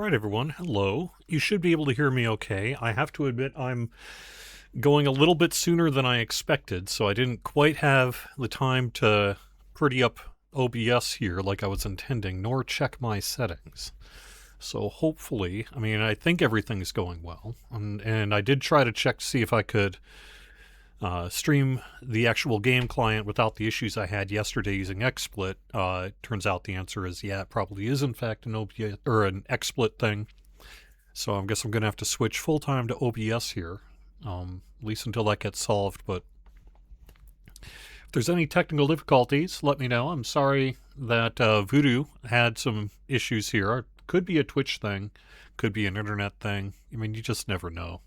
Alright everyone, hello. You should be able to hear me okay. I have to admit I'm going a little bit sooner than I expected, so I didn't quite have the time to pretty up OBS here like I was intending, nor check my settings. So hopefully, I think everything's going well, and I did try to check to see if I could stream the actual game client without the issues I had yesterday using XSplit. Turns out the answer is yeah, it probably is in fact an OBS or an XSplit thing. So I guess I'm gonna have to switch full time to OBS here, at least until that gets solved. But if there's any technical difficulties, let me know. I'm sorry that Voodoo had some issues here. It could be a Twitch thing, could be an internet thing. You just never know.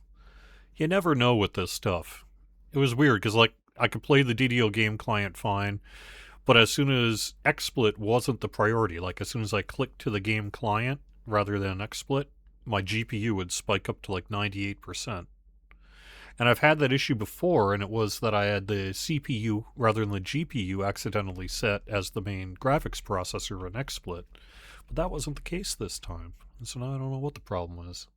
You never know with this stuff. It was weird because, I could play the DDO game client fine, but as soon as XSplit wasn't the priority, as soon as I clicked to the game client rather than XSplit, my GPU would spike up to 98%. And I've had that issue before, and it was that I had the CPU rather than the GPU accidentally set as the main graphics processor in XSplit. But that wasn't the case this time. And so now I don't know what the problem is.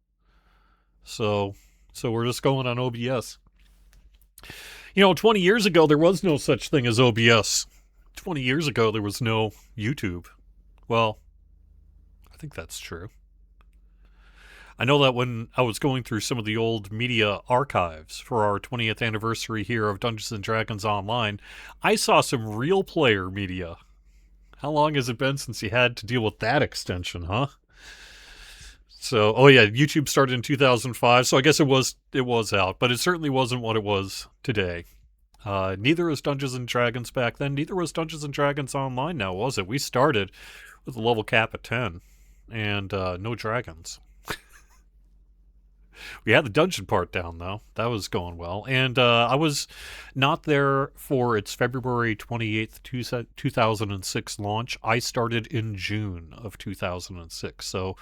So we're just going on OBS. 20 years ago, there was no such thing as OBS. 20 years ago, there was no YouTube. Well, I think that's true. I know that when I was going through some of the old media archives for our 20th anniversary here of Dungeons & Dragons Online, I saw some real player media. How long has it been since you had to deal with that extension, huh? So, YouTube started in 2005, so I guess it was out, but it certainly wasn't what it was today. Neither was Dungeons & Dragons back then, neither was Dungeons & Dragons Online now, was it? We started with a level cap of 10, and no dragons. We had the dungeon part down, though. That was going well. And I was not there for its February 28th, 2006 launch. I started in June of 2006. So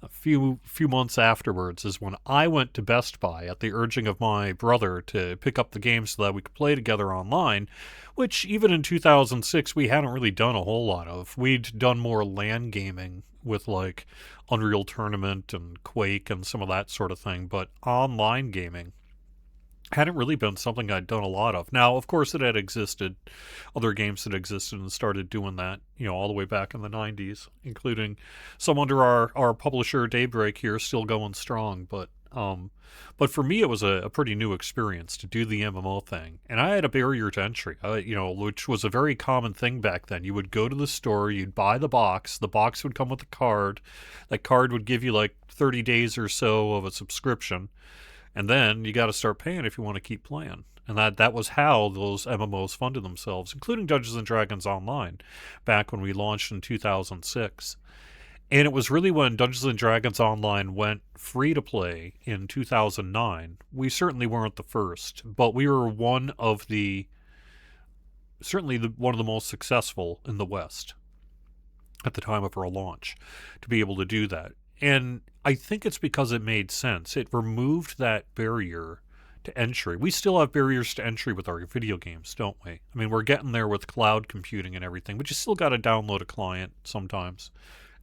a few months afterwards is when I went to Best Buy at the urging of my brother to pick up the game so that we could play together online, which even in 2006 we hadn't really done a whole lot of. We'd done more LAN gaming with Unreal Tournament and Quake and some of that sort of thing, but online gaming hadn't really been something I'd done a lot of. Now, of course, it had existed, other games that existed and started doing that, all the way back in the 90s, including some under our publisher Daybreak here, still going strong, but for me, it was a pretty new experience to do the MMO thing. And I had a barrier to entry, which was a very common thing back then. You would go to the store, you'd buy the box would come with a card. That card would give you 30 days or so of a subscription. And then you got to start paying if you want to keep playing. And that was how those MMOs funded themselves, including Dungeons & Dragons Online, back when we launched in 2006. And it was really when Dungeons & Dragons Online went free to play in 2009. We certainly weren't the first, but we were one of the most successful in the West at the time of our launch to be able to do that. And I think it's because it made sense. It removed that barrier to entry. We still have barriers to entry with our video games, don't we? We're getting there with cloud computing and everything, but you still got to download a client sometimes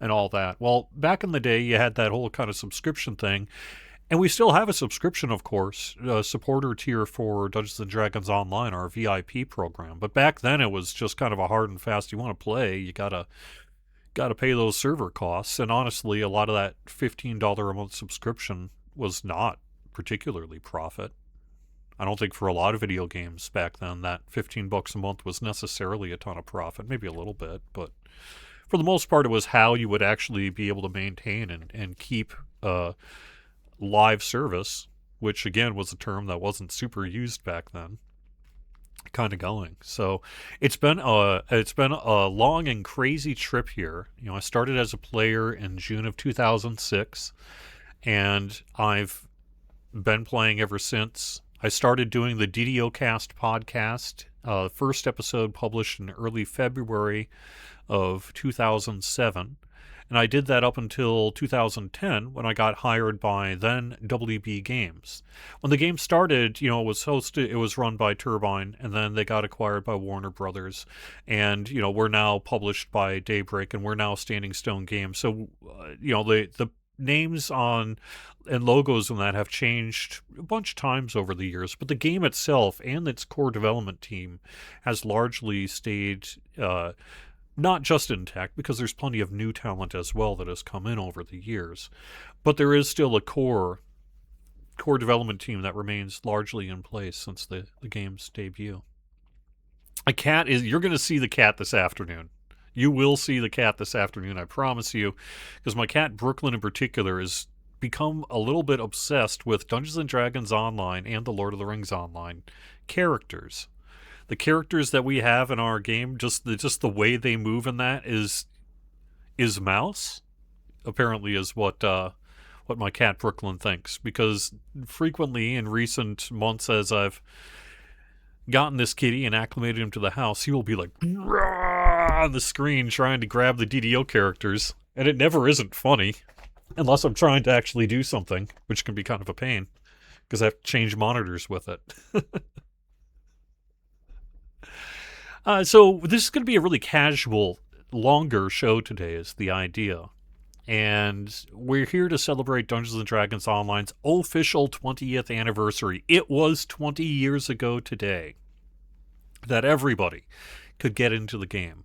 and all that. Well, back in the day, you had that whole kind of subscription thing, and we still have a subscription, of course, a supporter tier for Dungeons & Dragons Online, our VIP program. But back then, it was just kind of a hard and fast, you want to play, you gotta pay those server costs. And honestly, a lot of that $15 a month subscription was not particularly profit. I don't think for a lot of video games back then that $15 a month was necessarily a ton of profit, maybe a little bit, but for the most part, it was how you would actually be able to maintain and keep live service, which again was a term that wasn't super used back then, kind of going. So it's been a long and crazy trip here. I started as a player in June of 2006, and I've been playing ever since. I started doing the DDO Cast podcast. First episode published in early February of 2007, and I did that up until 2010 when I got hired by then WB Games. When the game started, it was run by Turbine, and then they got acquired by Warner Brothers, and we're now published by Daybreak, and we're now Standing Stone Games. So the names on and logos and that have changed a bunch of times over the years, but the game itself and its core development team has largely stayed not just intact, because there's plenty of new talent as well that has come in over the years, but there is still a core development team that remains largely in place since the game's debut. You're going to see the cat this afternoon. You will see the cat this afternoon, I promise you, because my cat Brooklyn in particular has become a little bit obsessed with Dungeons and Dragons Online and the Lord of the Rings Online characters. The characters that we have in our game, just the way they move in that is mouse. Apparently, is what my cat Brooklyn thinks, because frequently in recent months, as I've gotten this kitty and acclimated him to the house, he will be like on the screen trying to grab the DDO characters, and it never isn't funny unless I'm trying to actually do something, which can be kind of a pain because I have to change monitors with it. So this is going to be a really casual, longer show today is the idea. And we're here to celebrate Dungeons & Dragons Online's official 20th anniversary. It was 20 years ago today that everybody could get into the game.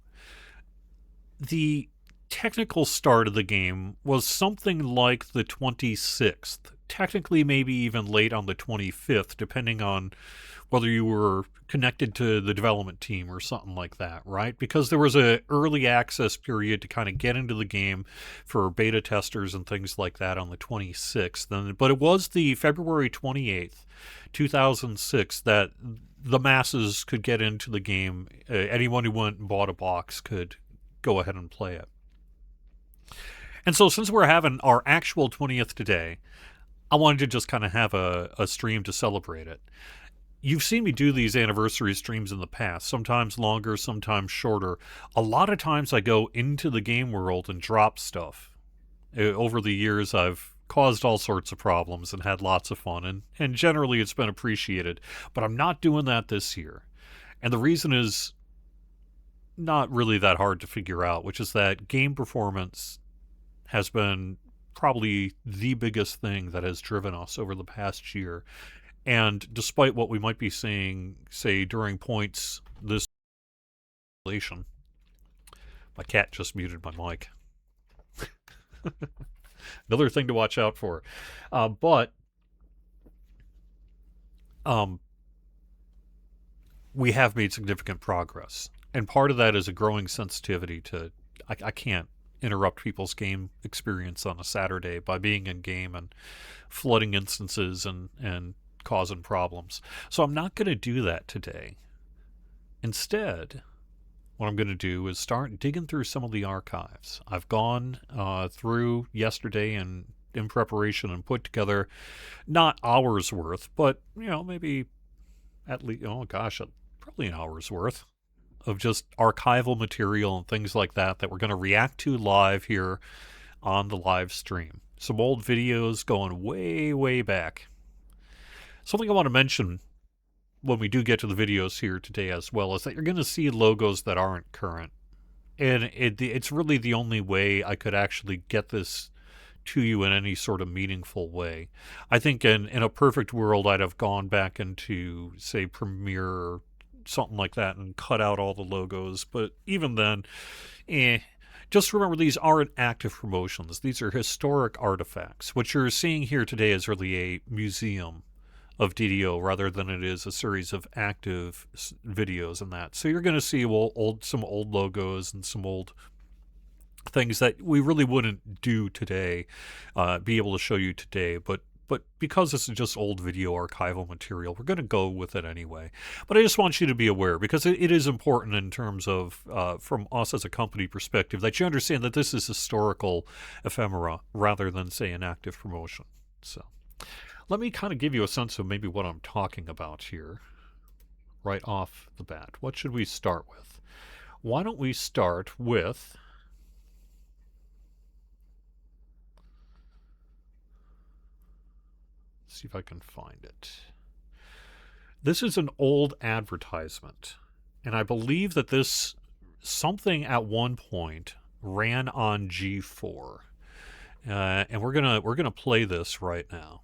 The technical start of the game was something like the 26th. Technically, maybe even late on the 25th, depending on whether you were connected to the development team or something like that, right? Because there was an early access period to kind of get into the game for beta testers and things like that on the 26th. But it was the February 28th, 2006 that the masses could get into the game. Anyone who went and bought a box could go ahead and play it. And so since we're having our actual 20th today, I wanted to just kind of have a stream to celebrate it. You've seen me do these anniversary streams in the past, sometimes longer, sometimes shorter. A lot of times I go into the game world and drop stuff. Over the years, I've caused all sorts of problems and had lots of fun, and generally it's been appreciated. But I'm not doing that this year. And the reason is not really that hard to figure out, which is that game performance has been probably the biggest thing that has driven us over the past year. And despite what we might be seeing, say, during points this relation, my cat just muted my mic. Another thing to watch out for. But we have made significant progress. And part of that is a growing sensitivity to, I can't interrupt people's game experience on a Saturday by being in game and flooding instances and causing problems. So I'm not going to do that today. Instead, what I'm going to do is start digging through some of the archives. I've gone through yesterday and in preparation and put together not hours worth, but maybe at least probably an hour's worth of just archival material and things like that we're going to react to live here on the live stream. Some old videos going way, way back. Something I want to mention when we do get to the videos here today as well is that you're going to see logos that aren't current. And it's really the only way I could actually get this to you in any sort of meaningful way. I think in a perfect world, I'd have gone back into, say, Premiere or something like that and cut out all the logos. But even then, just remember, these aren't active promotions. These are historic artifacts. What you're seeing here today is really a museum of DDO rather than it is a series of active videos and that. So you're going to see some old logos and some old things that we really wouldn't do today, be able to show you today. But because this is just old video archival material, we're going to go with it anyway. But I just want you to be aware, because it is important in terms of, from us as a company perspective, that you understand that this is historical ephemera rather than, say, an active promotion. So let me kind of give you a sense of maybe what I'm talking about here right off the bat. What should we start with? Why don't we start with... see if I can find it. This is an old advertisement, and I believe that this something at one point ran on G4. and we're gonna play this right now.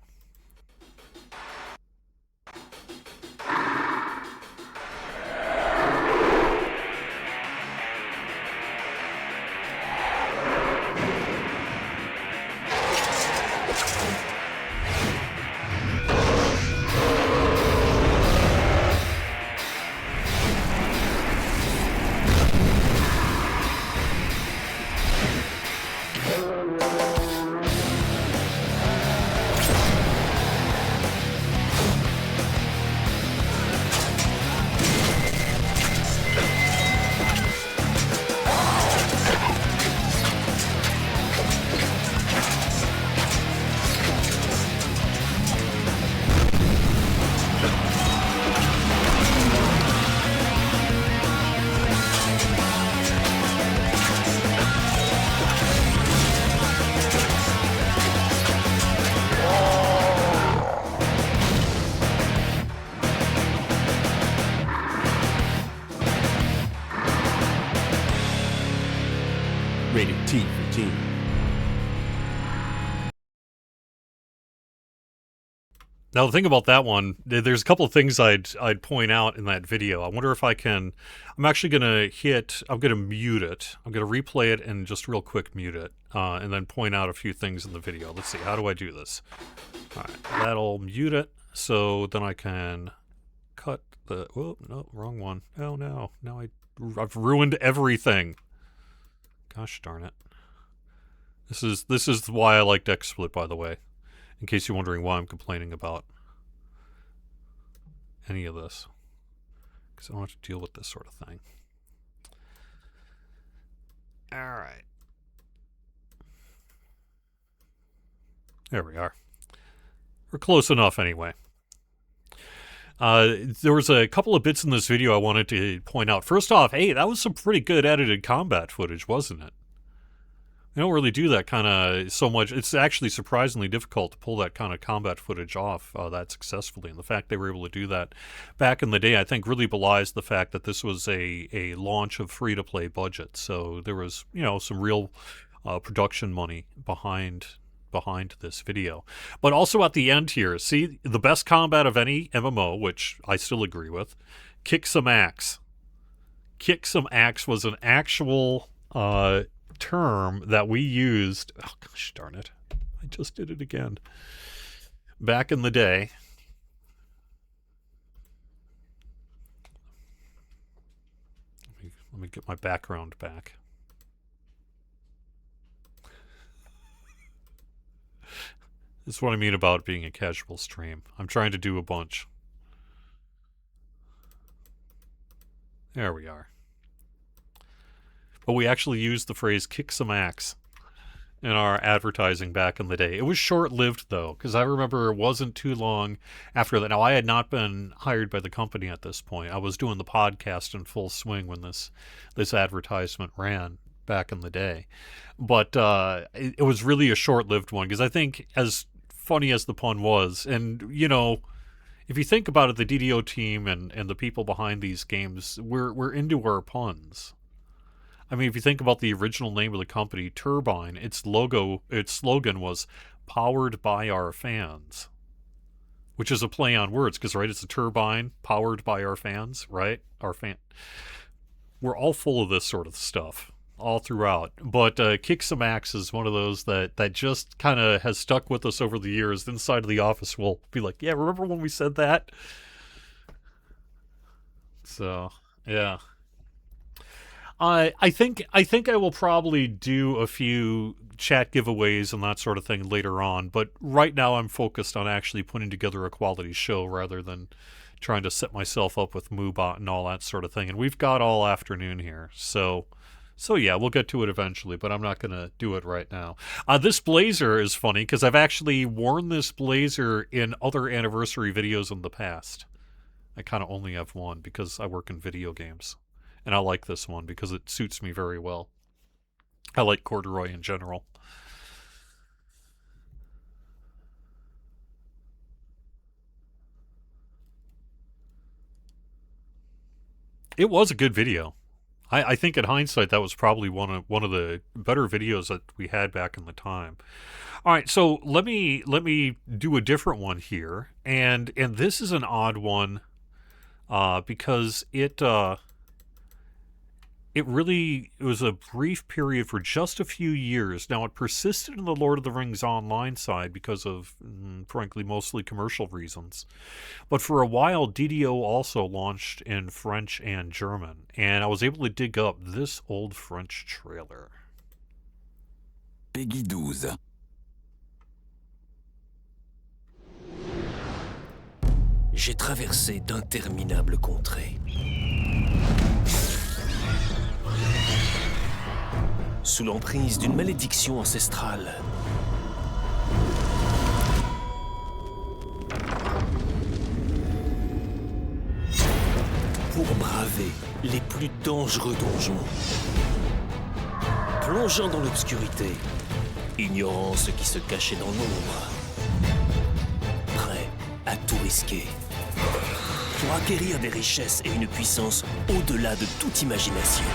Rated T for teen. Now the thing about that one, there's a couple of things I'd point out in that video. I wonder if I can. I'm actually gonna hit. I'm gonna mute it. I'm gonna replay it and just real quick mute it, and then point out a few things in the video. Let's see. How do I do this? All right, that'll mute it. So then I can cut the. Oh no, wrong one. Oh no, now I've ruined everything. Gosh darn it. This is why I like XSplit, by the way. In case you're wondering why I'm complaining about any of this. Because I don't have to deal with this sort of thing. Alright. There we are. We're close enough anyway. There was a couple of bits in this video I wanted to point out. First off, hey, that was some pretty good edited combat footage, wasn't it? They don't really do that kind of so much. It's actually surprisingly difficult to pull that kind of combat footage off that successfully. And the fact they were able to do that back in the day, I think, really belies the fact that this was a launch of free-to-play budget. So there was, some real production money behind this video. But also at the end here, see, the best combat of any MMO, which I still agree with, Kick Some Axe. Kick Some Axe was an actual term that we used. Oh gosh darn it, I just did it again. Back in the day. Let me get my background back. This is what I mean about being a casual stream. I'm trying to do a bunch. There we are. But we actually used the phrase kick some axe in our advertising back in the day. It was short-lived, though, because I remember it wasn't too long after that. Now, I had not been hired by the company at this point. I was doing the podcast in full swing when this advertisement ran back in the day. But it was really a short-lived one, because I think, as funny as the pun was, and, if you think about it, the DDO team and the people behind these games, we're into our puns. I mean, if you think about the original name of the company, Turbine, its slogan was "Powered by our fans," which is a play on words, because right, it's a turbine powered by our fans, right? We're all full of this sort of stuff all throughout. But Kick Some Axe is one of those that just kind of has stuck with us over the years. Inside of the office, we'll be like, "Yeah, remember when we said that?" So, yeah. I think I will probably do a few chat giveaways and that sort of thing later on, but right now I'm focused on actually putting together a quality show rather than trying to set myself up with Moobot and all that sort of thing. And we've got all afternoon here, so yeah, we'll get to it eventually, but I'm not going to do it right now. This blazer is funny because I've actually worn this blazer in other anniversary videos in the past. I kind of only have one because I work in video games. And I like this one because it suits me very well. I like corduroy in general. It was a good video. I think in hindsight that was probably one of the better videos that we had back in the time. All right, so let me do a different one here, and this is an odd one, because it was a brief period for just a few years. Now, it persisted in the Lord of the Rings Online side because of, frankly, mostly commercial reasons. But for a while, DDO also launched in French and German, and I was able to dig up this old French trailer. Peggy 12. J'ai traversé d'interminables contrées. Sous l'emprise d'une malédiction ancestrale. Pour braver les plus dangereux donjons. Plongeant dans l'obscurité, ignorant ce qui se cachait dans l'ombre. Prêt à tout risquer. Pour acquérir des richesses et une puissance au-delà de toute imagination.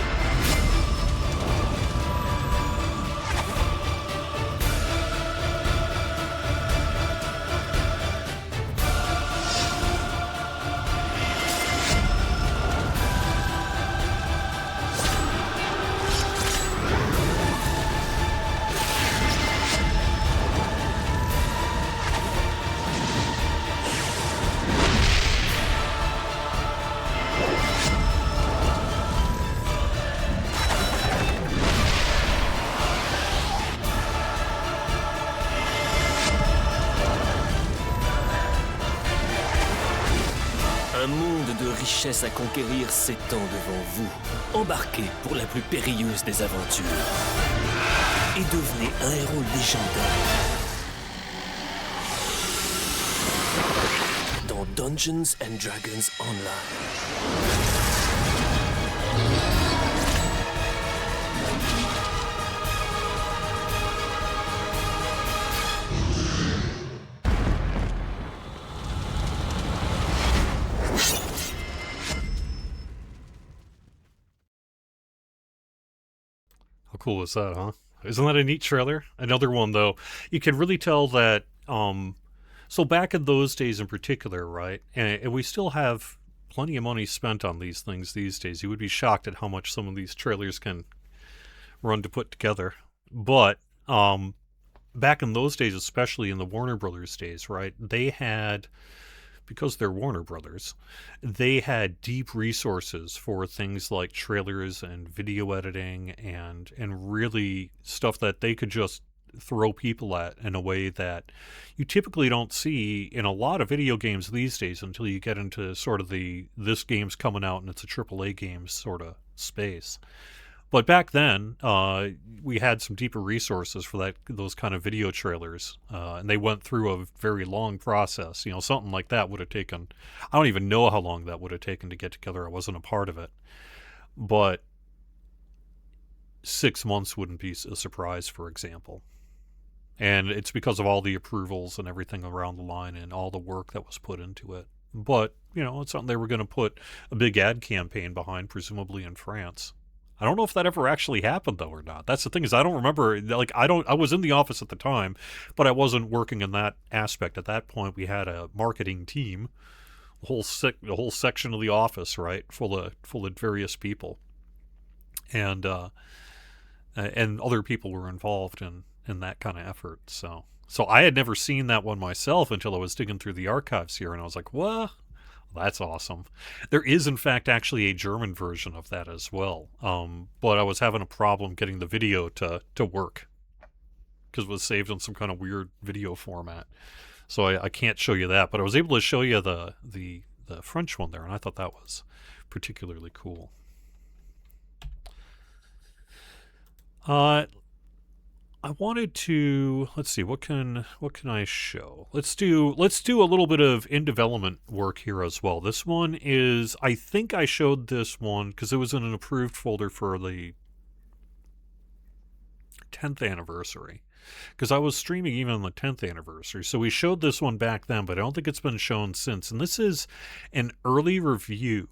Un monde de richesses à conquérir s'étend devant vous. Embarquez pour la plus périlleuse des aventures. Et devenez un héros légendaire. Dans Dungeons and Dragons Online. How cool is that, huh? Isn't that a neat trailer? Another one, though, you can really tell that, so back in those days in particular, right, and we still have plenty of money spent on these things these days. You would be shocked at how much some of these trailers can run to put together. But back in those days, especially in the Warner Brothers days, right, they had, because they're Warner Brothers, they had deep resources for things like trailers and video editing and really stuff that they could just throw people at in a way that you typically don't see in a lot of video games these days until you get into sort of the this game's coming out and it's a AAA game sort of space. But back then, we had some deeper resources for those kind of video trailers, and they went through a very long process. You know, something like that would have taken, I don't even know how long that would have taken to get together. I wasn't a part of it. But 6 months wouldn't be a surprise, for example. And it's because of all the approvals and everything around the line and all the work that was put into it. But, you know, it's something they were going to put a big ad campaign behind, presumably in France. I don't know if that ever actually happened, though, or not. That's the thing, is I don't remember, like, I was in the office at the time, but I wasn't working in that aspect. At that point, we had a marketing team, a whole section of the office, right, full of various people. And other people were involved in that kind of effort. So I had never seen that one myself until I was digging through the archives here, and I was like, what? That's awesome. There is, in fact, actually a German version of that as well. But I was having a problem getting the video to work because it was saved in some kind of weird video format. So I can't show you that. But I was able to show you the French one there, and I thought that was particularly cool. I wanted to, let's see, what can I show? Let's do a little bit of in development work here as well. This one is, I think I showed this one because it was in an approved folder for the 10th anniversary, because I was streaming even on the 10th anniversary. So we showed this one back then, but I don't think it's been shown since. And this is an early review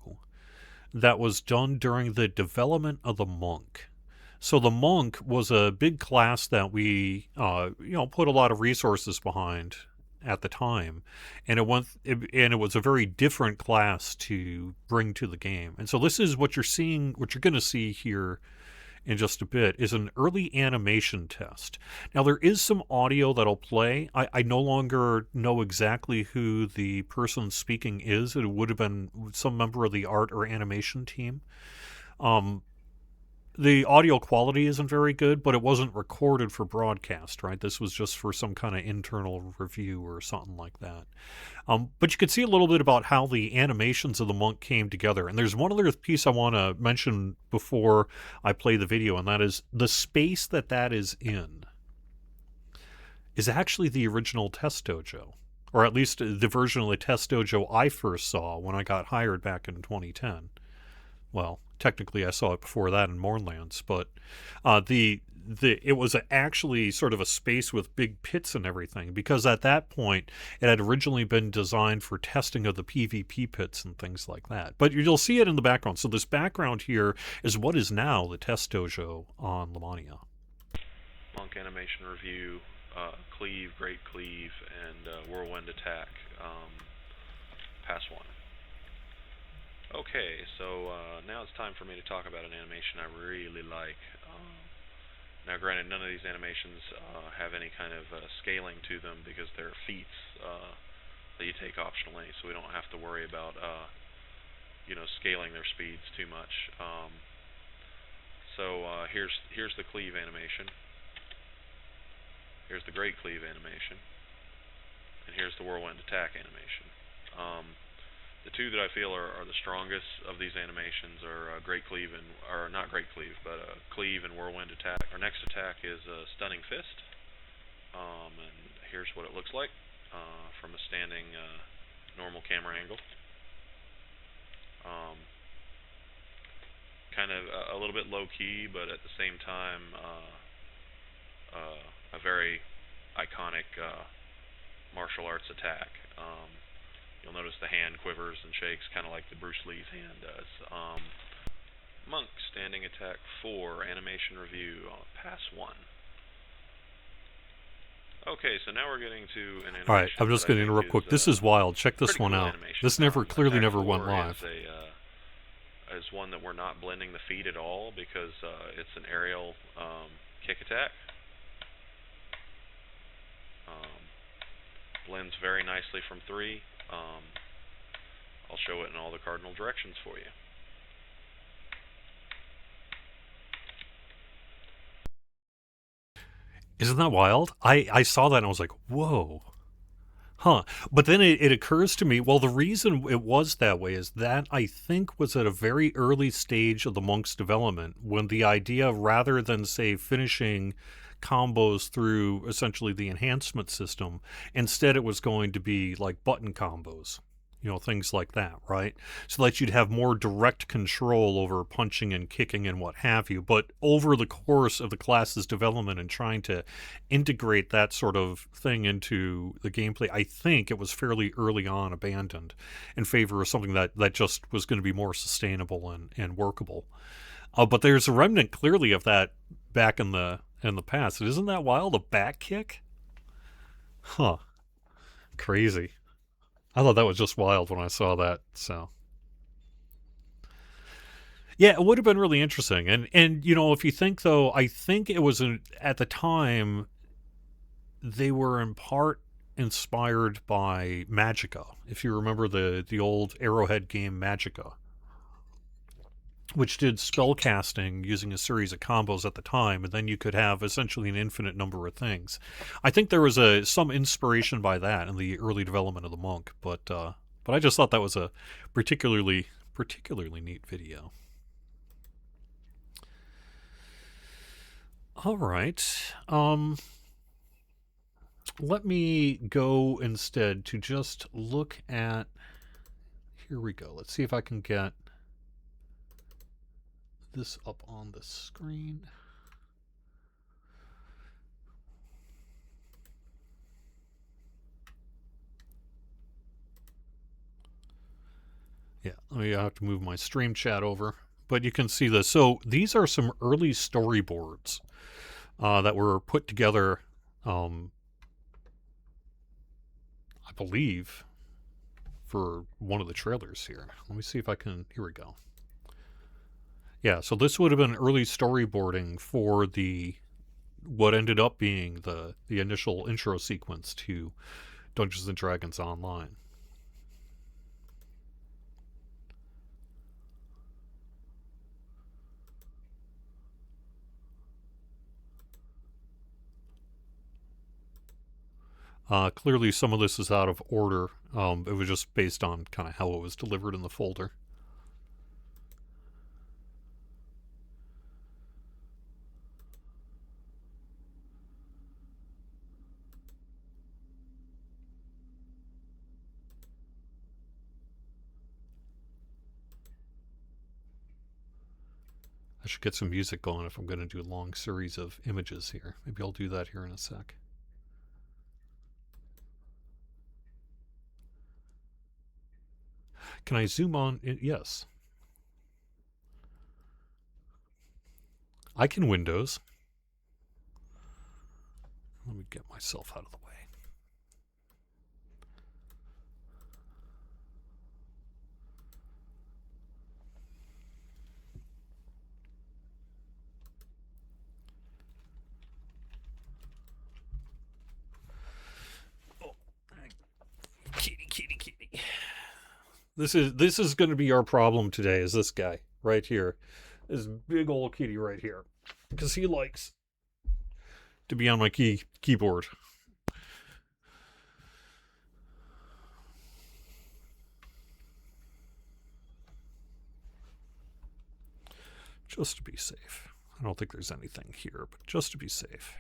that was done during the development of the monk. So the monk was a big class that we, put a lot of resources behind at the time, and it was a very different class to bring to the game. And so this is what you're going to see here in just a bit, is an early animation test. Now, there is some audio that'll play. I no longer know exactly who the person speaking is. It would have been some member of the art or animation team. The audio quality isn't very good, but it wasn't recorded for broadcast, right? This was just for some kind of internal review or something like that. But you could see a little bit about how the animations of the monk came together. And there's one other piece I want to mention before I play the video, and that is the space that is in is actually the original test dojo, or at least the version of the test dojo I first saw when I got hired back in 2010. Well, technically I saw it before that in Mournlands, but it was actually sort of a space with big pits and everything, because at that point it had originally been designed for testing of the PvP pits and things like that. But you'll see it in the background. So this background here is what is now the test dojo on Lamania. Monk animation review, Cleave, Great Cleave, and Whirlwind Attack, Pass 1. Okay, so now it's time for me to talk about an animation I really like. Now granted, none of these animations have any kind of scaling to them because they're feats that you take optionally, so we don't have to worry about scaling their speeds too much. Here's the Cleave animation. Here's the Great Cleave animation. And here's the Whirlwind Attack animation. The two that I feel are the strongest of these animations are Great Cleave or not Great Cleave, but Cleave and Whirlwind Attack. Our next attack is Stunning Fist, and here's what it looks like from a standing normal camera angle. Kind of a little bit low key, but at the same time a very iconic martial arts attack. You'll notice the hand quivers and shakes, kind of like the Bruce Lee's hand does. Monk, standing attack 4, animation review, Pass 1. Okay, so now we're getting to an animation. All right, I'm just going to interrupt quick. This is wild. Check this one out. This clearly never went live. Is one that we're not blending the feet at all because it's an aerial kick attack. Blends very nicely from 3. I'll show it in all the cardinal directions for you. Isn't that wild? I saw that and I was like, whoa. Huh. But then it occurs to me, well, the reason it was that way is that I think was at a very early stage of the monk's development, when the idea, rather than, say, finishing combos through essentially the enhancement system, instead it was going to be like button combos, things like that, right? So that you'd have more direct control over punching and kicking and what have you. But over the course of the class's development and trying to integrate that sort of thing into the gameplay, I think it was fairly early on abandoned in favor of something that just was going to be more sustainable and workable. But there's a remnant clearly of that back in the past. Isn't that wild? A back kick? Huh. Crazy. I thought that was just wild when I saw that, so. Yeah, it would have been really interesting. And if you think, though, I think it was, at the time, they were in part inspired by Magicka. If you remember the old Arrowhead game Magicka, which did spell casting using a series of combos at the time, and then you could have essentially an infinite number of things. I think there was some inspiration by that in the early development of the monk, but I just thought that was a particularly neat video. All right, let me go instead to just look at. Here we go. Let's see if I can get this up on the screen. Yeah, I have to move my stream chat over. But you can see this. So these are some early storyboards that were put together, I believe, for one of the trailers here. Let me see if I can... Here we go. Yeah, so this would have been early storyboarding for what ended up being the initial intro sequence to Dungeons & Dragons Online. Clearly some of this is out of order. It was just based on kind of how it was delivered in the folder. I should get some music going if I'm going to do a long series of images here. Maybe I'll do that here in a sec. Can I zoom on? Yes. I can Windows. Let me get myself out of the way. Oh, kitty, kitty, kitty. This is going to be our problem today. Is this guy right here? This big old kitty right here, because he likes to be on my keyboard. Just to be safe. I don't think there's anything here, but just to be safe.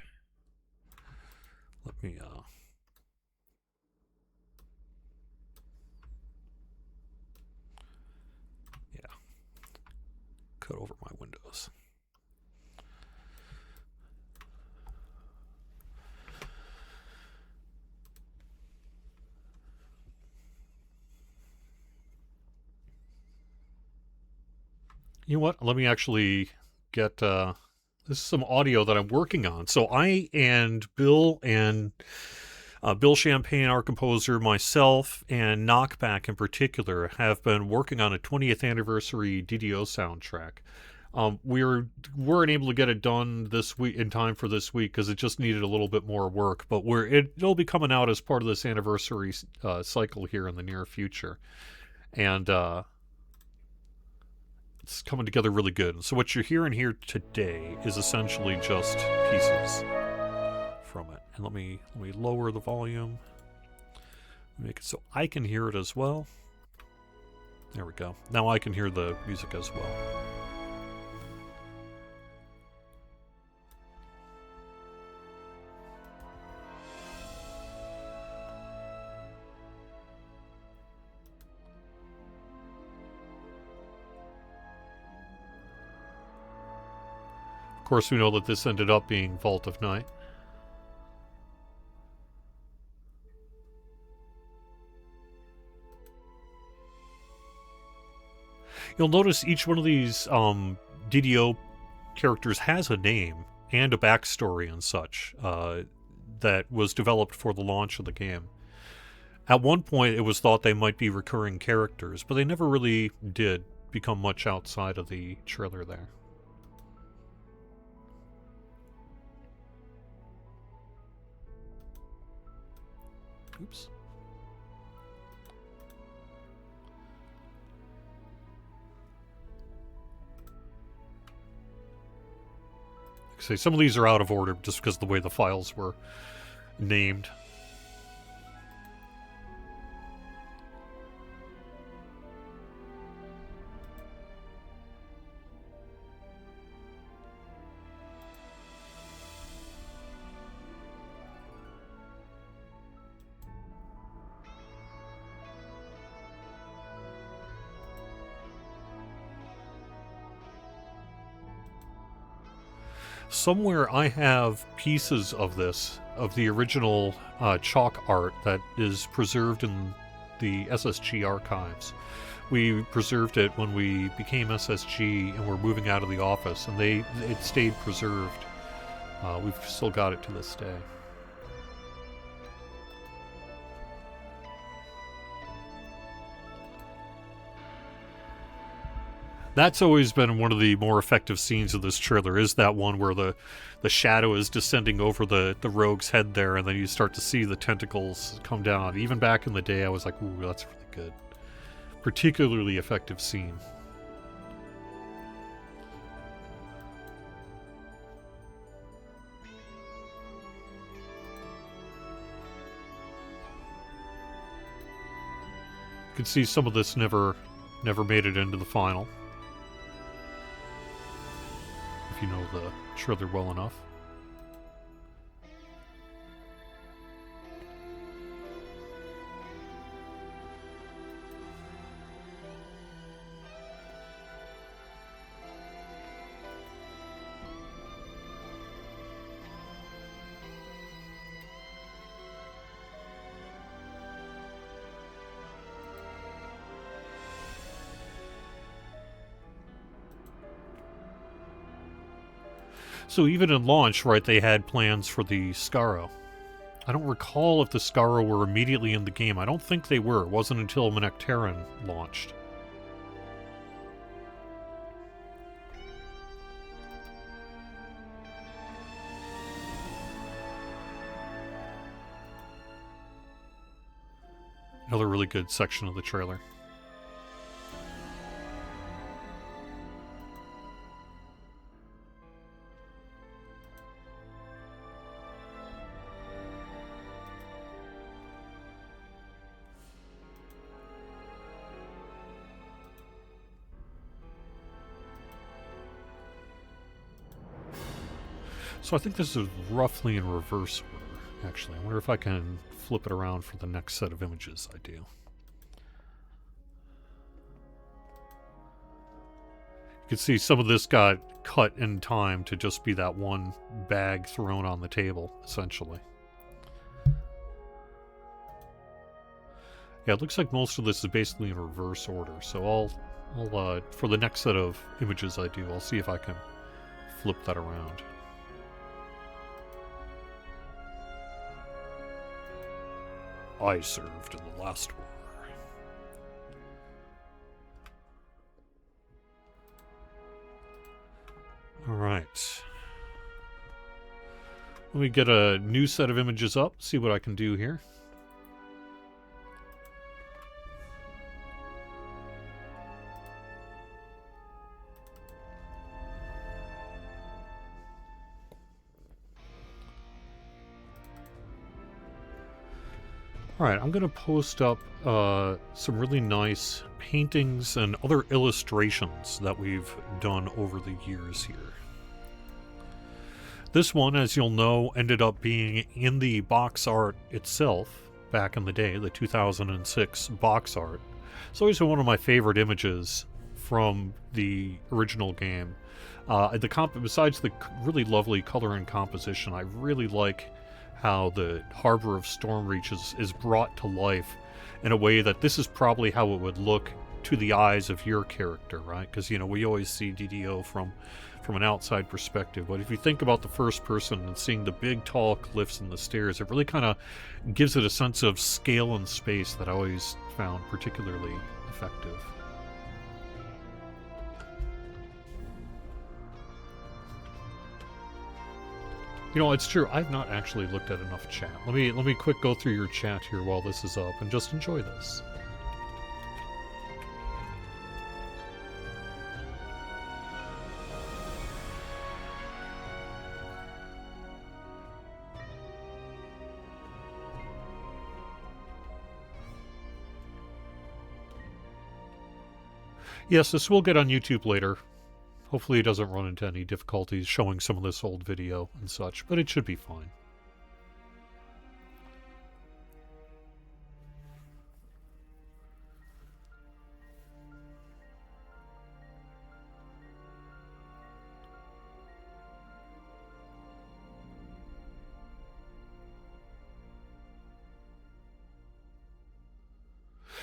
Let me yeah. Cut over my windows. You know what? Let me actually get this is some audio that I'm working on. So I and Bill Champagne, our composer, myself, and Knockback in particular have been working on a 20th anniversary DDO soundtrack. We weren't able to get it done this week in time for this week because it just needed a little bit more work. But it'll be coming out as part of this anniversary cycle here in the near future, and it's coming together really good. So what you're hearing here today is essentially just pieces from it. And let me lower the volume, make it so I can hear it as well. There we go. Now I can hear the music as well. Of course, we know that this ended up being Vault of Night. You'll notice each one of these DDO characters has a name and a backstory and such that was developed for the launch of the game. At one point, it was thought they might be recurring characters, but they never really did become much outside of the trailer there. Oops. See, some of these are out of order just because of the way the files were named. Somewhere I have pieces of this, of the original chalk art that is preserved in the SSG archives. We preserved it when we became SSG and we're moving out of the office, and it stayed preserved. We've still got it to this day. That's always been one of the more effective scenes of this trailer, is that one where the shadow is descending over the rogue's head there, and then you start to see the tentacles come down. Even back in the day, I was like, ooh, that's really good. Particularly effective scene. You can see some of this never made it into the final. If you know the trailer well enough. So even in launch, right, they had plans for the Scarrow. I don't recall if the Scarrow were immediately in the game. I don't think they were. It wasn't until Manectaran launched. Another really good section of the trailer. So I think this is roughly in reverse order, actually. I wonder if I can flip it around for the next set of images I do. You can see some of this got cut in time to just be that one bag thrown on the table, essentially. Yeah, it looks like most of this is basically in reverse order. So I'll for the next set of images I do, I'll see if I can flip that around. I served in the last war. Alright. Let me get a new set of images up, see what I can do here. Alright, I'm going to post up some really nice paintings and other illustrations that we've done over the years here. This one, as you'll know, ended up being in the box art itself back in the day, the 2006 box art. It's always been one of my favorite images from the original game. Besides the really lovely color and composition, I really like how the Harbor of Stormreach is brought to life in a way that this is probably how it would look to the eyes of your character, right? Because, you know, we always see DDO from an outside perspective, but if you think about the first person and seeing the big tall cliffs and the stairs, it really kind of gives it a sense of scale and space that I always found particularly effective. You know, it's true. I've not actually looked at enough chat. Let me quick go through your chat here while this is up and just enjoy this. Yes, this will get on YouTube later. Hopefully it doesn't run into any difficulties showing some of this old video and such, but it should be fine.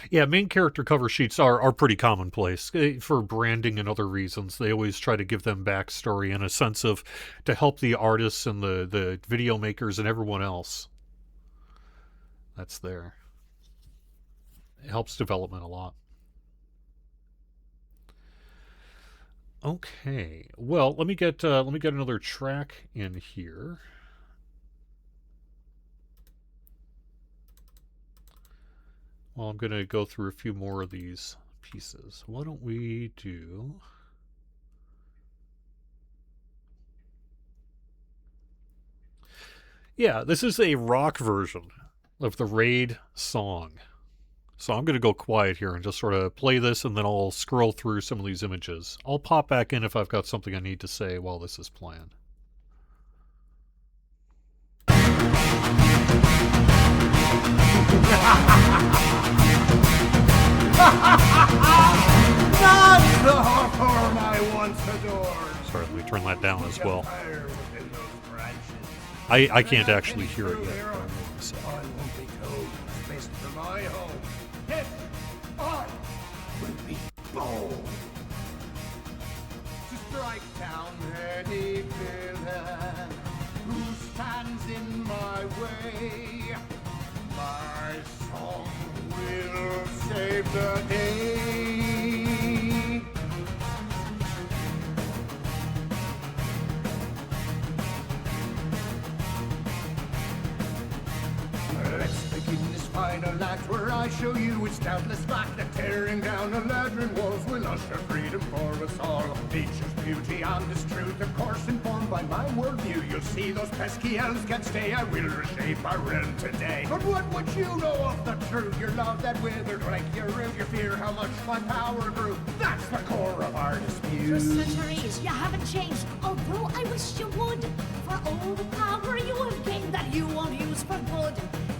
Yeah, main character cover sheets are pretty commonplace for branding and other reasons. They always try to give them backstory and a sense of to help the artists and the video makers and everyone else that's there. It helps development a lot. Okay, well, let me get another track in here. Well, I'm going to go through a few more of these pieces. Why don't we do... Yeah, this is a rock version of the Raid song. So I'm going to go quiet here and just sort of play this, and then I'll scroll through some of these images. I'll pop back in if I've got something I need to say while this is playing. Not the hawthorn I once adored. Sorry, let me turn that down as well. I can't actually hear it yet. I won't be told what's best for my home. Yes, I will be bold. To strike down any villain who stands in my way. My song will save the day. Let's begin this final act where I show you it's doubtless fact that tearing down the ladron walls will usher freedom for us all. Nature's beauty and its truth, of course, informed by my worldview. You'll see those pesky elves can't stay. I will reshape our realm today. But what would you know of the truth? Your love that withered like your root. Your fear how much my power grew. That's the core of our dispute. For centuries, you haven't changed, although I wish you would. For all the power you have gained that you won't use for good.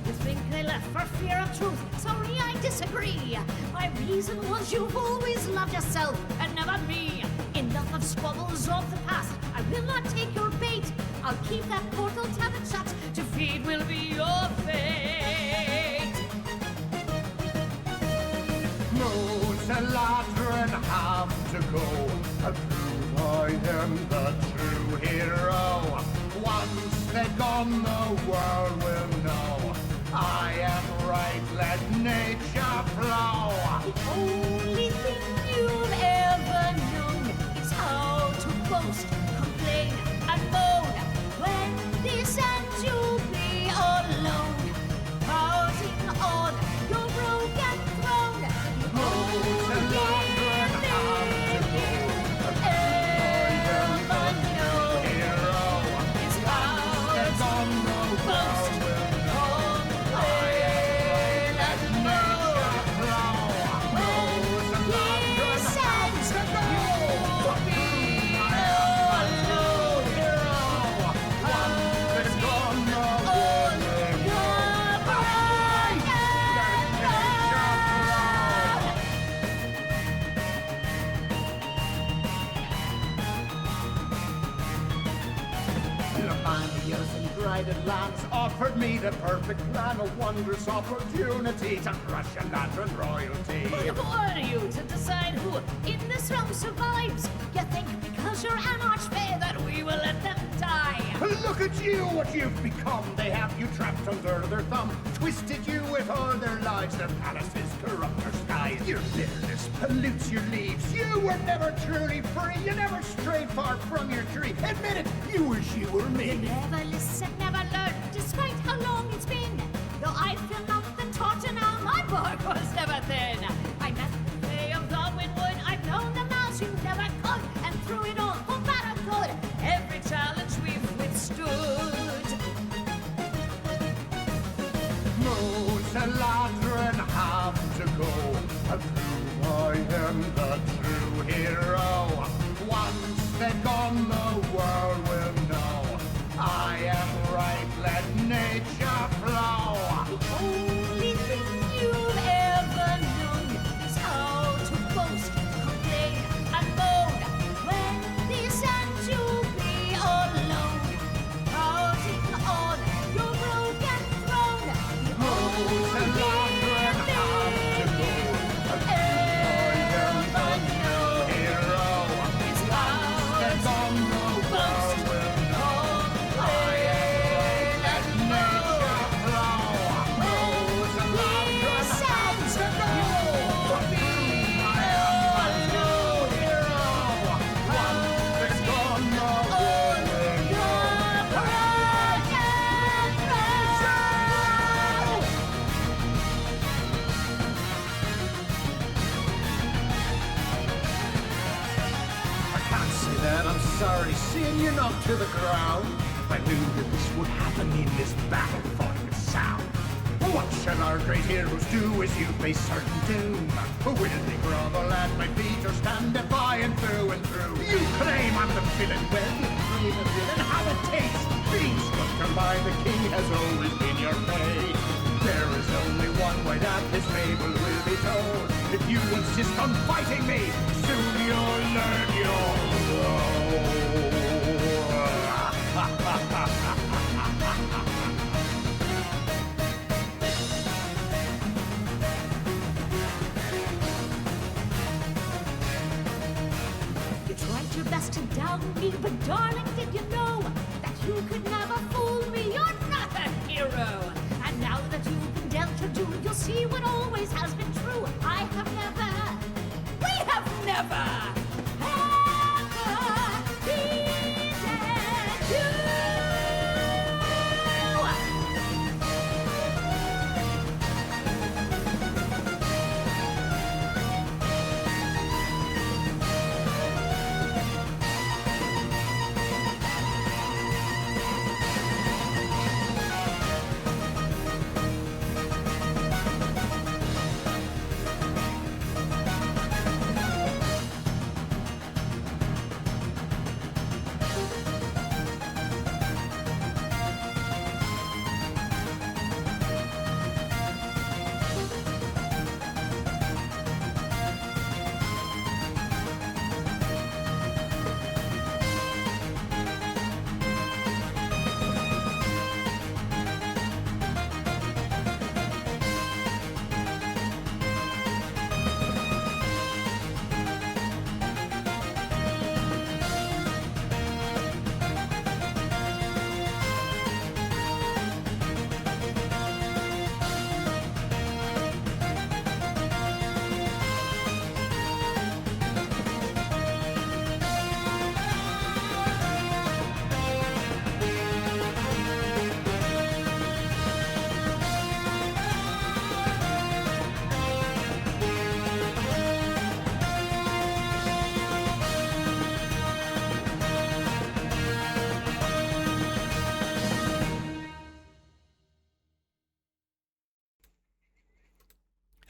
You think they left for fear of truth? Sorry, I disagree. My reason was you've always loved yourself and never me. Enough of squabbles of the past. I will not take your bait. I'll keep that portal tethered shut. Defeat will be your fate. No, Saladrin have to go. To prove I am the true hero. Once they're gone, the world will know. I am right, let nature flow. The only thing you've ever known is how to boast, complain, and moan. When this ends, you'll be alone, pouting on your broken throne. The only thing ever known is how to boast, complain, and moan. This ends, you'll be alone, pouting on your broken throne. Lamandias and Dryden lands offered me the perfect plan, a wondrous opportunity to crush a Latran royalty. Who are you to decide who in this realm survives? You think because you're an archfey that we will let them die? Look at you, what you've become. They have you trapped under their thumb, twisted you with all their lives. Their palaces corrupt their skies. Your bitterness pollutes your leaves. You were never truly free. You never strayed far from your tree. Admit it, you wish you were You me. never listen, never learn, despite how long it's been. Though I feel not the taught and now my bark was never thin. I met the Fae of Godwinwood, I've known them as you never could, and through it all, for bad or good, every challenge we've withstood. No, Saladrin have to go. To prove I am the true hero. Once they're gone, the world will know. I am right, let nature flow. The only thing you've ever known is how to boast, complain, and moan. When this ends, you'll be alone, pouting on your broken throne. The only thing sorry seeing you knocked to the ground. I knew that this would happen in this battle fought with sound. What shall our great heroes do as you face certain doom? Will they grovel at my feet or stand defiant through and through? You claim I'm the villain, well, you brave a villain, how it tastes. Being struck down by the king has always been your fate. There is only one way that this fable will be told. If you insist on fighting me, soon you'll learn your role. You tried your best to down me, but darling, did you know that you could never fool me? You're not a hero. And now that you've been dealt your due, you'll see what always has been true. I have never, we have never, ever beaten you.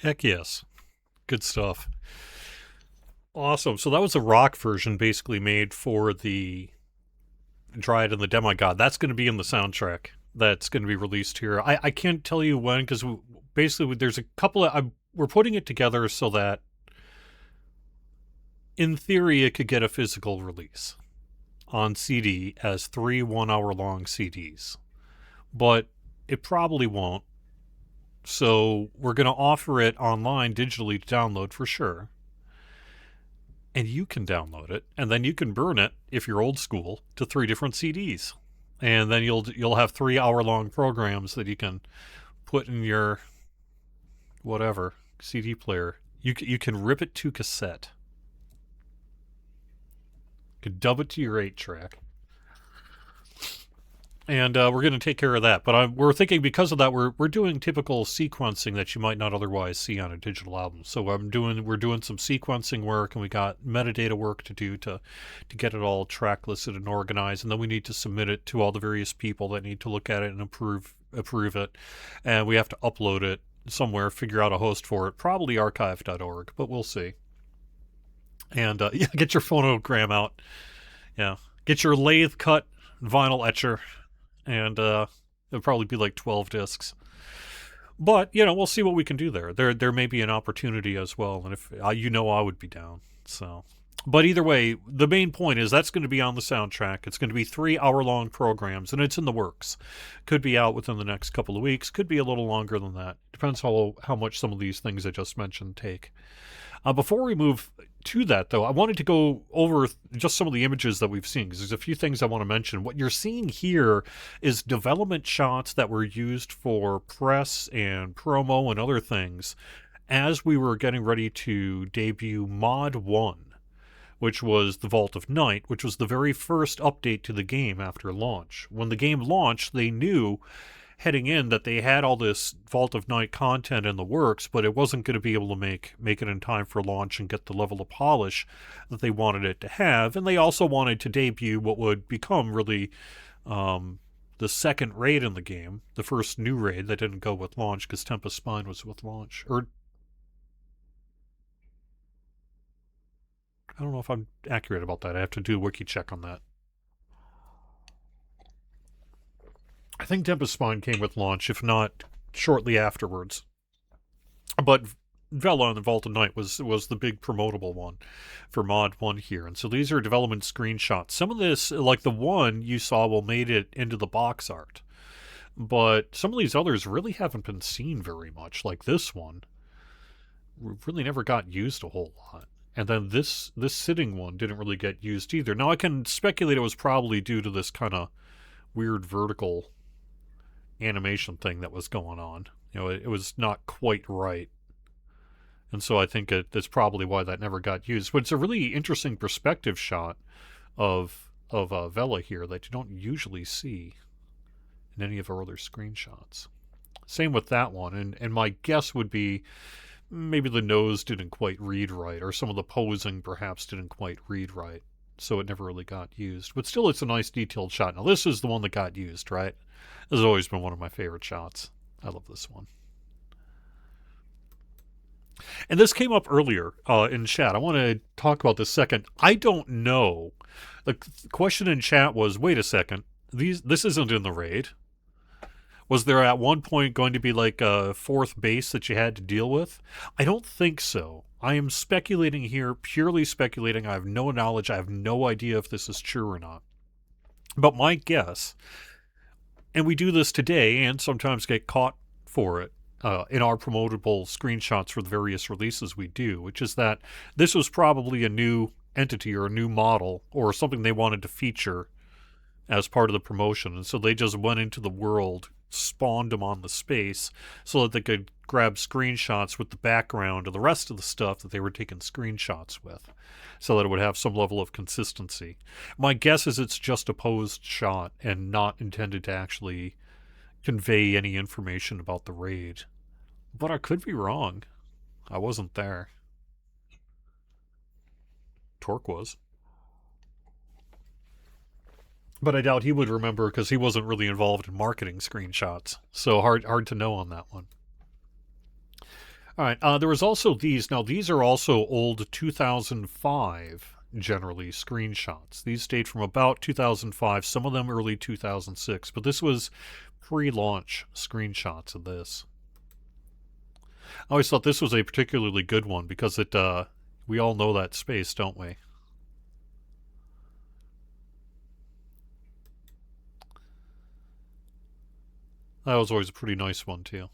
Heck yes. Good stuff. Awesome. So that was a rock version basically made for the Dryad and the Demigod. That's going to be in the soundtrack that's going to be released here. I can't tell you when, because basically there's a couple of... we're putting it together so that in theory it could get a physical release on CD as 3 one-hour-long CDs. But it probably won't. So we're going to offer it online digitally to download for sure. And you can download it, and then you can burn it, if you're old school, to 3 different CDs. And then you'll have 3 hour-long programs that you can put in your whatever CD player. You can rip it to cassette. You can dub it to your 8-track. And we're going to take care of that. But we're thinking because of that, we're doing typical sequencing that you might not otherwise see on a digital album. So we're doing some sequencing work, and we got metadata work to do to get it all track listed and organized. And then we need to submit it to all the various people that need to look at it and approve it. And we have to upload it somewhere, figure out a host for it, probably archive.org, but we'll see. And yeah, get your phonogram out. Yeah, get your lathe cut vinyl etcher. And it'll probably be like 12 discs. But, we'll see what we can do there. There may be an opportunity as well. And if I would be down. So, but either way, the main point is that's going to be on the soundtrack. It's going to be 3 hour-long programs, and it's in the works. Could be out within the next couple of weeks. Could be a little longer than that. Depends how much some of these things I just mentioned take. Before we move to that, though, I wanted to go over just some of the images that we've seen, because there's a few things I want to mention. What you're seeing here is development shots that were used for press and promo and other things as we were getting ready to debut Mod 1, which was the Vault of Night, which was the very first update to the game after launch. When the game launched, they knew, heading in that they had all this Vault of Night content in the works, but it wasn't going to be able to make it in time for launch and get the level of polish that they wanted it to have. And they also wanted to debut what would become really the second raid in the game, the first new raid that didn't go with launch because Tempest Spine was with launch. Or I don't know if I'm accurate about that. I have to do a wiki check on that. I think Tempest Spine came with launch, if not shortly afterwards. But Vela and the Vault of Night was the big promotable one for Mod 1 here. And so these are development screenshots. Some of this, like the one you saw, made it into the box art. But some of these others really haven't been seen very much. Like this one really never got used a whole lot. And then this sitting one didn't really get used either. Now I can speculate it was probably due to this kind of weird vertical animation thing that was going on. It was not quite right. And so I think that's probably why that never got used. But it's a really interesting perspective shot of Vela here that you don't usually see in any of our other screenshots. Same with that one. And my guess would be maybe the nose didn't quite read right, or some of the posing perhaps didn't quite read right. So it never really got used. But still, it's a nice detailed shot. Now, this is the one that got used, right? This has always been one of my favorite shots. I love this one. And this came up earlier in chat. I want to talk about this second. I don't know. The question in chat was, wait a second. This isn't in the raid. Was there at one point going to be like a fourth base that you had to deal with? I don't think so. I am speculating here, purely speculating. I have no knowledge. I have no idea if this is true or not. But my guess, and we do this today and sometimes get caught for it in our promotable screenshots for the various releases we do, which is that this was probably a new entity or a new model or something they wanted to feature as part of the promotion. And so they just went into the world, spawned them on the space so that they could grab screenshots with the background of the rest of the stuff that they were taking screenshots with so that it would have some level of consistency. My guess is it's just a posed shot and not intended to actually convey any information about the raid. But I could be wrong. I wasn't there. Torque was. But I doubt he would remember because he wasn't really involved in marketing screenshots. So hard to know on that one. All right, there was also these. Now, these are also old 2005, generally, screenshots. These date from about 2005, some of them early 2006. But this was pre-launch screenshots of this. I always thought this was a particularly good one because we all know that space, don't we? That was always a pretty nice one, too.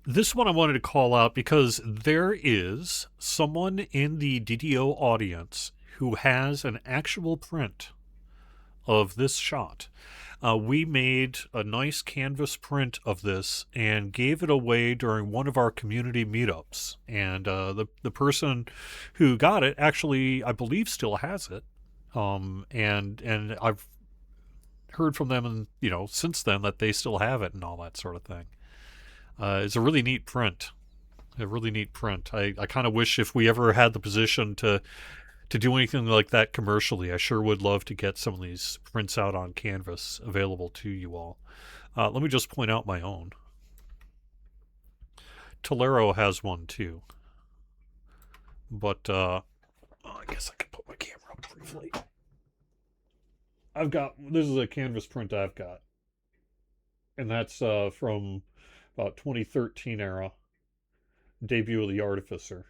This one I wanted to call out because there is someone in the DDO audience who has an actual print of this shot. We made a nice canvas print of this and gave it away during one of our community meetups. And the person who got it actually, I believe, still has it. And I've heard from them, and since then that they still have it and all that sort of thing. It's a really neat print. I kind of wish if we ever had the position to do anything like that commercially, I sure would love to get some of these prints out on canvas available to you all. Let me just point out my own. Tolero has one too. But I guess I could put my camera up briefly. This is a canvas print I've got. And that's from about 2013 era. Debut of the Artificer.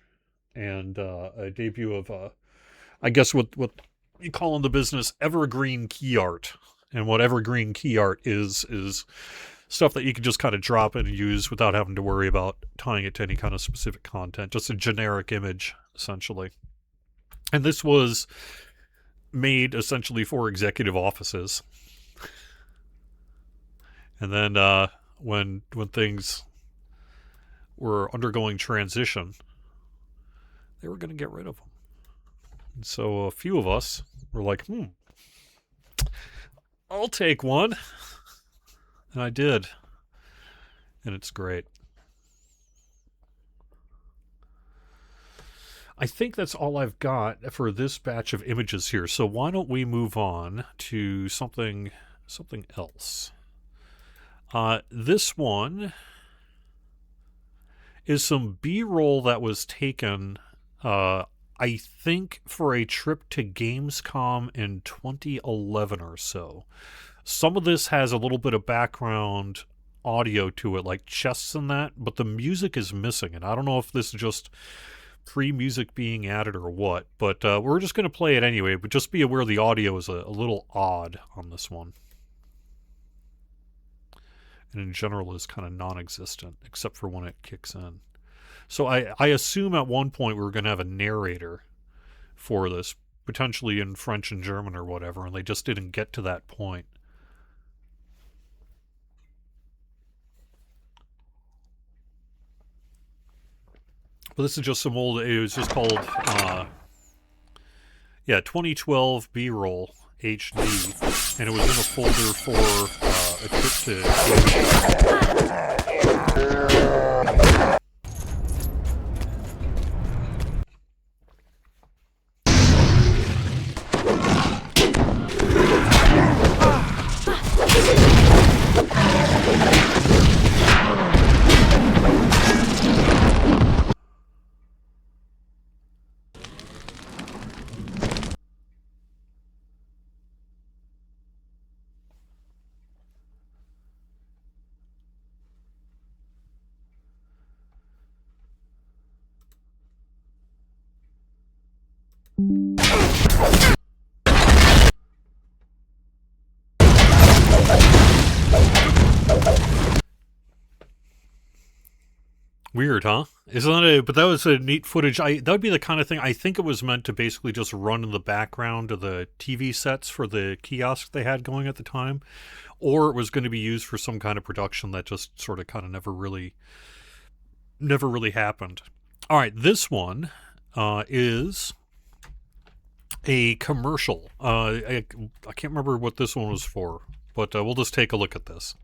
And a debut of I guess what you call in the business evergreen key art. And what evergreen key art is stuff that you can just kind of drop in and use without having to worry about tying it to any kind of specific content. Just a generic image, essentially. And this was made essentially for executive offices. And then when things were undergoing transition, they were going to get rid of them. So a few of us were like, I'll take one. And I did. And it's great. I think that's all I've got for this batch of images here. So why don't we move on to something else? This one is some B-roll that was taken, I think, for a trip to Gamescom in 2011 or so. Some of this has a little bit of background audio to it, like chests and that, but the music is missing. And I don't know if this is just pre-music being added or what, but we're just going to play it anyway, but just be aware the audio is a little odd on this one. And in general is kind of non-existent, except for when it kicks in. So I assume at one point we were going to have a narrator for this, potentially in French and German or whatever, and they just didn't get to that point. But this is just some old, it was just called, 2012 B-roll HD, and it was in a folder for a trip to Weird, huh? Isn't that a? But that was a neat footage. That would be the kind of thing. I think it was meant to basically just run in the background of the TV sets for the kiosk they had going at the time, or it was going to be used for some kind of production that just sort of kind of never really happened. All right, this one is a commercial. I can't remember what this one was for, but we'll just take a look at this.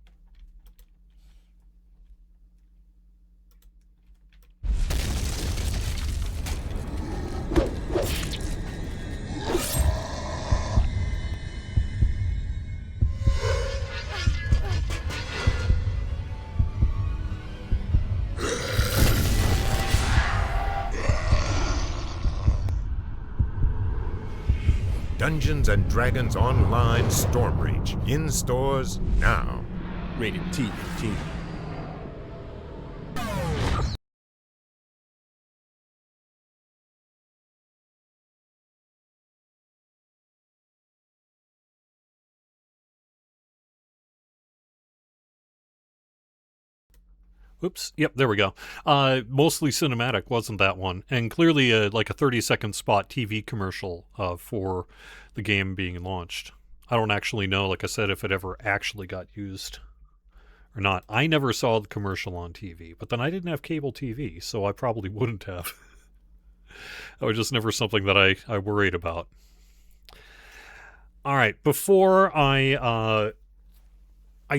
Dungeons & Dragons Online Stormbreach. In stores now. Rated T-15. Oops. Yep, there we go. Mostly cinematic, wasn't that one? And clearly like a 30-second spot TV commercial for the game being launched. I don't actually know, like I said, if it ever actually got used or not. I never saw the commercial on TV, but then I didn't have cable TV, so I probably wouldn't have. That was just never something that I worried about. All right, before I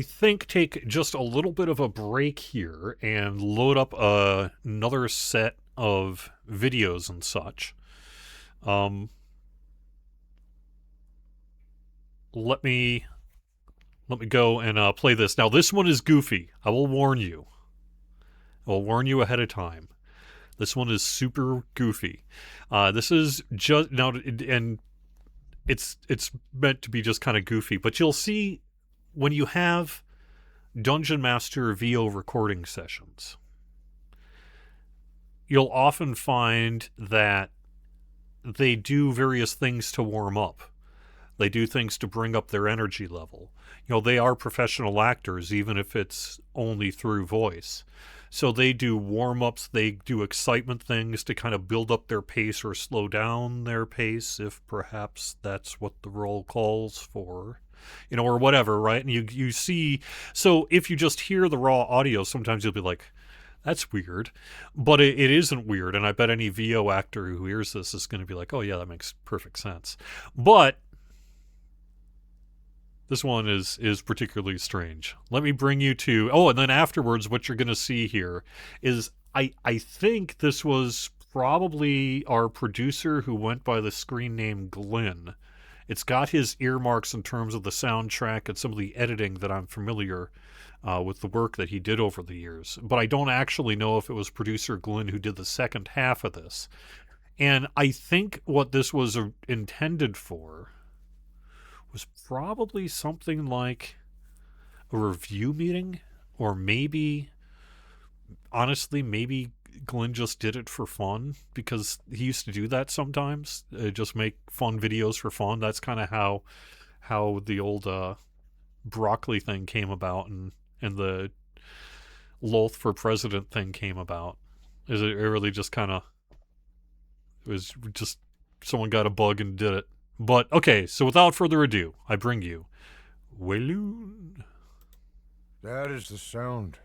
think take just a little bit of a break here and load up another set of videos and such. Let me go and play this. Now, this one is goofy. I will warn you. I will warn you ahead of time. This one is super goofy. This is just now, and it's meant to be just kind of goofy, but you'll see. When you have Dungeon Master VO recording sessions, you'll often find that they do various things to warm up. They do things to bring up their energy level. You know, they are professional actors, even if it's only through voice. So they do warm-ups, they do excitement things to kind of build up their pace or slow down their pace, if perhaps that's what the role calls for. You know, or whatever, right? And you see, so if you just hear the raw audio, sometimes you'll be like, That's weird. But it isn't weird, and I bet any VO actor who hears this is going to be like, oh yeah, that makes perfect sense. But this one is particularly strange. Let me bring you to... Oh, and then afterwards, what you're going to see here is I think this was probably our producer who went by the screen name Glenn. It's got his earmarks in terms of the soundtrack and some of the editing that I'm familiar with the work that he did over the years. But I don't actually know if it was producer Glenn who did the second half of this. And I think what this was intended for was probably something like a review meeting, or maybe, honestly, maybe Glenn just did it for fun, because he used to do that sometimes, just make fun videos for fun. That's kind of how the old broccoli thing came about, and the Loth for president thing came about. It really just kind of, it was just someone got a bug and did it. But, okay, so without further ado, I bring you Walloon. That is the sound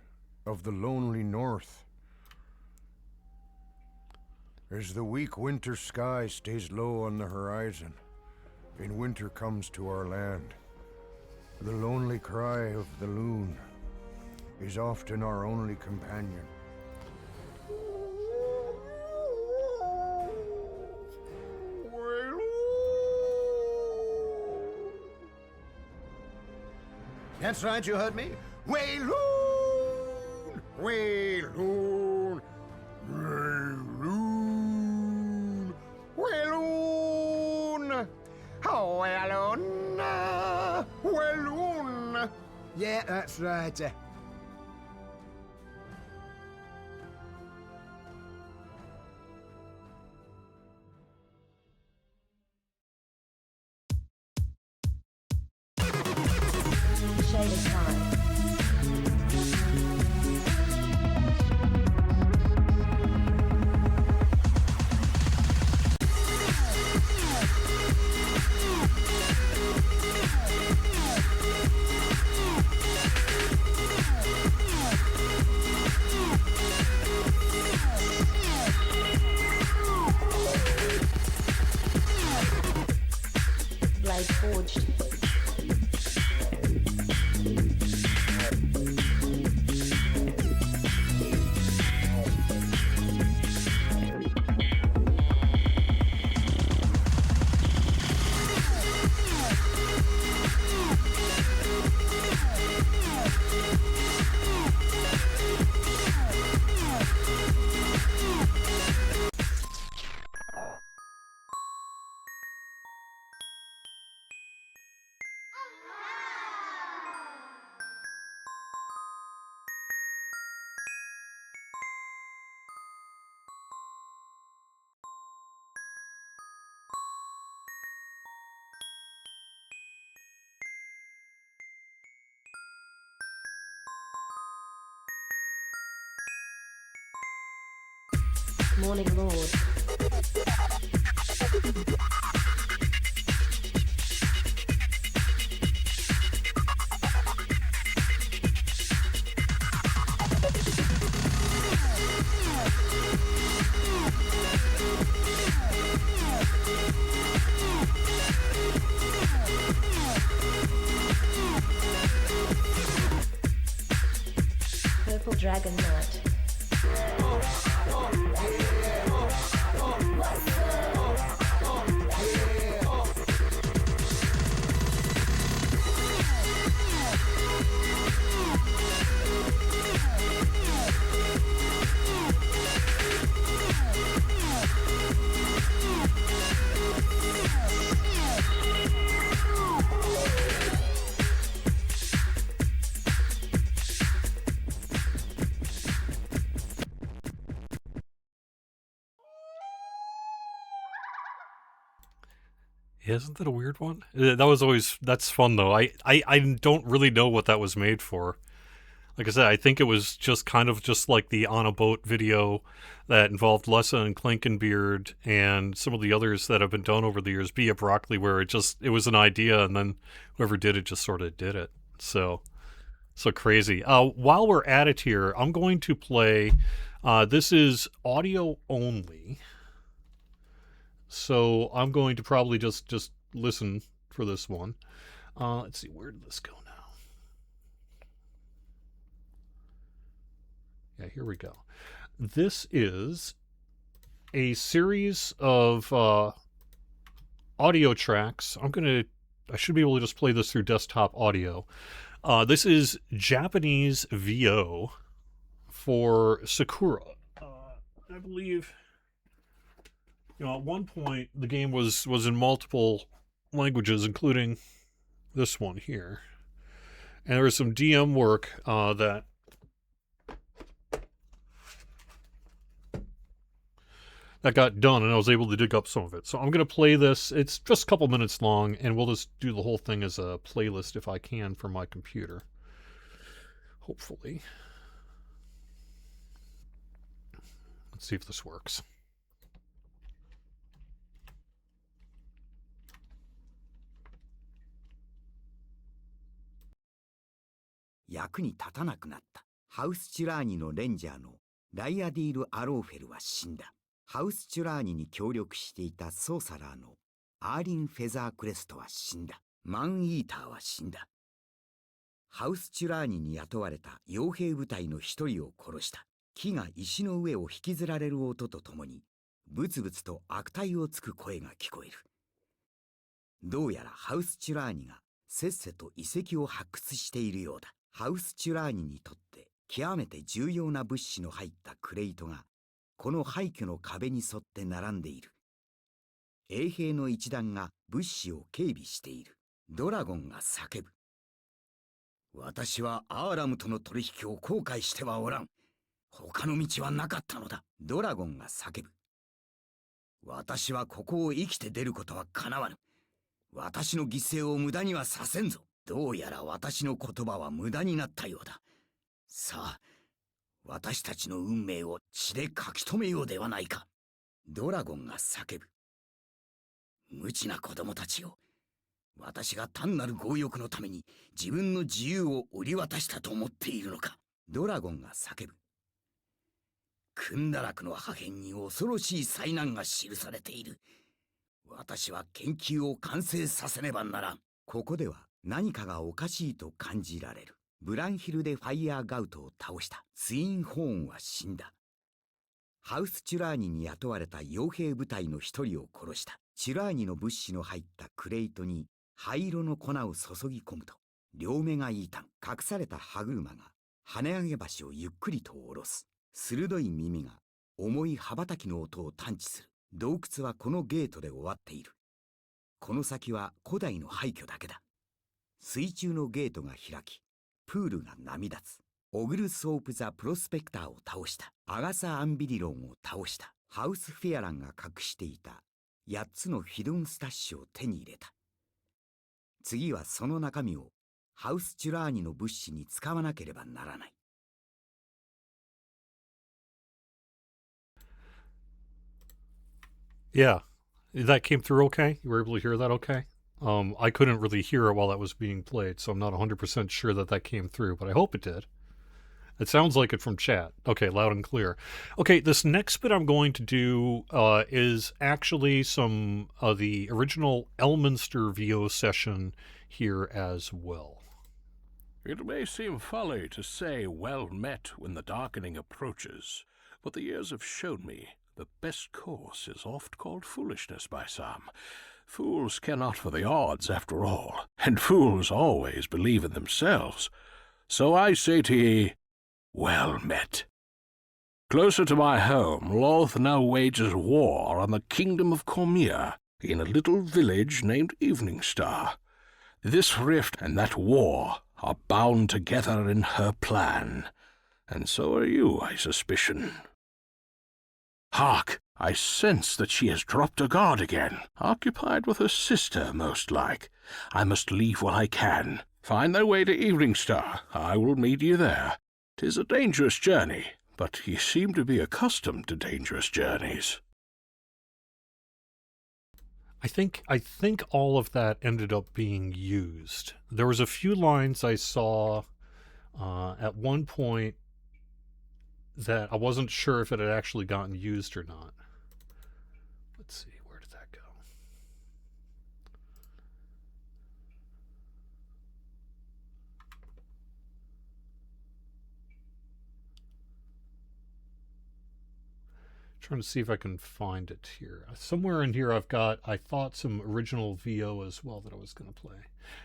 of the lonely north. As the weak winter sky stays low on the horizon, and winter comes to our land, the lonely cry of the loon is often our only companion. That's right, you heard me. Walloon! Walloon! Walloon! Walloon! Oh, Walloon! Walloon! Yeah, that's right. Shaded time. Blade forged. Morning Lord. Purple Dragon Knight. Isn't that a weird one? That's fun though. I don't really know what that was made for. Like I said, I think it was just kind of just like the On a Boat video that involved Lessa and Clinkenbeard and some of the others that have been done over the years, Be a Broccoli, where it was an idea and then whoever did it just sort of did it. So So crazy. While we're at it here, I'm going to play. This is audio only, so I'm going to probably just listen for this one. Let's see, where did this go now? Yeah, here we go. This is a series of audio tracks. I should be able to just play this through desktop audio. This is Japanese VO for Sakura. I believe, at one point the game was in multiple languages, including this one here. And there was some DM work that got done, and I was able to dig up some of it. So I'm going to play this. It's just a couple minutes long, and we'll just do the whole thing as a playlist if I can for my computer. Hopefully. Let's see if this works. 役に立たなくなった。ハウスチュラーニのレンジャーのライアディール・アローフェルは死んだ。ハウスチュラーニに協力していたソーサラーのアーリン・フェザークレストは死んだ。マン・イーターは死んだ。ハウスチュラーニに雇われた傭兵部隊の一人を殺した。木が石の上を引きずられる音とともに、ブツブツと悪態をつく声が聞こえる。どうやらハウスチュラーニがせっせと遺跡を発掘しているようだ。ハウスチュラーニにとって極めて重要な物資の入ったクレイトがこの廃墟の壁に沿って並んでいる。衛兵の一団が物資を警備している。ドラゴンが叫ぶ。私はアーラムとの取引を後悔してはおらん。他の道はなかったのだ。ドラゴンが叫ぶ。私はここを生きて出ることはかなわぬ。私の犠牲を無駄にはさせんぞ。どうやら私の言葉は無駄になったようだ。さあ、私たちの運命を血で書き留めようではないか。ドラゴンが叫ぶ。無知な子供たちよ。私が単なる強欲のために自分の自由を売り渡したと思っているのか。ドラゴンが叫ぶ。クンダラクの破片に恐ろしい災難が記されている。私は研究を完成させねばならん。ここでは何かがおかしいと感じられる。ブランヒルでファイヤーガウトを倒したツインホーンは死んだ。ハウスチュラーニに雇われた傭兵部隊の一人を殺した。チュラーニの物資の入ったクレイトに灰色の粉を注ぎ込むと、両目がいいたん、隠された歯車が跳ね上げ橋をゆっくりと下ろす。鋭い耳が重い羽ばたきの音を探知する。洞窟はこのゲートで終わっている。この先は古代の廃墟だけだ。水中のゲートが開き、プールが波立つ。オグルソープ・ザ・プロスペクターを倒した。アガサ・アンビリロンを倒した。ハウス・フェアランが隠していた8つのフィドンスタッシュを手に入れた。次はその中身をハウスチュラーニの物資に使わなければならない。Yeah, that came through okay? You were able to hear that okay? I couldn't really hear it while that was being played, so I'm not 100% sure that came through, but I hope it did. It sounds like it from chat. Okay, loud and clear. Okay, this next bit I'm going to do is actually some of the original Elminster VO session here as well. It may seem folly to say well met when the darkening approaches, but the years have shown me the best course is oft called foolishness by some. Fools care not for the odds, after all, and fools always believe in themselves. So I say to ye, well met. Closer to my home, Lolth now wages war on the kingdom of Cormia, in a little village named Evening Star. This rift and that war are bound together in her plan, and so are you, I suspicion. Hark! I sense that she has dropped her guard again, occupied with her sister, most like. I must leave while I can. Find thy way to Evening Star. I will meet you there. 'Tis a dangerous journey, but ye seem to be accustomed to dangerous journeys. I think all of that ended up being used. There was a few lines I saw at one point that I wasn't sure if it had actually gotten used or not. Let's see, where did that go? Trying to see if I can find it here. Somewhere in here I've got, I thought, some original VO as well that I was going to play.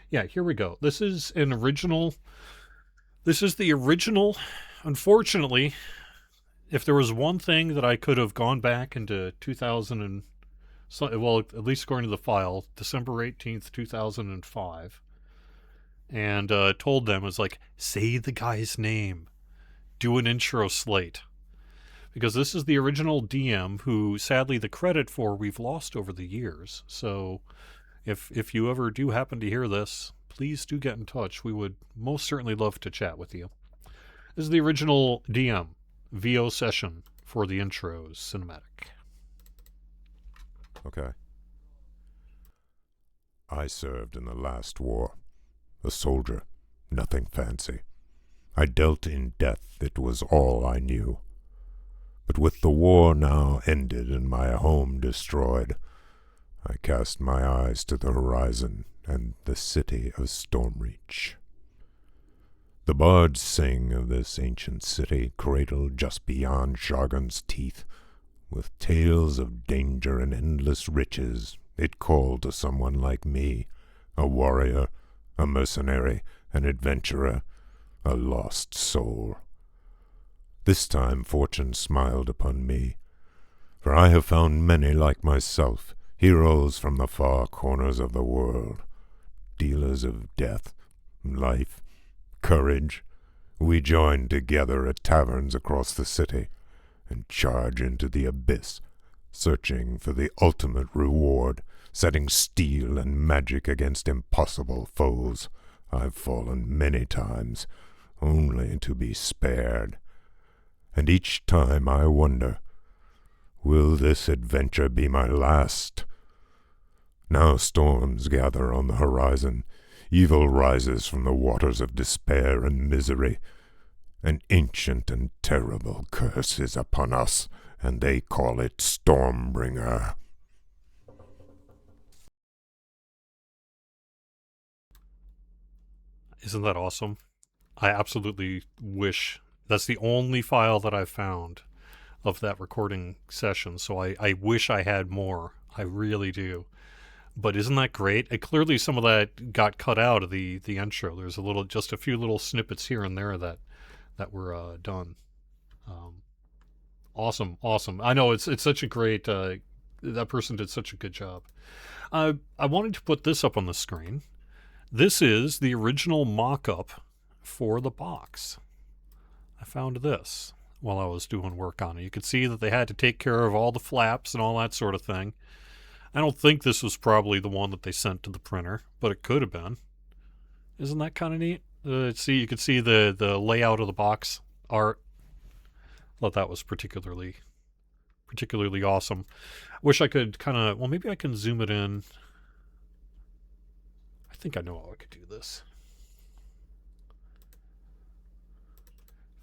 Yeah, here we go. This is an original. This is the original. Unfortunately, if there was one thing that I could have gone back into 2000 and, well, at least according to the file, December 18th, 2005, and told them, was like, say the guy's name, do an intro slate. Because this is the original DM who, sadly, the credit for we've lost over the years. So if you ever do happen to hear this, please do get in touch. We would most certainly love to chat with you. This is the original DM, VO session for the intros cinematic. Okay. I served in the last war. A soldier, nothing fancy. I dealt in death, it was all I knew. But with the war now ended and my home destroyed, I cast my eyes to the horizon and the city of Stormreach. The bards sing of this ancient city cradled just beyond Shargon's teeth. With tales of danger and endless riches, it called to someone like me, a warrior, a mercenary, an adventurer, a lost soul. This time fortune smiled upon me, for I have found many like myself, heroes from the far corners of the world, dealers of death, life, courage. We join together at taverns across the city and charge into the abyss, searching for the ultimate reward, setting steel and magic against impossible foes. I've fallen many times, only to be spared. And each time I wonder, will this adventure be my last? Now storms gather on the horizon, evil rises from the waters of despair and misery. An ancient and terrible curse is upon us, and they call it Stormbringer. Isn't that awesome? I absolutely wish. That's the only file that I've found of that recording session, so I wish I had more. I really do. But isn't that great? Clearly some of that got cut out of the intro. There's just a few little snippets here and there that were done. Awesome. I know it's such a great. That person did such a good job. I wanted to put this up on the screen. This is the original mock-up for the box. I found this while I was doing work on it. You could see that they had to take care of all the flaps and all that sort of thing. I don't think this was probably the one that they sent to the printer, but it could have been. Isn't that kind of neat? You could see the layout of the box art. Thought that was particularly awesome. Wish I could maybe I can zoom it in. I think I know how I could do this.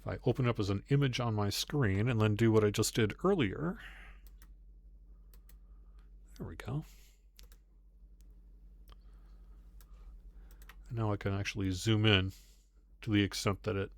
If I open it up as an image on my screen and then do what I just did earlier. There we go. And now I can actually zoom in to the extent that it.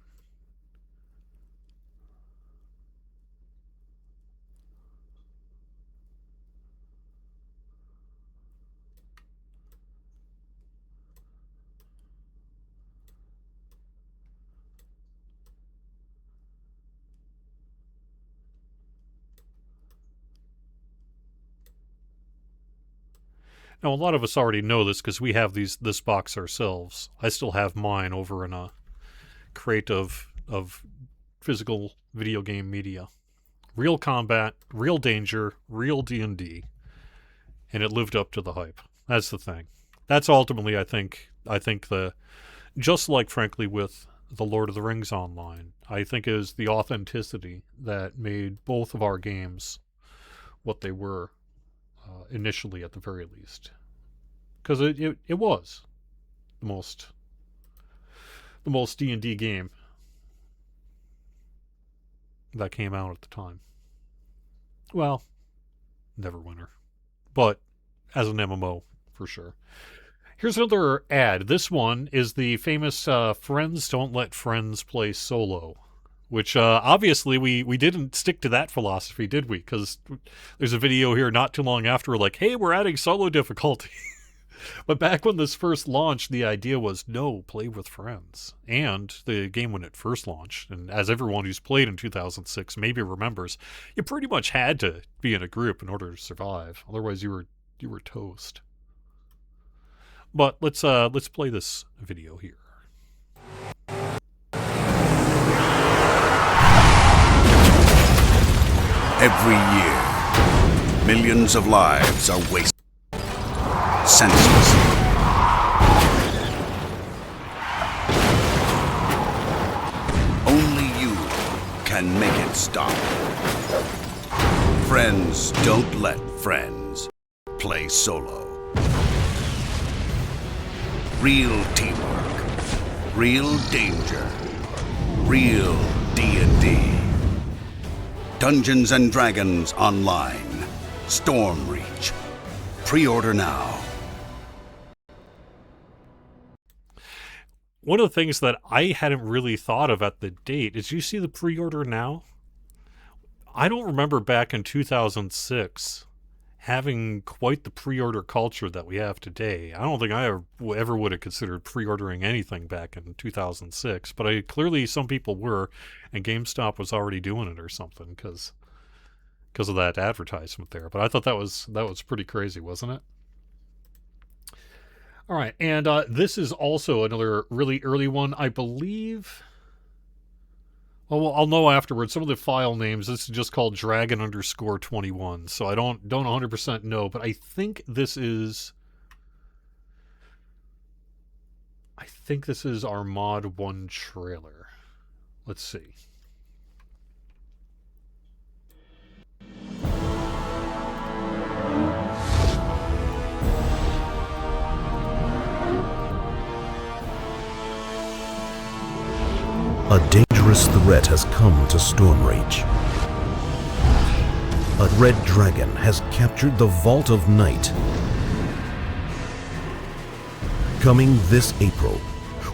Now, a lot of us already know this because we have this box ourselves. I still have mine over in a crate of physical video game media. Real combat, real danger, real D&D. And it lived up to the hype. That's the thing. That's ultimately, I think just like, frankly, with the Lord of the Rings Online, I think is the authenticity that made both of our games what they were. Initially, at the very least, because it was the most D&D game that came out at the time. Well, Neverwinter. But as an MMO, for sure. Here's another ad. This one is the famous Friends Don't Let Friends Play Solo, which obviously we didn't stick to that philosophy, did we? Because there's a video here not too long after we're like, hey, we're adding solo difficulty. But back when this first launched, the idea was, no, play with friends. And the game, when it first launched, and as everyone who's played in 2006 maybe remembers, you pretty much had to be in a group in order to survive. Otherwise, you were toast. But let's play this video here. Every year, millions of lives are wasted senselessly. Only you can make it stop. Friends don't let friends play solo. Real teamwork, real danger, real D&D. Dungeons and Dragons Online. Stormreach. Pre-order now. One of the things that I hadn't really thought of at the date is, you see the pre-order now? I don't remember back in 2006 having quite the pre-order culture that we have today. I don't think I ever would have considered pre-ordering anything back in 2006, but clearly some people were, and GameStop was already doing it or something because of that advertisement there. But I thought that was pretty crazy, wasn't it? All right, and this is also another really early one, I believe. Well, I'll know afterwards. Some of the file names, this is just called Dragon_21, so I don't 100% know, but I think this is our Mod 1 trailer. Let's see. A dangerous threat has come to Stormreach. A red dragon has captured the Vault of Night. Coming this April,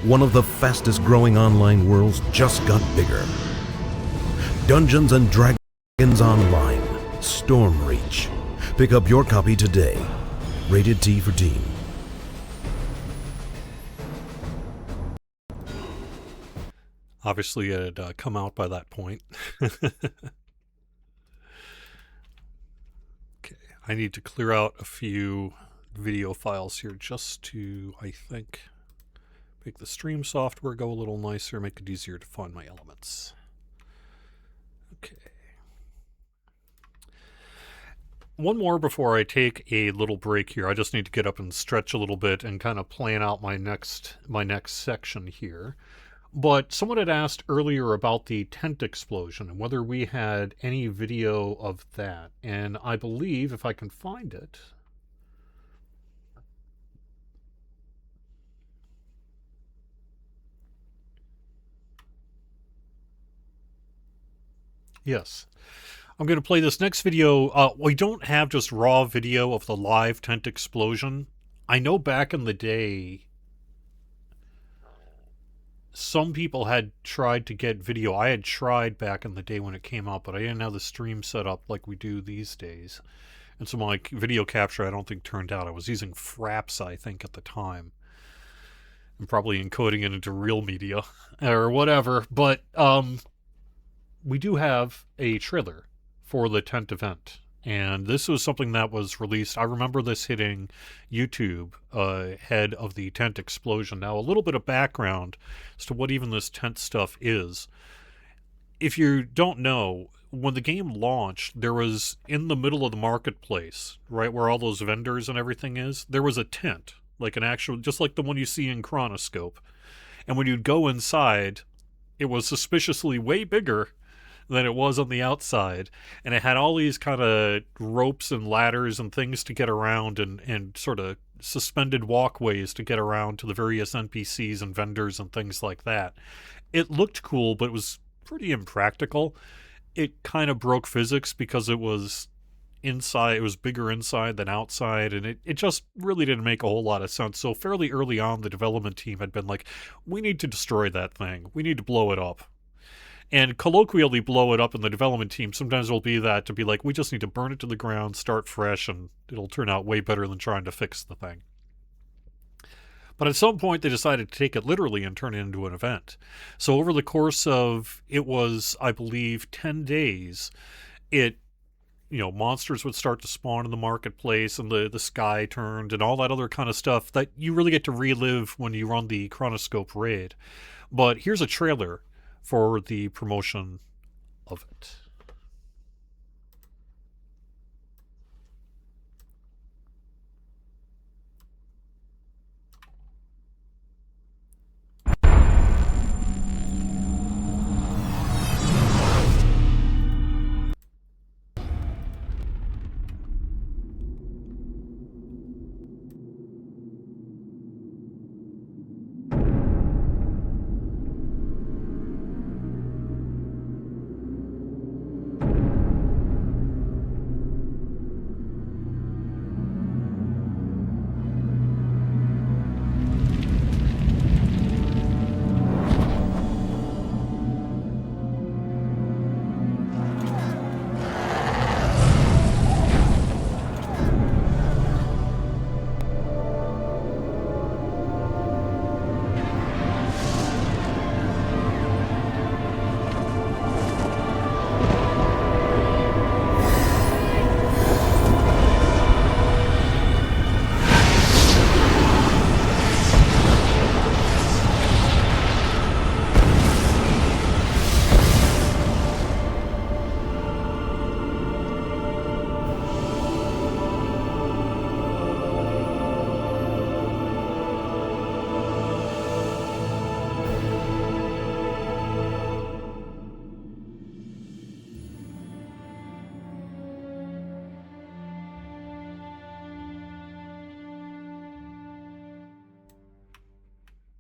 one of the fastest growing online worlds just got bigger. Dungeons and Dragons Online, Stormreach. Pick up your copy today. Rated T for Teen. Obviously, it had come out by that point. Okay, I need to clear out a few video files here just to, I think, make the stream software go a little nicer, make it easier to find my elements. Okay. One more before I take a little break here. I just need to get up and stretch a little bit and kind of plan out my next section here. But someone had asked earlier about the tent explosion and whether we had any video of that. And I believe, if I can find it... Yes. I'm going to play this next video. We don't have just raw video of the live tent explosion. I know back in the day, some people had tried to get video. I had tried back in the day when it came out, but I didn't have the stream set up like we do these days. And so my video capture, I don't think, turned out. I was using Fraps, I think, at the time. And probably encoding it into real media or whatever. But we do have a trailer for the tent event. And this was something that was released. I remember this hitting YouTube ahead of the tent explosion. Now, a little bit of background as to what even this tent stuff is. If you don't know, when the game launched, there was, in the middle of the marketplace, right where all those vendors and everything is, there was a tent, like an actual, just like the one you see in Chronoscope. And when you'd go inside, it was suspiciously way bigger than it was on the outside, and it had all these kind of ropes and ladders and things to get around, and sort of suspended walkways to get around to the various NPCs and vendors and things like that. It looked cool, but it was pretty impractical, it kind of broke physics because it was inside, it was bigger inside than outside, and it just really didn't make a whole lot of sense. So fairly early on, the development team had been like, we need to destroy that thing. We need to blow it up. And colloquially blow it up in the development team sometimes will be that, to be like, we just need to burn it to the ground, start fresh, and it'll turn out way better than trying to fix the thing. But at some point, they decided to take it literally and turn it into an event. So over the course of, it was, I believe, 10 days, monsters would start to spawn in the marketplace, and the sky turned, and all that other kind of stuff that you really get to relive when you run the Chronoscope raid. But here's a trailer for the promotion of it.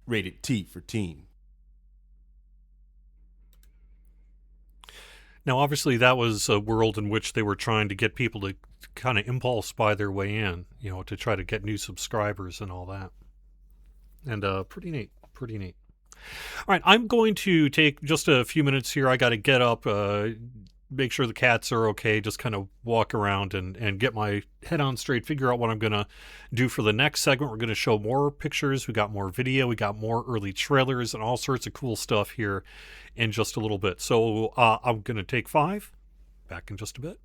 Rated T for teen. Now, obviously, that was a world in which they were trying to get people to kind of impulse buy their way in, to try to get new subscribers and all that. And pretty neat, pretty neat. All right, I'm going to take just a few minutes here. I got to get up, make sure the cats are okay, just kind of walk around and get my head on straight, figure out what I'm going to do for the next segment. We're going to show more pictures. We got more video. We got more early trailers and all sorts of cool stuff here in just a little bit. So I'm going to take 5. Back in just a bit.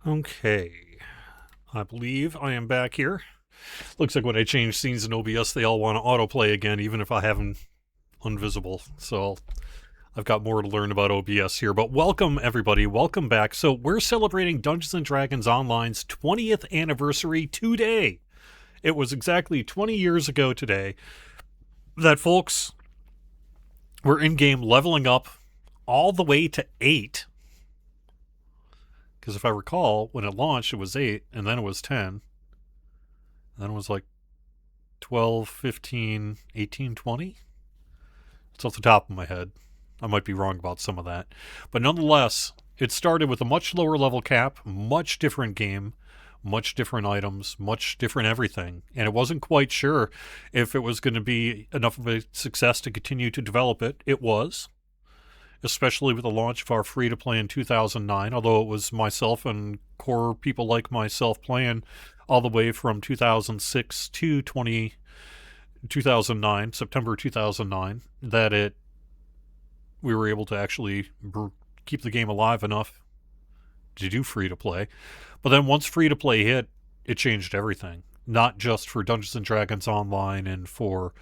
Okay. I believe I am back here. Looks like when I change scenes in OBS, they all want to autoplay again, even if I have them invisible. So I've got more to learn about OBS here. But welcome, everybody. Welcome back. So we're celebrating Dungeons & Dragons Online's 20th anniversary today. It was exactly 20 years ago today that folks were in-game leveling up all the way to 8. Because if I recall, when it launched, it was 8, and then it was 10. And then it was like 12, 15, 18, 20? It's off the top of my head. I might be wrong about some of that. But nonetheless, it started with a much lower level cap, much different game, much different items, much different everything. And it wasn't quite sure if it was going to be enough of a success to continue to develop it. It was, especially with the launch of our free-to-play in 2009, although it was myself and core people like myself playing all the way from 2006 to 2009, September 2009, that we were able to actually keep the game alive enough to do free-to-play. But then once free-to-play hit, it changed everything. Not just for Dungeons & Dragons Online and for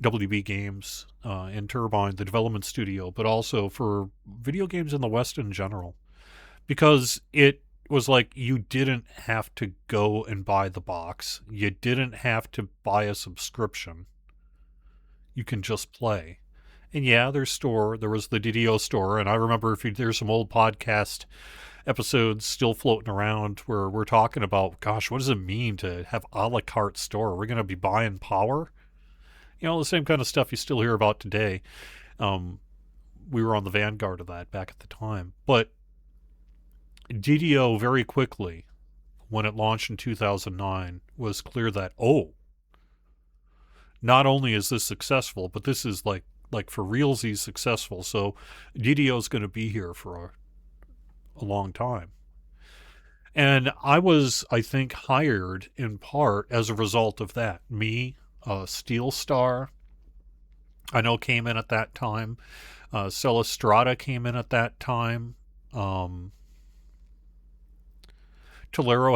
WB Games and Turbine, the development studio, but also for video games in the West in general. Because it was like you didn't have to go and buy the box. You didn't have to buy a subscription. You can just play. And yeah, there was the DDO store, and I remember there's some old podcast episodes still floating around where we're talking about, gosh, what does it mean to have a la carte store? We're going to be buying power? You know, the same kind of stuff you still hear about today. We were on the vanguard of that back at the time. But DDO very quickly, when it launched in 2009, was clear that, not only is this successful, but this is like for realsies successful. So DDO is going to be here for a long time. And I was, I think, hired in part as a result of that. Me, Steel Star, I know, came in at that time. Celestrata came in at that time. Tolero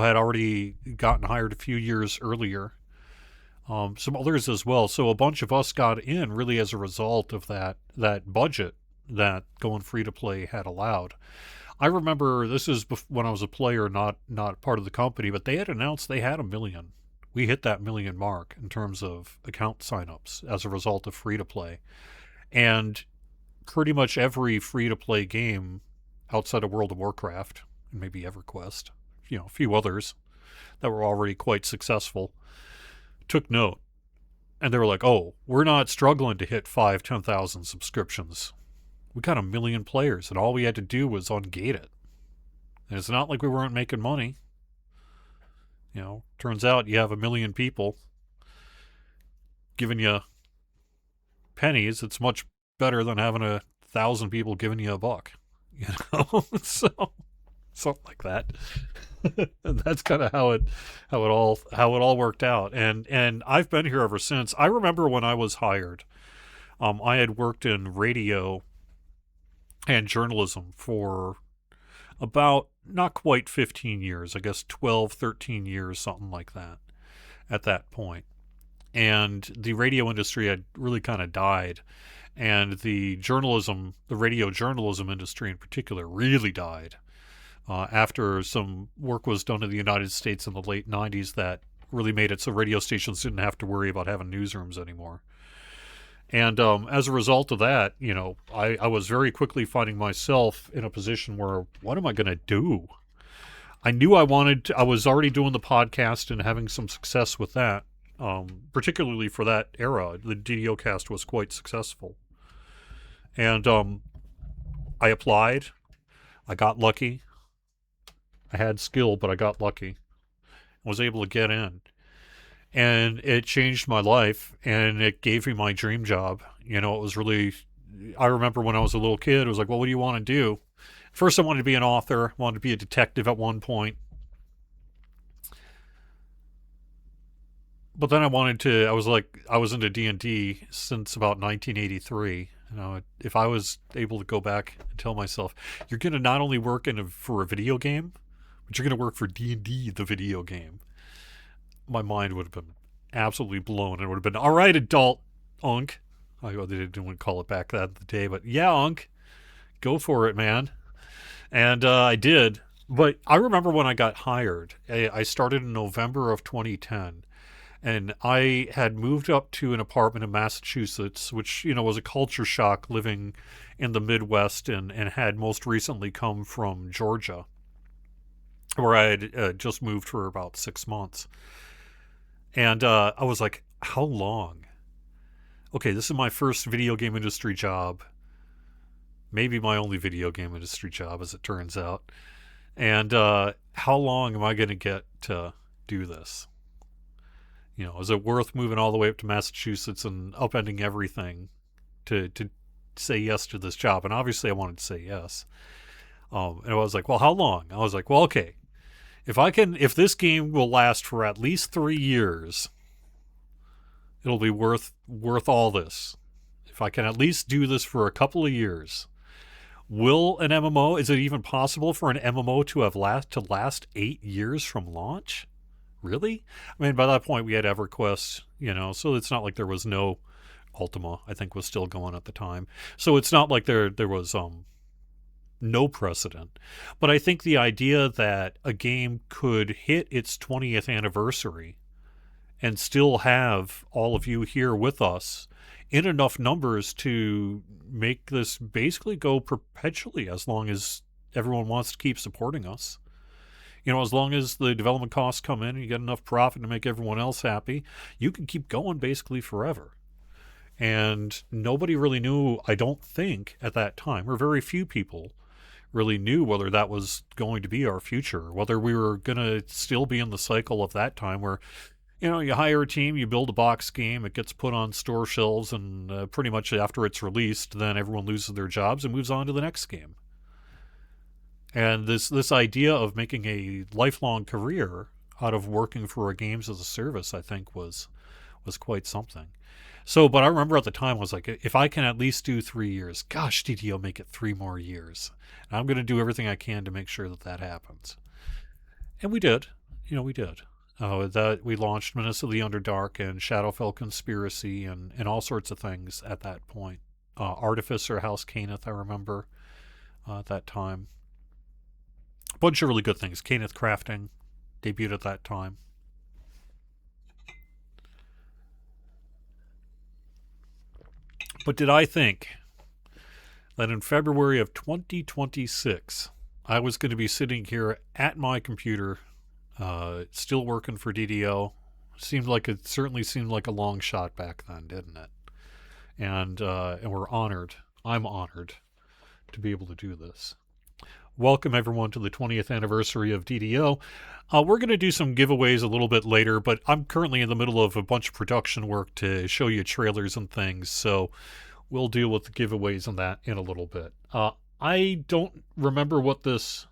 had already gotten hired a few years earlier. Some others as well. So a bunch of us got in really as a result of that budget that going free to play had allowed. I remember this is when I was a player, not part of the company, but they had announced they had 1 million. We hit that 1 million mark in terms of account signups as a result of free to play. And pretty much every free to play game outside of World of Warcraft and maybe EverQuest, a few others that were already quite successful, took note. And they were like, we're not struggling to hit 10,000 subscriptions. We got 1 million players, and all we had to do was ungate it. And it's not like we weren't making money. Turns out you have 1 million people giving you pennies. It's much better than having 1,000 people giving you $1. So something like that. And that's kind of how it all worked out. And I've been here ever since. I remember when I was hired, I had worked in radio and journalism for about not quite 15 years, I guess 12, 13 years, something like that at that point. And the radio industry had really kind of died. And the radio journalism industry in particular really died after some work was done in the United States in the late 90s that really made it so radio stations didn't have to worry about having newsrooms anymore. And as a result of that, I was very quickly finding myself in a position where, what am I going to do? I knew I was already doing the podcast and having some success with that, particularly for that era. The DDO cast was quite successful. And I applied. I got lucky. I had skill, but I got lucky. I was able to get in. And it changed my life, and it gave me my dream job. It was really, I remember when I was a little kid, it was like, well, what do you want to do? First, I wanted to be an author, wanted to be a detective at one point. But then I was into D&D since about 1983. If I was able to go back and tell myself, you're going to not only work for a video game, but you're going to work for D&D, the video game. My mind would have been absolutely blown. It would have been, all right, adult Unk. They didn't want to call it back that the day, but yeah, Unk, go for it, man. And I did. But I remember when I got hired, I started in November of 2010, and I had moved up to an apartment in Massachusetts, which, you know, was a culture shock living in the Midwest, and had most recently come from Georgia, where I had just moved for about 6 months. And I was like, how long? Okay, this is my first video game industry job. Maybe my only video game industry job, as it turns out. And how long am I going to get to do this? You know, is it worth moving all the way up to Massachusetts and upending everything to say yes to this job? And obviously I wanted to say yes. And I was like, well, how long? I was like, well, okay. If this game will last for at least 3 years, it'll be worth all this. If I can at least do this for a couple of years. Will an MMO, is it even possible for an MMO to last 8 years from launch? Really? I mean, by that point we had EverQuest, you know, so it's not like there was no Ultima, I think was still going at the time. So it's not like there was no precedent. But I think the idea that a game could hit its 20th anniversary and still have all of you here with us in enough numbers to make this basically go perpetually, as long as everyone wants to keep supporting us. You know, as long as the development costs come in and you get enough profit to make everyone else happy, you can keep going basically forever. And nobody really knew, I don't think, at that time, or very few people really knew whether that was going to be our future, whether we were going to still be in the cycle of that time where, you know, you hire a team, you build a box game, it gets put on store shelves, and pretty much after it's released, then everyone loses their jobs and moves on to the next game. And this idea of making a lifelong career out of working for a games as a service, I think, was quite something. So, but I remember at the time, I was like, if I can at least do 3 years, gosh, DDO, make it 3 more years. And I'm going to do everything I can to make sure that happens. And we did. You know, we did. That we launched Menace of the Underdark and Shadowfell Conspiracy and all sorts of things at that point. Artificer House Caneth, I remember, at that time. A bunch of really good things. Caneth Crafting debuted at that time. But did I think that in February of 2026, I was going to be sitting here at my computer, still working for DDO? It certainly seemed like a long shot back then, didn't it? And we're honored. I'm honored to be able to do this. Welcome everyone to the 20th anniversary of DDO. We're going to do some giveaways a little bit later, but I'm currently in the middle of a bunch of production work to show you trailers and things, so we'll deal with the giveaways and that in a little bit. I don't remember what this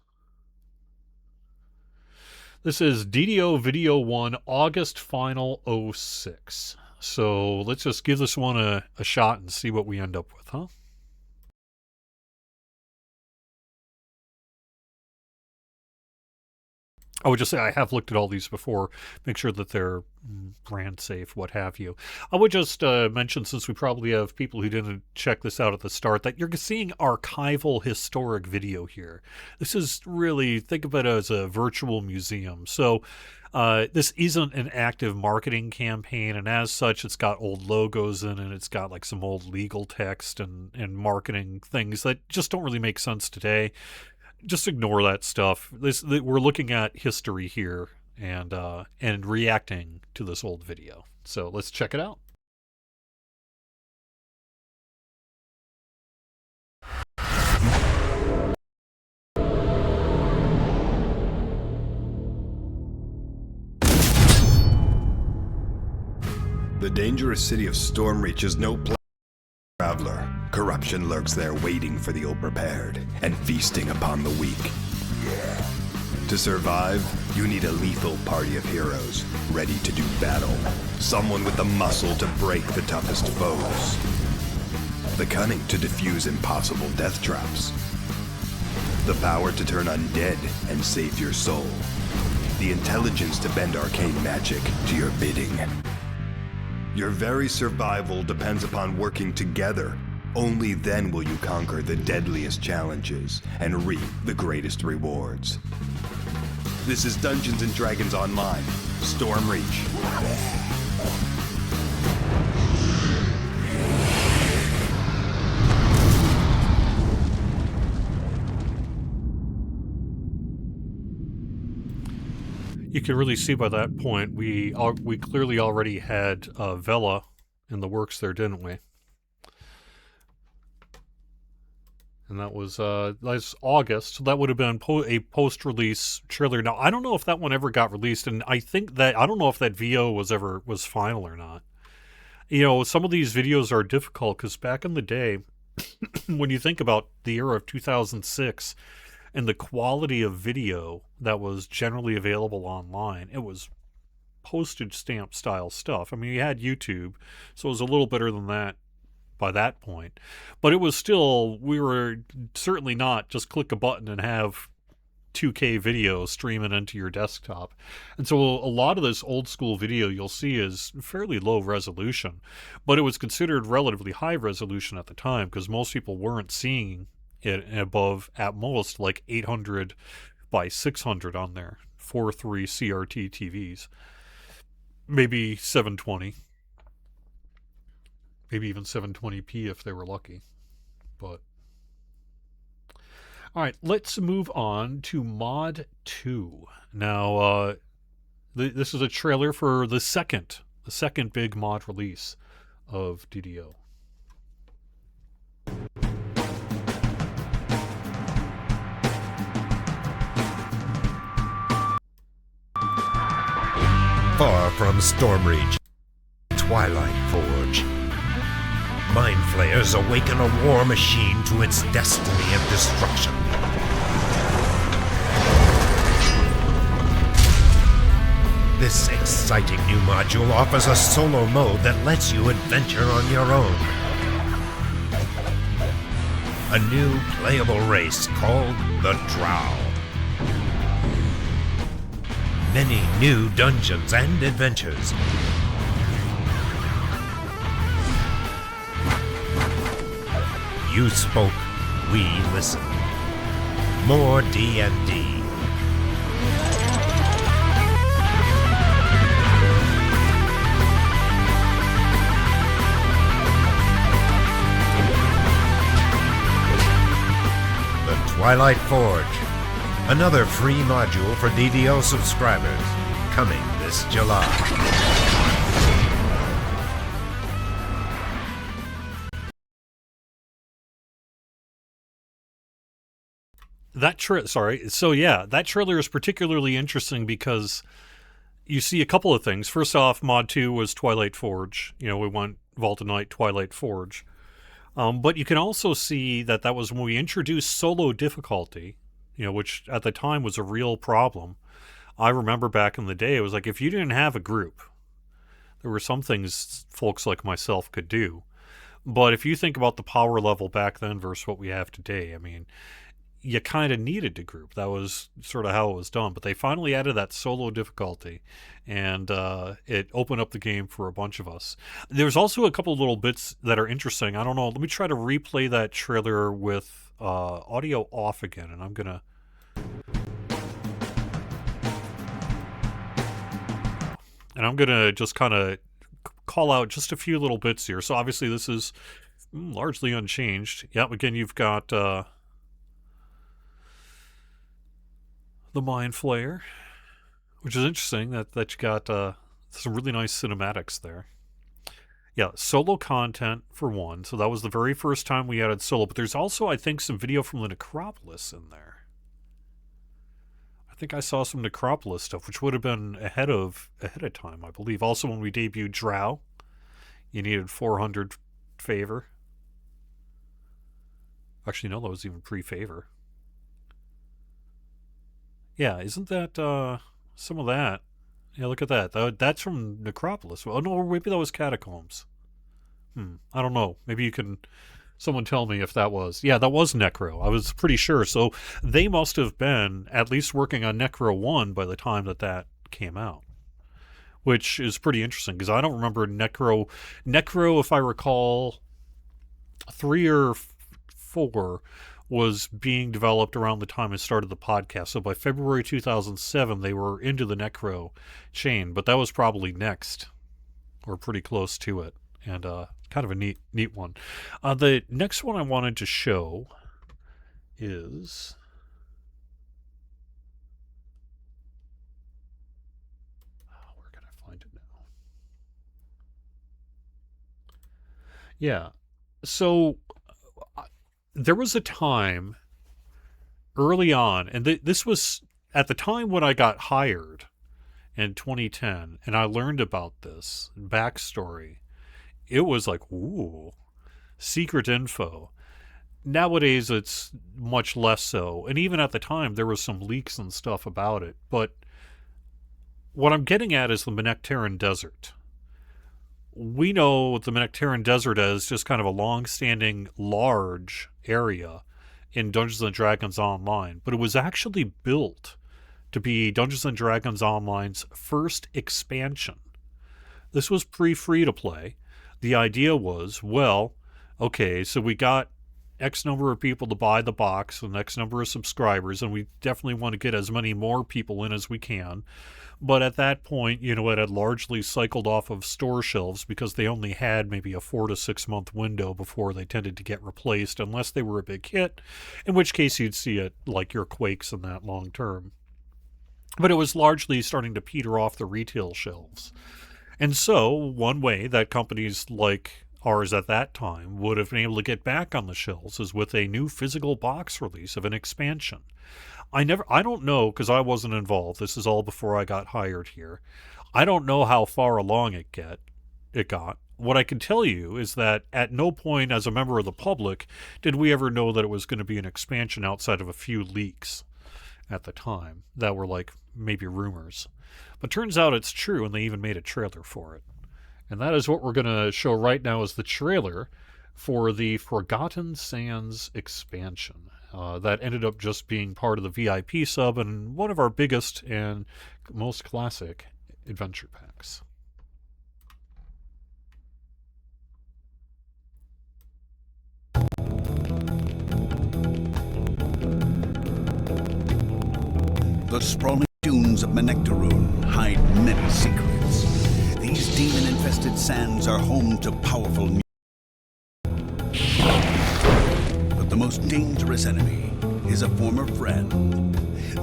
is. DDO Video 1 August Final 06. So let's just give this one a shot and see what we end up with, huh? I would just say I have looked at all these before, make sure that they're brand safe, what have you. I would just mention, since we probably have people who didn't check this out at the start, that you're seeing archival historic video here. This is really, think of it as a virtual museum. So this isn't an active marketing campaign, and as such, it's got old logos in it. It's got like some old legal text and marketing things that just don't really make sense today. Just ignore that stuff. We're looking at history here and reacting to this old video. So let's check it out. The dangerous city of Stormreach is no place for a traveler. Corruption lurks there waiting for the ill-prepared and feasting upon the weak. To survive, you need a lethal party of heroes ready to do battle. Someone with the muscle to break the toughest foes. The cunning to defuse impossible death traps. The power to turn undead and save your soul. The intelligence to bend arcane magic to your bidding. Your very survival depends upon working together. Only then will you conquer the deadliest challenges and reap the greatest rewards. This is Dungeons & Dragons Online, Stormreach. You can really see by that point we clearly already had Vela in the works there, didn't we? And that was August. So that would have been a post-release trailer. Now I don't know if that one ever got released, and I don't know if that VO was final or not. You know, some of these videos are difficult because back in the day, when you think about the era of 2006. And the quality of video that was generally available online, it was postage stamp style stuff. I mean, you had YouTube, so it was a little better than that by that point. But it was still, we were certainly not just click a button and have 2K video streaming into your desktop. And so a lot of this old school video you'll see is fairly low resolution, but it was considered relatively high resolution at the time because most people weren't seeing it above at most like 800 by 600 on their 4.3 CRT TVs, maybe 720, maybe even 720p if they were lucky. But all right, let's move on to Mod 2. Now this is a trailer for the second big mod release of DDO. Far from Stormreach, Twilight Forge. Mind flayers awaken a war machine to its destiny of destruction. This exciting new module offers a solo mode that lets you adventure on your own. A new playable race called the Drow. Many new dungeons and adventures. You spoke, we listened. More D&D. The Twilight Forge. Another free module for DDO subscribers, coming this July. That trailer is particularly interesting because you see a couple of things. First off, Mod 2 was Twilight Forge. You know, we went Vault of Night, Twilight Forge. But you can also see that was when we introduced solo difficulty, you know, which at the time was a real problem. I remember back in the day, it was like if you didn't have a group, there were some things folks like myself could do. But if you think about the power level back then versus what we have today, I mean, you kind of needed a group. That was sort of how it was done. But they finally added that solo difficulty, and it opened up the game for a bunch of us. There's also a couple of little bits that are interesting. I don't know. Let me try to replay that trailer with audio off again, and I'm gonna just kind of call out just a few little bits here. So obviously this is largely unchanged. Yep, again you've got the Mind Flayer, which is interesting that you got some really nice cinematics there. Yeah, solo content for one. So that was the very first time we added solo. But there's also, I think, some video from the Necropolis in there. I think I saw some Necropolis stuff, which would have been ahead of time, I believe. Also, when we debuted Drow, you needed 400 favor. Actually, no, that was even pre-favor. Yeah, isn't that some of that? Yeah, look at that. That's from Necropolis. Oh, no, maybe that was Catacombs. I don't know. Maybe you can Someone tell me if that was... Yeah, that was Necro. I was pretty sure. So they must have been at least working on Necro 1 by the time that came out. Which is pretty interesting, because I don't remember Necro... Necro, if I recall, 3 or 4 was being developed around the time I started the podcast. So by February 2007, they were into the Necro chain. But that was probably next, or pretty close to it. And kind of a neat one. The next one I wanted to show is... where can I find it now? Yeah. So there was a time early on, and this was at the time when I got hired in 2010, and I learned about this backstory. It was like, ooh, secret info. Nowadays, it's much less so. And even at the time, there was some leaks and stuff about it. But what I'm getting at is the Manectaran Desert. We know the Manectaran Desert as just kind of a long-standing, large area in Dungeons & Dragons Online. But it was actually built to be Dungeons & Dragons Online's first expansion. This was pre-free-to-play. The idea was, well, okay, so we got X number of people to buy the box and X number of subscribers, and we definitely want to get as many more people in as we can. But at that point, it had largely cycled off of store shelves because they only had maybe a 4 to 6 month window before they tended to get replaced, unless they were a big hit, in which case you'd see it like your Quakes in that long term. But it was largely starting to peter off the retail shelves. And so, one way that companies like ours at that time would have been able to get back on the shelves is with a new physical box release of an expansion. I don't know, because I wasn't involved. This is all before I got hired here. I don't know how far along it got. What I can tell you is that at no point as a member of the public did we ever know that it was going to be an expansion outside of a few leaks at the time that were like maybe rumors. But turns out it's true, and they even made a trailer for it. And that is what we're going to show right now, is the trailer for the Forgotten Sands expansion. That ended up just being part of the VIP sub and one of our biggest and most classic adventure packs. The sprawling dunes of Manectaroon hide many secrets. These demon-infested sands are home to powerful but the most dangerous enemy is a former friend.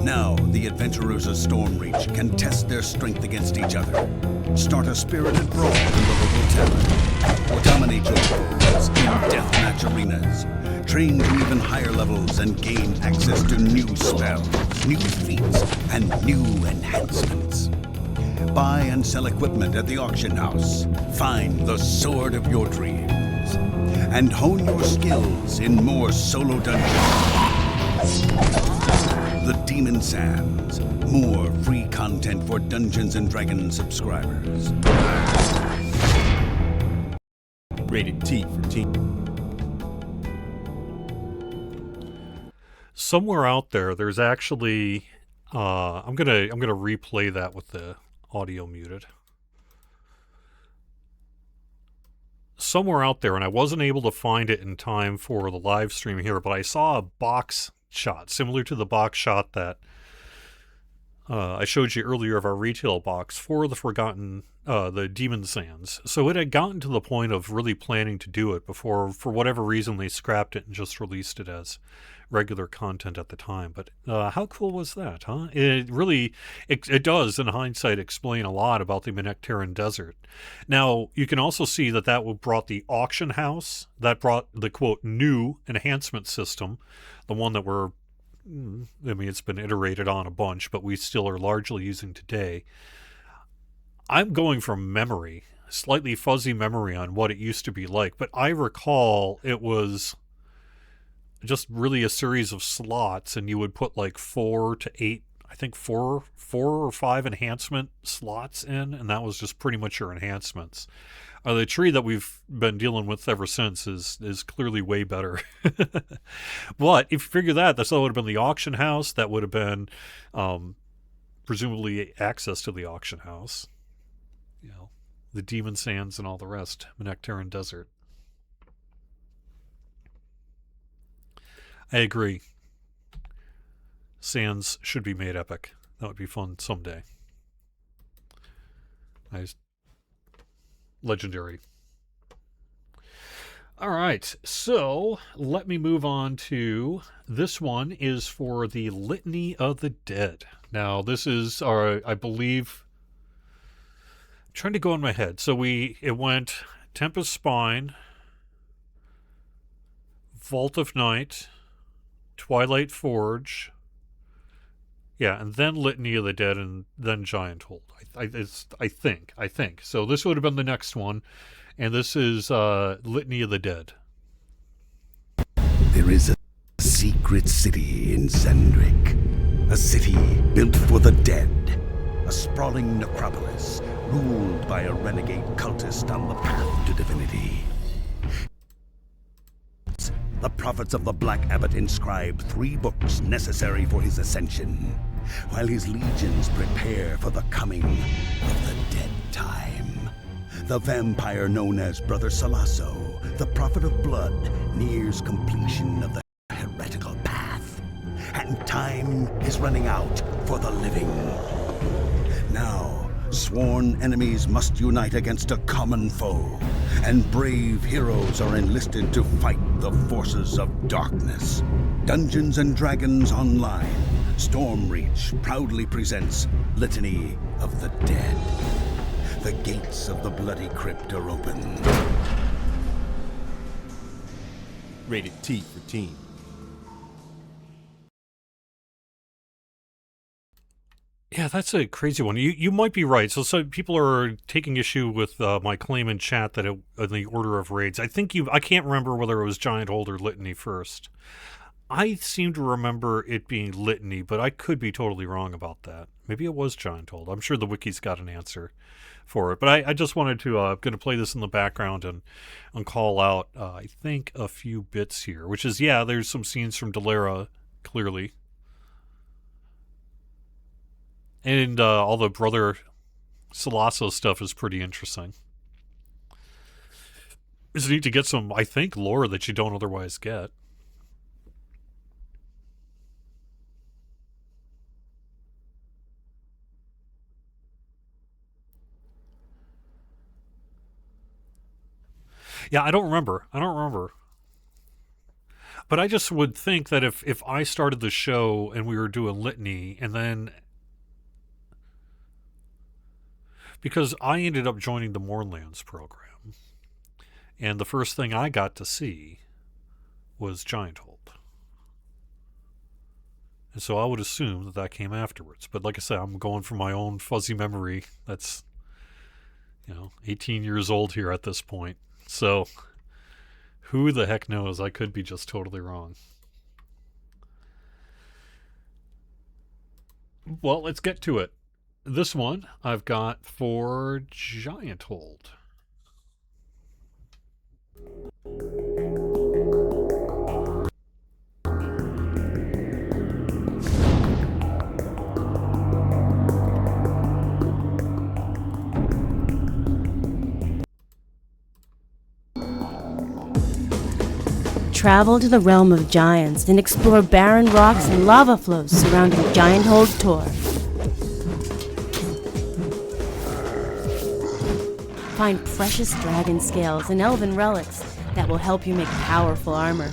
Now, the adventurers of Stormreach can test their strength against each other, start a spirited brawl in the local tavern, or dominate your foes in deathmatch arenas, train to even higher levels and gain access to new spells, new feats, and new enhancements. Buy and sell equipment at the auction house. Find the sword of your dreams. And hone your skills in more solo dungeons. The Demon Sands. More free content for Dungeons & Dragons subscribers. Rated T for teen. Somewhere out there's actually I'm gonna replay that with the audio muted. Somewhere out there, and I wasn't able to find it in time for the live stream here, but I saw a box shot similar to the box shot that I showed you earlier of our retail box for the Demon Sands. So it had gotten to the point of really planning to do it before, for whatever reason, they scrapped it and just released it as regular content at the time. But how cool was that, huh? It really, it does, in hindsight, explain a lot about the Manectaran Desert. Now, you can also see that brought the auction house, that brought the, quote, new enhancement system, the one that it's been iterated on a bunch, but we still are largely using today. I'm going from memory, slightly fuzzy memory on what it used to be like, but I recall it was just really a series of slots, and you would put like 4 to 8, I think four or five enhancement slots in, and that was just pretty much your enhancements. The tree that we've been dealing with ever since is clearly way better. But if you figure that would have been the auction house. That would have been presumably access to the auction house. You know, the Demon Sands and all the rest. Manectaran Desert. I agree. Sands should be made epic. That would be fun someday. Nice. Legendary. All right, so let me move on to this one is for the Litany of the Dead. Now, this is our, I believe, I'm trying to go in my head. So it went Tempest Spine, Vault of Night, Twilight Forge, yeah, and then Litany of the Dead, and then Giant Hold. I think. So this would have been the next one, and this is Litany of the Dead. There is a secret city in Zendrick, a city built for the dead, a sprawling necropolis ruled by a renegade cultist on the path to divinity. The prophets of the Black Abbot inscribe 3 books necessary for his ascension, while his legions prepare for the coming of the dead time. The vampire known as Brother Salasso, the prophet of blood, nears completion of the heretical path, and time is running out for the living. Now, sworn enemies must unite against a common foe, and brave heroes are enlisted to fight the forces of darkness. Dungeons and Dragons Online, Stormreach proudly presents Litany of the Dead. The gates of the bloody crypt are open. Rated T for teen. Yeah, that's a crazy one. You might be right. So people are taking issue with my claim in chat that in the order of raids. I can't remember whether it was Giant Hold or Litany first. I seem to remember it being Litany, but I could be totally wrong about that. Maybe it was Giant Hold. I'm sure the wiki's got an answer for it. But I just wanted to going to play this in the background and call out I think a few bits here, which is there's some scenes from Dalera clearly. And all the Brother Salasso stuff is pretty interesting. It's neat to get some, I think, lore that you don't otherwise get. Yeah, I don't remember. But I just would think that if I started the show and we were doing Litany, and then... Because I ended up joining the Mournlands program, and the first thing I got to see was Giant Hold. And so I would assume that came afterwards. But like I said, I'm going from my own fuzzy memory. That's, 18 years old here at this point. So who the heck knows? I could be just totally wrong. Well, let's get to it. This one I've got for Giant Hold. Travel to the realm of giants and explore barren rocks and lava flows surrounding Giant Hold Tor. Find precious dragon scales and elven relics that will help you make powerful armor.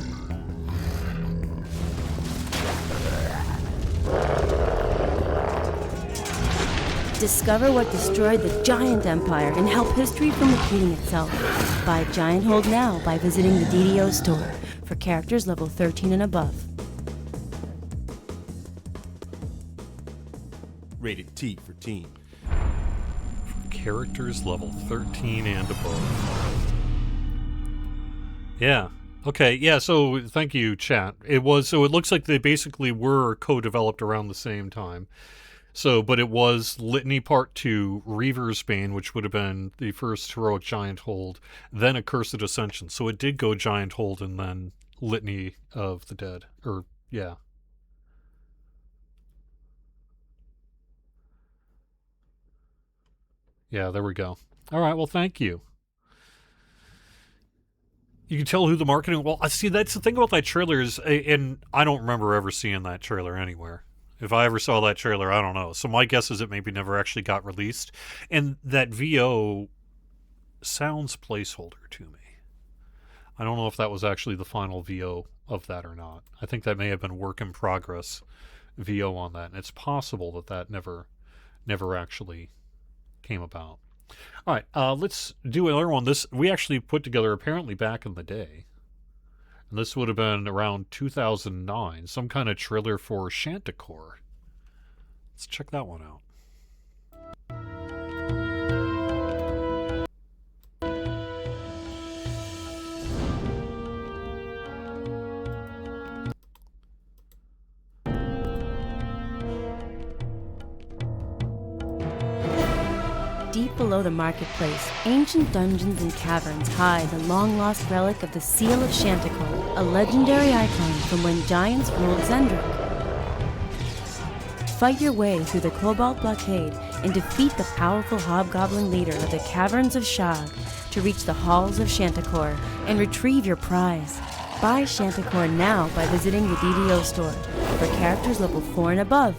Discover what destroyed the Giant Empire and help history from repeating itself. Buy Giant Hold now by visiting the DDO store for characters level 13 and above. Rated T for teen. Characters level 13 and above. Yeah. Okay. Yeah. So thank you, chat. So it looks like they basically were co-developed around the same time. So, but it was Litany Part 2, Reaver's Bane, which would have been the first heroic Giant Hold, then Accursed Ascension. So it did go Giant Hold and then Litany of the Dead. Or, yeah. Yeah, there we go. All right, well, thank you. You can tell who the marketing... Well, I see, that's the thing about that trailer is... And I don't remember ever seeing that trailer anywhere. If I ever saw that trailer, I don't know. So my guess is it maybe never actually got released. And that VO sounds placeholder to me. I don't know if that was actually the final VO of that or not. I think that may have been work in progress VO on that. And it's possible that that never actually came about. All right, let's do another one. This we actually put together apparently back in the day. And this would have been around 2009. Some kind of trailer for Shantycore. Let's check that one out. Deep below the marketplace, ancient dungeons and caverns hide the long-lost relic of the Seal of Shantycore, a legendary icon from when giants ruled Zendrik. Fight your way through the Cobalt Blockade and defeat the powerful hobgoblin leader of the Caverns of Shag to reach the halls of Shantycore and retrieve your prize. Buy Shantycore now by visiting the DDO store for characters level 4 and above.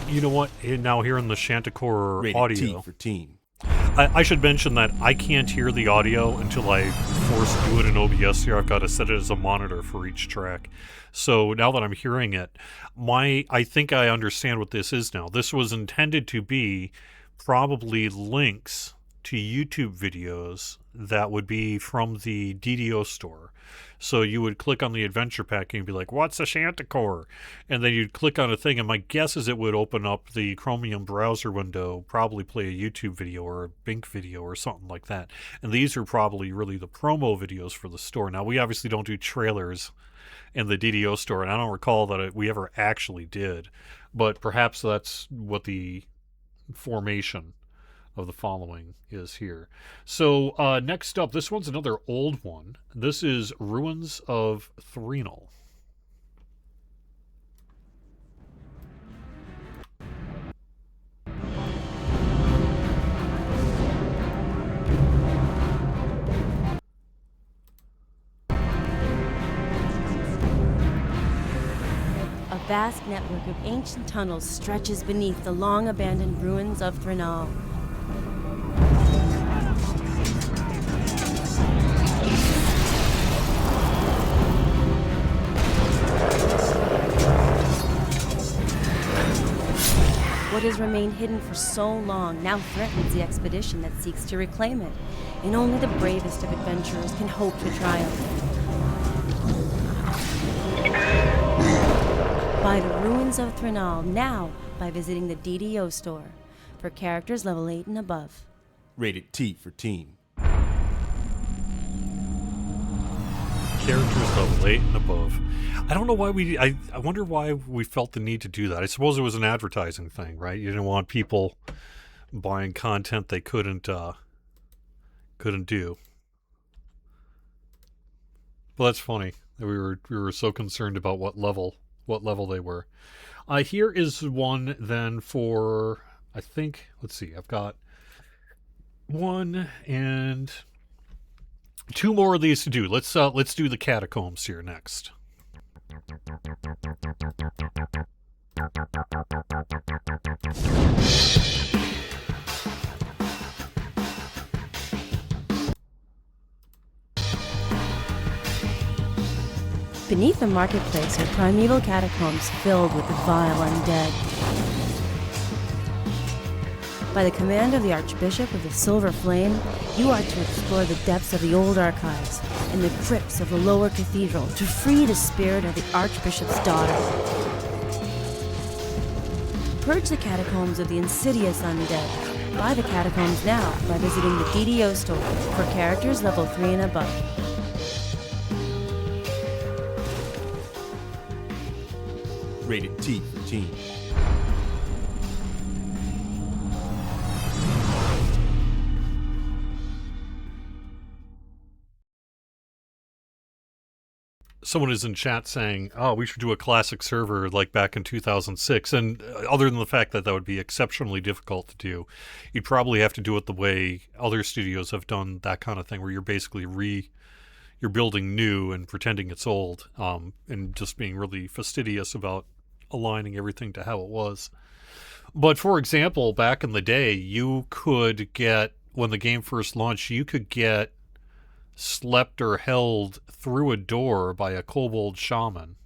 You know what? Now hearing the Shantycore Rated audio. T for teen. I should mention that I can't hear the audio until I force do it in OBS here. I've got to set it as a monitor for each track. So now that I'm hearing it, I think I understand what this is now. This was intended to be probably links to YouTube videos that would be from the DDO store. So you would click on the adventure pack and you'd be like, what's a Shantycore? And then you'd click on a thing, and my guess is it would open up the Chromium browser window, probably play a YouTube video or a Bink video or something like that. And these are probably really the promo videos for the store. Now, we obviously don't do trailers in the DDO store, and I don't recall that we ever actually did. But perhaps that's what the formation of the following is here. So next up, this one's another old one. This is Ruins of Threnal. A vast network of ancient tunnels stretches beneath the long abandoned ruins of Threnal. What has remained hidden for so long now threatens the expedition that seeks to reclaim it, and only the bravest of adventurers can hope to triumph. Buy the Ruins of Threnal now by visiting the DDO store for characters level 8 and above. Rated T for teen. Characters level 8 and above. I don't know why I wonder why we felt the need to do that. I suppose it was an advertising thing, right? You didn't want people buying content they couldn't do. Well, that's funny that we were so concerned about what level they were. Here is one then for, I think, let's see, I've got one and two more of these to do. Let's do the Catacombs here next. Beneath the marketplace are primeval catacombs filled with the vile undead. By the command of the Archbishop of the Silver Flame, you are to explore the depths of the old archives and the crypts of the lower cathedral to free the spirit of the Archbishop's daughter. Purge the catacombs of the insidious undead. Buy the catacombs now by visiting the DDO store for characters level 3 and above. Rated T for teen. Someone is in chat saying, oh, we should do a classic server like back in 2006. And other than the fact that that would be exceptionally difficult to do, you'd probably have to do it the way other studios have done that kind of thing, where you're basically you're building new and pretending it's old, and just being really fastidious about aligning everything to how it was. But for example, back in the day, you could get, when the game first launched, you could get slept or held through a door by a kobold shaman.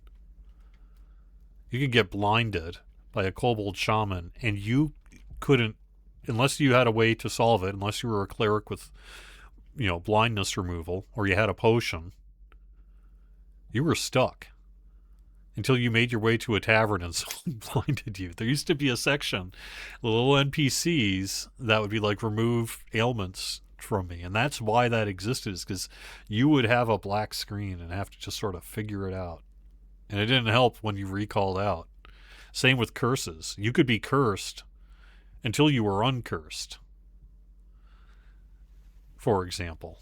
You could get blinded by a kobold shaman, and you couldn't, unless you had a way to solve it, unless you were a cleric with, blindness removal, or you had a potion, you were stuck until you made your way to a tavern and someone blinded you. There used to be a section, the little NPCs that would be like, remove ailments from me, and that's why that existed, is because you would have a black screen and have to just sort of figure it out. And it didn't help when you recalled out. Same with curses. You could be cursed until you were uncursed, for example.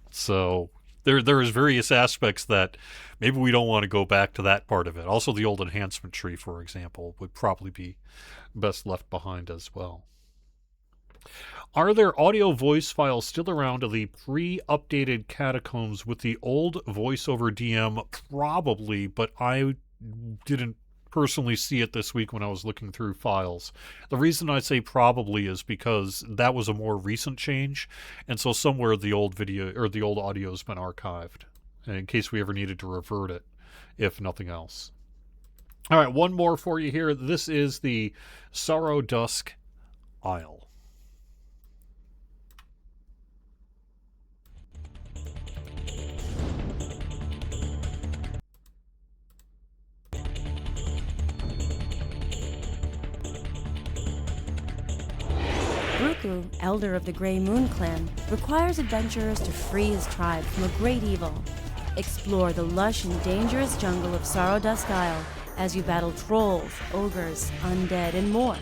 So there is various aspects that maybe we don't want to go back to that part of it. Also, the old enhancement tree, for example, would probably be best left behind as well. Are there audio voice files still around of the pre-updated Catacombs with the old voiceover DM? Probably, but I didn't personally see it this week when I was looking through files. The reason I say probably is because that was a more recent change, and so somewhere the old video or the old audio has been archived, in case we ever needed to revert it, if nothing else. All right, one more for you here. This is the Sorrow Dusk Isle. Ruku, elder of the Grey Moon Clan, requires adventurers to free his tribe from a great evil. Explore the lush and dangerous jungle of Sorrow Dusk Isle as you battle trolls, ogres, undead, and more.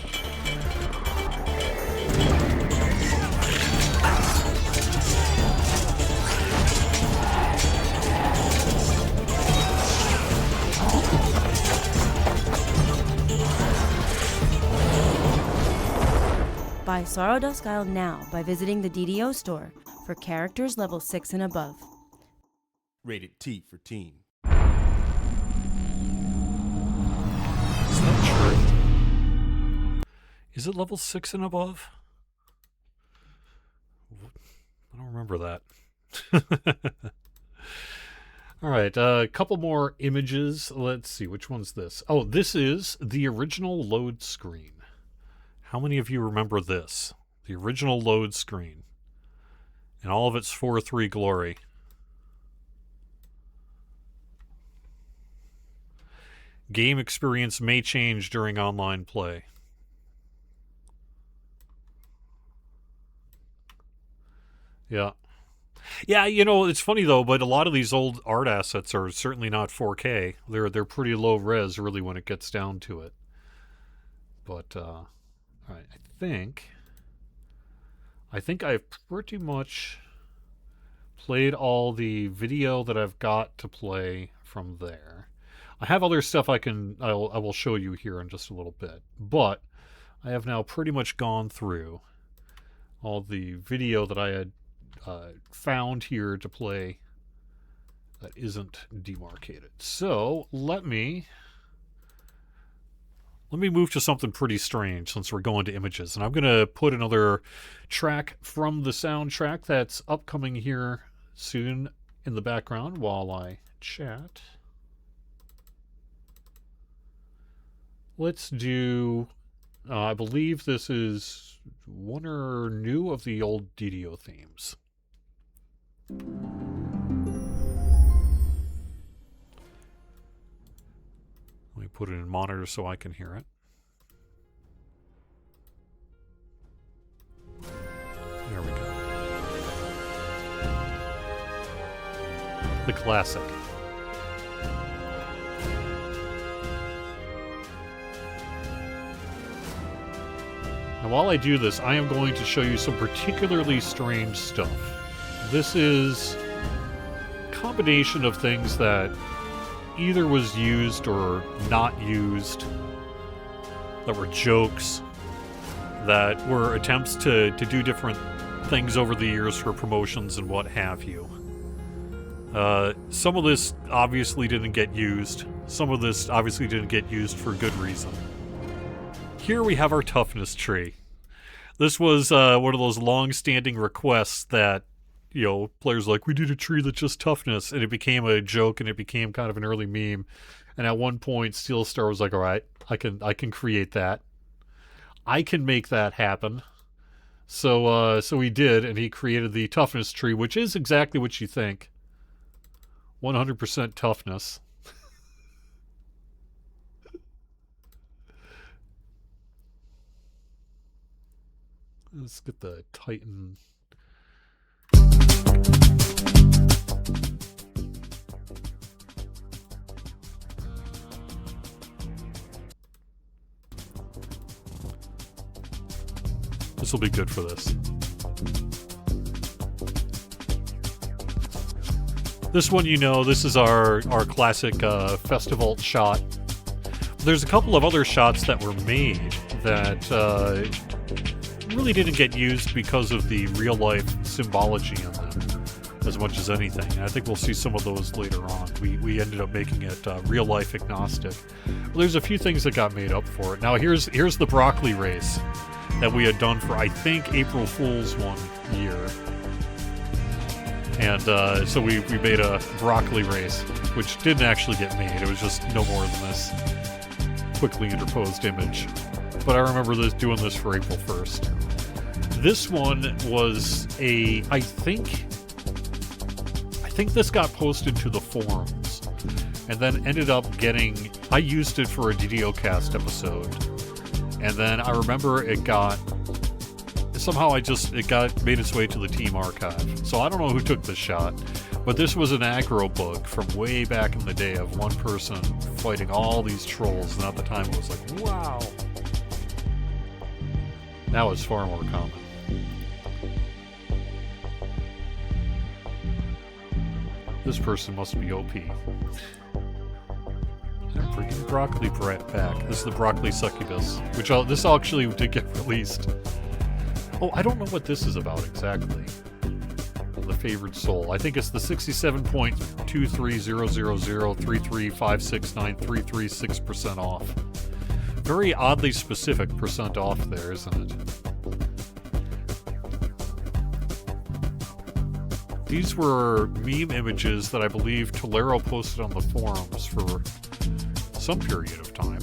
Buy Sorrow Dusk Isle now by visiting the DDO store for characters level 6 and above. Rated T for teen. Is that true? Is it level 6 and above? I don't remember that. All right, a couple more images. Let's see, which one's this? Oh, this is the original load screen. How many of you remember this? The original load screen. In all of its 4-3 glory. Game experience may change during online play. Yeah. Yeah, it's funny though, but a lot of these old art assets are certainly not 4K. They're pretty low res really when it gets down to it. But all right, I think I've pretty much played all the video that I've got to play from there. I have other stuff I will show you here in just a little bit, but I have now pretty much gone through all the video that I had found here to play that isn't demarcated. So let me move to something pretty strange since we're going to images. And I'm going to put another track from the soundtrack that's upcoming here soon in the background while I chat. Let's do, I believe this is one or new of the old DDO themes. Let me put it in monitor so I can hear it. There we go. The classic. while I do this, I am going to show you some particularly strange stuff. This is a combination of things that either was used or not used, that were jokes, that were attempts to do different things over the years for promotions and what have you. Some of this obviously didn't get used. Some of this obviously didn't get used for good reason. Here we have our toughness tree. This was one of those long-standing requests that, you know, players like, we did a tree that's just toughness, and it became a joke and it became kind of an early meme. And at one point, Steelstar was like, all right, I can create that. I can make that happen. So he did, and he created the toughness tree, which is exactly what you think. 100% toughness. Let's get the Titan. This will be good for this. This one, you know, this is our classic festival shot. There's a couple of other shots that were made that really didn't get used because of the real-life symbology in them as much as anything. And I think we'll see some of those later on. We ended up making it real-life agnostic. Well, there's a few things that got made up for it. Now, here's the broccoli race that we had done for, I think, April Fool's one year. And so we made a broccoli race, which didn't actually get made. It was just no more than this quickly interposed image. But I remember doing this for April 1st. This one was I think this got posted to the forums, and then ended up I used it for a DDOcast episode. And then I remember it made its way to the team archive. So I don't know who took this shot, but this was an aggro bug from way back in the day of one person fighting all these trolls, and at the time it was like, wow. Now it's far more common. This person must be OP. I'm bringing broccoli back. This is the broccoli succubus, which this actually did get released. Oh, I don't know what this is about exactly. The favored soul. I think it's the 67.2300033569336% off. Very oddly specific percent off there, isn't it? These were meme images that I believe Tolero posted on the forums for some period of time.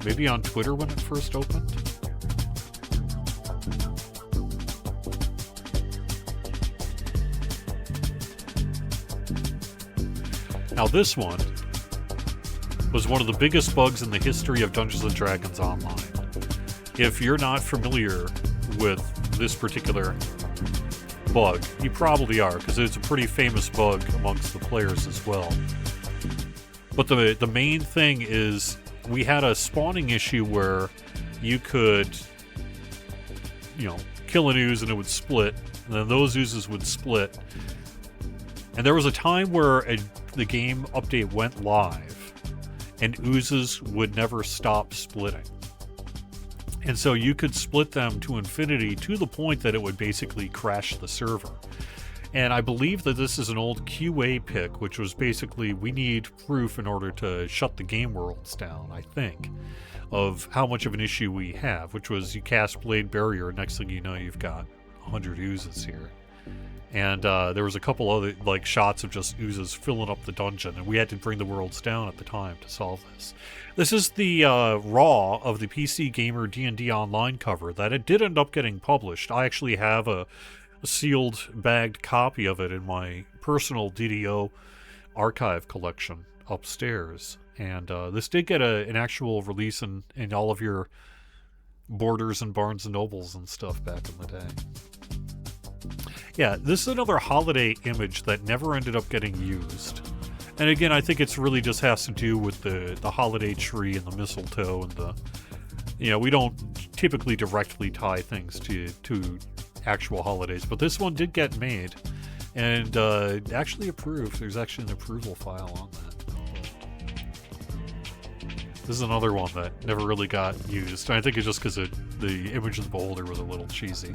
Maybe on Twitter when it first opened. Now this one was one of the biggest bugs in the history of Dungeons & Dragons Online. If you're not familiar with this particular bug, you probably are, because it's a pretty famous bug amongst the players as well. But the main thing is we had a spawning issue where you could, kill an ooze and it would split, and then those oozes would split. And there was a time where the game update went live and oozes would never stop splitting. And so you could split them to infinity to the point that it would basically crash the server. And I believe that this is an old QA pick, which was basically, we need proof in order to shut the game worlds down, I think, of how much of an issue we have, which was you cast Blade Barrier, next thing you know, you've got 100 oozes here. And there was a couple other shots of just oozes filling up the dungeon, and we had to bring the worlds down at the time to solve this. This is the raw of the PC Gamer D&D Online cover that it did end up getting published. I actually have a sealed, bagged copy of it in my personal DDO archive collection upstairs. And this did get an actual release in all of your Borders and Barnes & Nobles and stuff back in the day. Yeah, this is another holiday image that never ended up getting used. And again, I think it's really just has to do with the holiday tree and the mistletoe and You know, we don't typically directly tie things to actual holidays, but this one did get made and actually approved. There's actually an approval file on that. This is another one that never really got used. I think it's just because the image of the beholder was a little cheesy.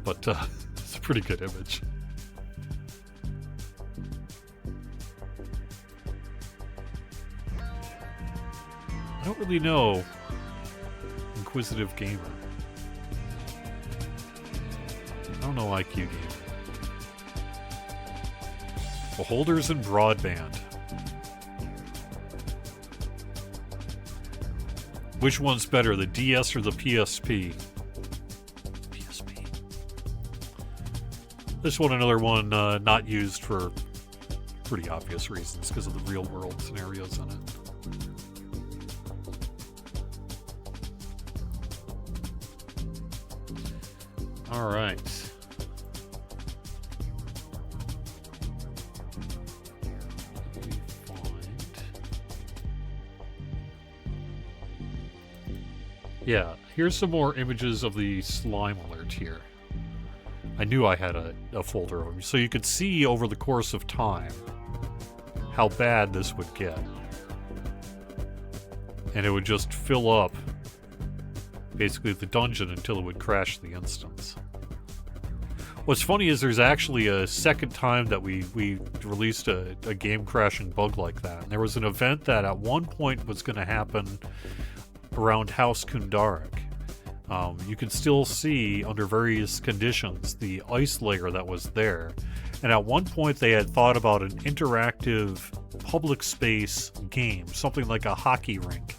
But it's a pretty good image. I don't really know Inquisitive Gamer. I don't know IQ Gamer. Beholders and broadband. Which one's better, the DS or the PSP? PSP. This one, another one not used for pretty obvious reasons because of the real world scenarios in it. All right. Yeah, here's some more images of the slime alert here. I knew I had a folder of them, so you could see over the course of time how bad this would get. And it would just fill up basically the dungeon until it would crash the instance. What's funny is there's actually a second time that we released a game crashing bug like that. And there was an event that at one point was going to happen around House Kundarak. You can still see under various conditions the ice layer that was there. And at one point they had thought about an interactive public space game, something like a hockey rink,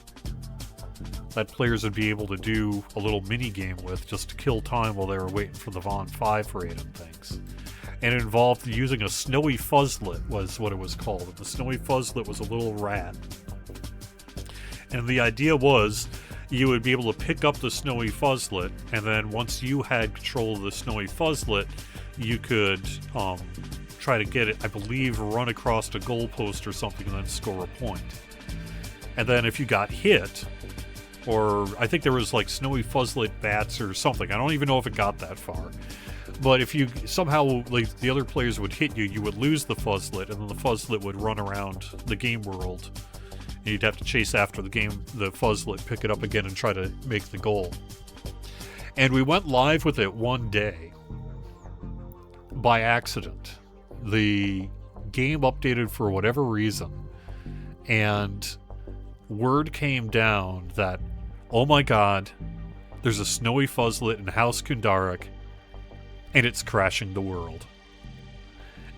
that players would be able to do a little mini game with just to kill time while they were waiting for the Von 5 raid and things. And it involved using a snowy fuzzlet was what it was called. And the snowy fuzzlet was a little rat. And the idea was you would be able to pick up the snowy fuzzlet, and then once you had control of the snowy fuzzlet, you could try to get it, I believe, run across a goalpost or something and then score a point. And then if you got hit, or I think there was like snowy fuzzlet bats or something, I don't even know if it got that far. But if you somehow, like, the other players would hit you, you would lose the fuzzlet, and then the fuzzlet would run around the game world. And you'd have to chase after the fuzzlet, pick it up again, and try to make the goal. And we went live with it one day by accident. The game updated for whatever reason, and word came down that, oh my god, there's a snowy fuzzlet in House Kundarak, and it's crashing the world.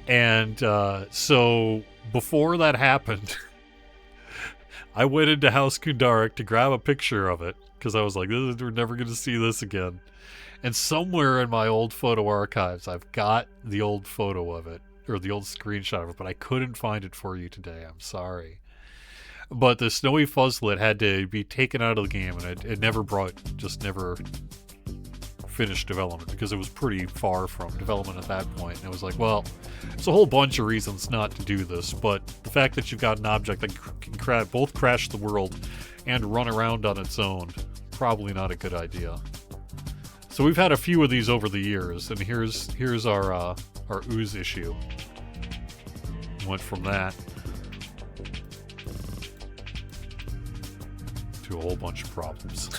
And so before that happened, I went into House Kundarak to grab a picture of it, because I was like, we're never going to see this again. And somewhere in my old photo archives, I've got the old photo of it, or the old screenshot of it, but I couldn't find it for you today. I'm sorry. But the snowy fuzzlet had to be taken out of the game, and it never finished development, because it was pretty far from development at that point. And it was like, well, there's a whole bunch of reasons not to do this, but the fact that you've got an object that can both crash the world and run around on its own, probably not a good idea. So we've had a few of these over the years, and here's our ooze issue. Went from that to a whole bunch of problems.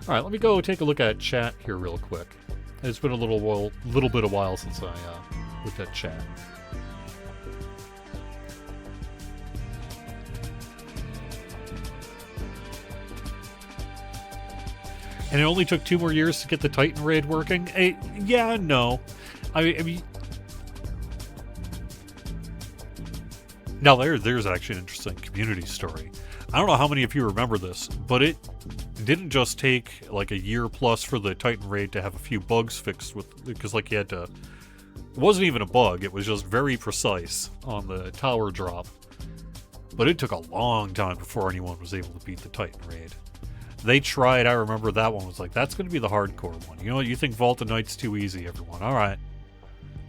All right, let me go take a look at chat here real quick. It's been a little bit of while since I looked at chat. And it only took 2 more years to get the Titan raid working? Yeah, no. I mean, now there's actually an interesting community story. I don't know how many of you remember this, but it didn't just take like a year plus for the Titan raid to have a few bugs fixed because like you had to, it wasn't even a bug, it was just very precise on the tower drop. But it took a long time before anyone was able to beat the Titan raid. They tried, I remember that one was like, that's going to be the hardcore one. You know what, you think Vault of Night's too easy, everyone. Alright,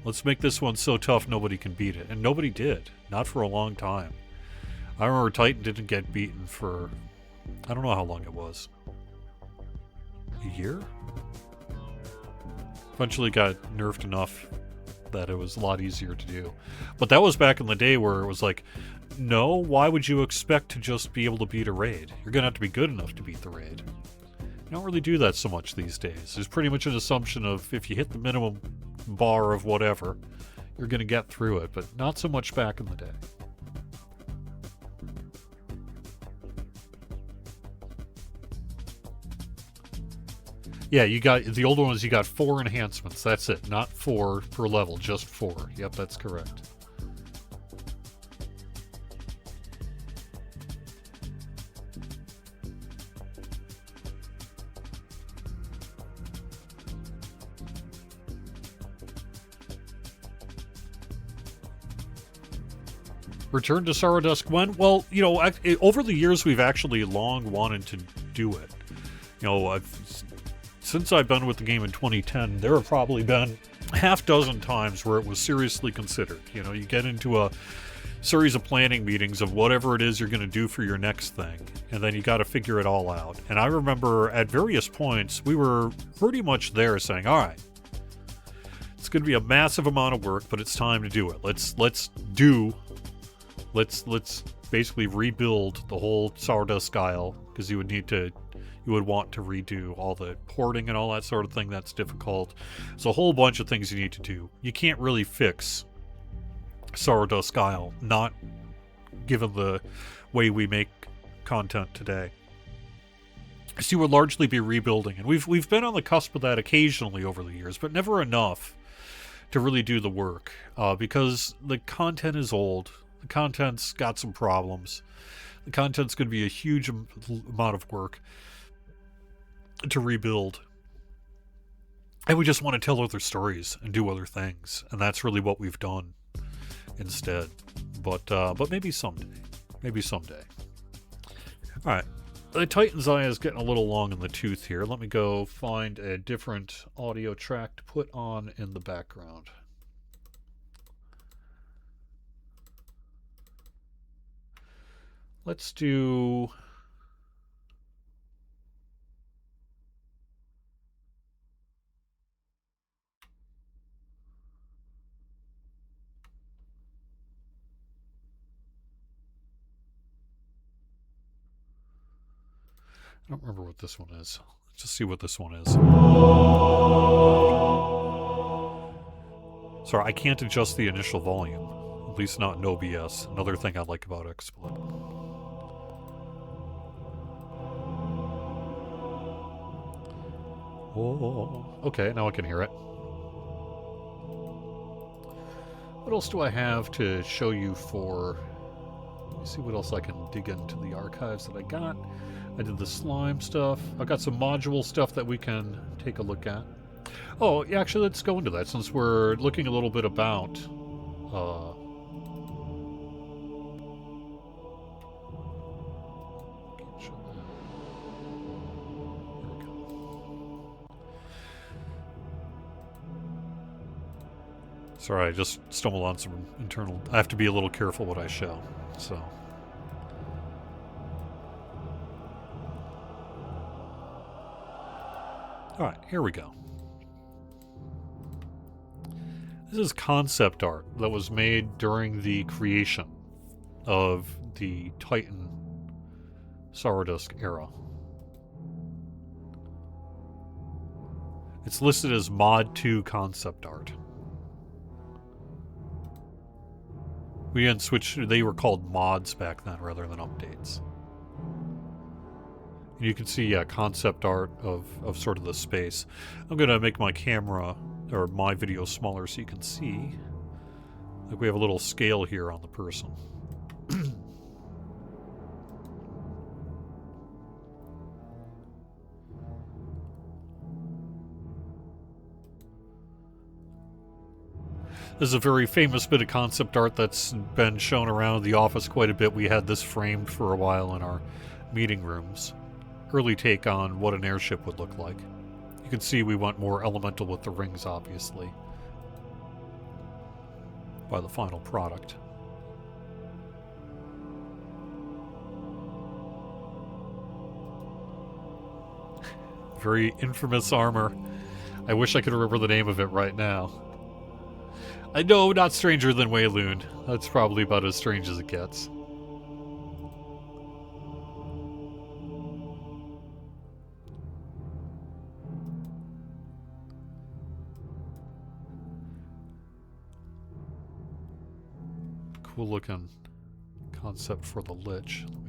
let's make this one so tough nobody can beat it. And nobody did. Not for a long time. I remember Titan didn't get beaten for, I don't know how long it was. A year? Eventually got nerfed enough that it was a lot easier to do. But that was back in the day where it was like, no, why would you expect to just be able to beat a raid? You're going to have to be good enough to beat the raid. You don't really do that so much these days. There's pretty much an assumption of if you hit the minimum bar of whatever, you're going to get through it, but not so much back in the day. Yeah, you got, the older ones, you got 4 enhancements. That's it. Not 4 per level, just 4. Yep, that's correct. Return to Saradusk when? Well, you know, over the years we've actually long wanted to do it. You know, since I've been with the game in 2010, there have probably been half dozen times where it was seriously considered. You know, you get into a series of planning meetings of whatever it is you're going to do for your next thing, and then you got to figure it all out. And I remember at various points, we were pretty much there saying, all right, it's going to be a massive amount of work, but it's time to do it. Let's basically rebuild the whole Saradusk Isle, because you would want to redo all the porting and all that sort of thing. That's difficult. It's a whole bunch of things you need to do. You can't really fix Saradusk Isle, not given the way we make content today. So you would largely be rebuilding, and we've been on the cusp of that occasionally over the years, but never enough to really do the work, because the content is old. The content's got some problems. The content's going to be a huge amount of work to rebuild. And we just want to tell other stories and do other things. And that's really what we've done instead. But maybe someday. Maybe someday. Alright. The Titan's Eye is getting a little long in the tooth here. Let me go find a different audio track to put on in the background. Let's do... I don't remember what this one is. Let's just see what this one is. Sorry, I can't adjust the initial volume. At least not in OBS. Another thing I like about XSplit. Oh, okay, now I can hear it. What else do I have to show you for... Let me see what else I can dig into the archives that I got. I did the slime stuff. I've got some module stuff that we can take a look at. Oh, yeah, actually, let's go into that since we're looking a little bit about... Sorry, I just stumbled on some internal... I have to be a little careful what I show, so... Alright, here we go. This is concept art that was made during the creation of the Titan Saradusk era. It's listed as Mod 2 concept art. We didn't switch, they were called mods back then rather than updates. And you can see, yeah, concept art of sort of the space. I'm going to make my camera, or my video smaller so you can see. Like we have a little scale here on the person. This is a very famous bit of concept art that's been shown around the office quite a bit. We had this framed for a while in our meeting rooms. Early take on what an airship would look like. You can see we went more elemental with the rings, obviously, by the final product. very infamous armor. I wish I could remember the name of it right now. I know, not stranger than Wayloon. That's probably about as strange as it gets. Cool looking concept for the Lich. Let me...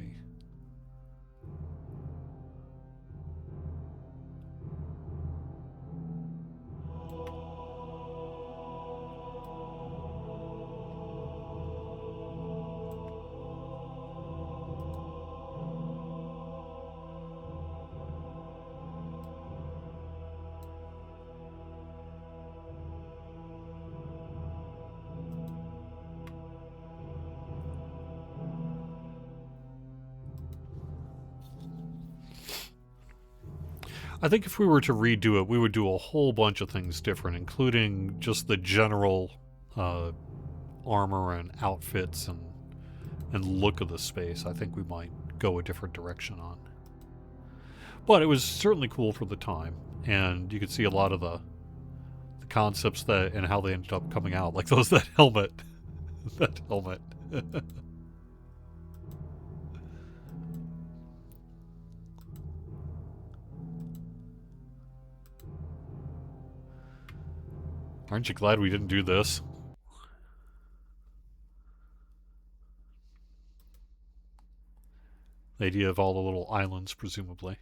I think if we were to redo it, we would do a whole bunch of things different, including just the general armor and outfits and look of the space. I think we might go a different direction on. But it was certainly cool for the time, and you could see a lot of the concepts that and how they ended up coming out, like that helmet. That helmet. Aren't you glad we didn't do this? The idea of all the little islands, presumably.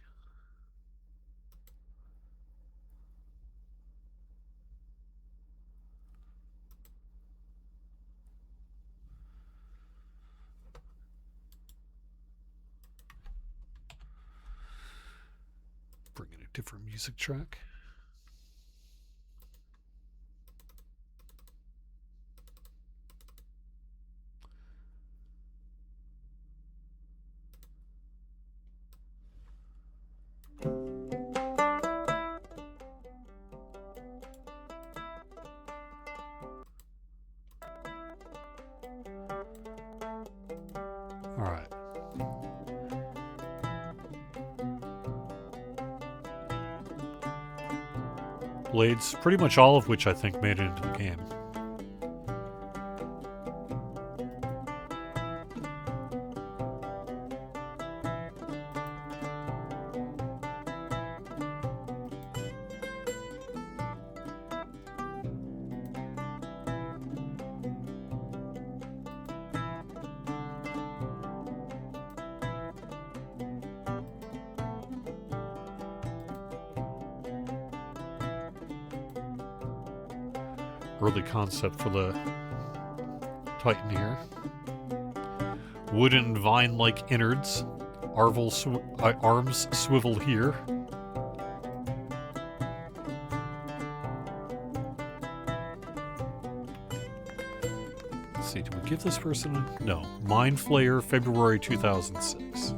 Bring in a different music track. Alright. Blades, pretty much all of which I think made it into the game. Early concept for the Titan here. Wooden vine-like innards. Arms swivel here. Let's see, do we give this person a... No. Mind Flayer, February 2006.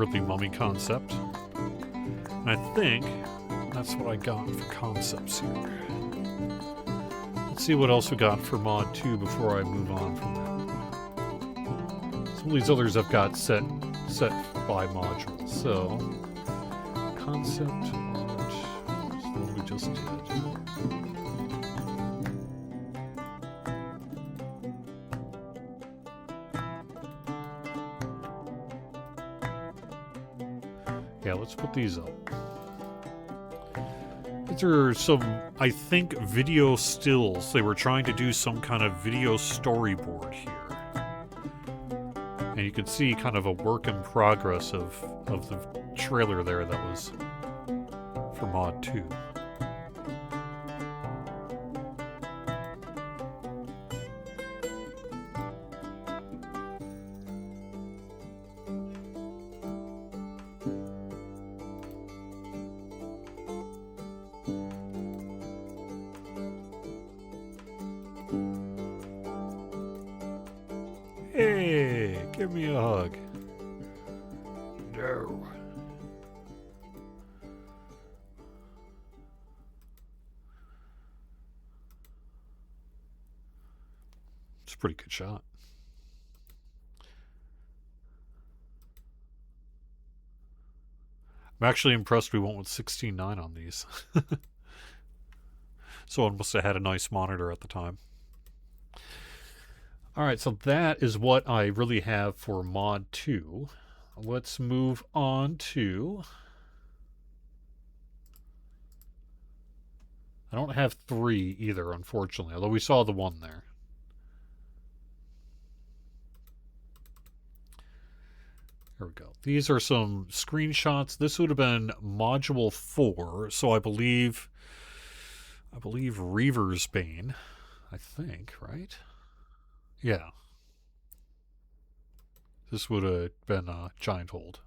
Early mummy concept. And I think that's what I got for concepts here. Let's see what else we got for mod 2 before I move on from that. Some of these others I've got set by module. So, concept art. That's the one we just did. Yeah, let's put these up. These are some, I think, video stills. They were trying to do some kind of video storyboard here. And you can see kind of a work in progress of the trailer there that was for mod 2. Hey, Give me a hug. No. It's a pretty good shot. I'm actually impressed we went with 16:9 on these. Someone must have had a nice monitor at the time. Alright, so that is what I really have for Mod 2. Let's move on to... I don't have 3 either, unfortunately, although we saw the one there. Here we go. These are some screenshots. This would have been Module 4, so I believe Reaver's Bane, I think, right? Yeah. This would have been a Giant Hold.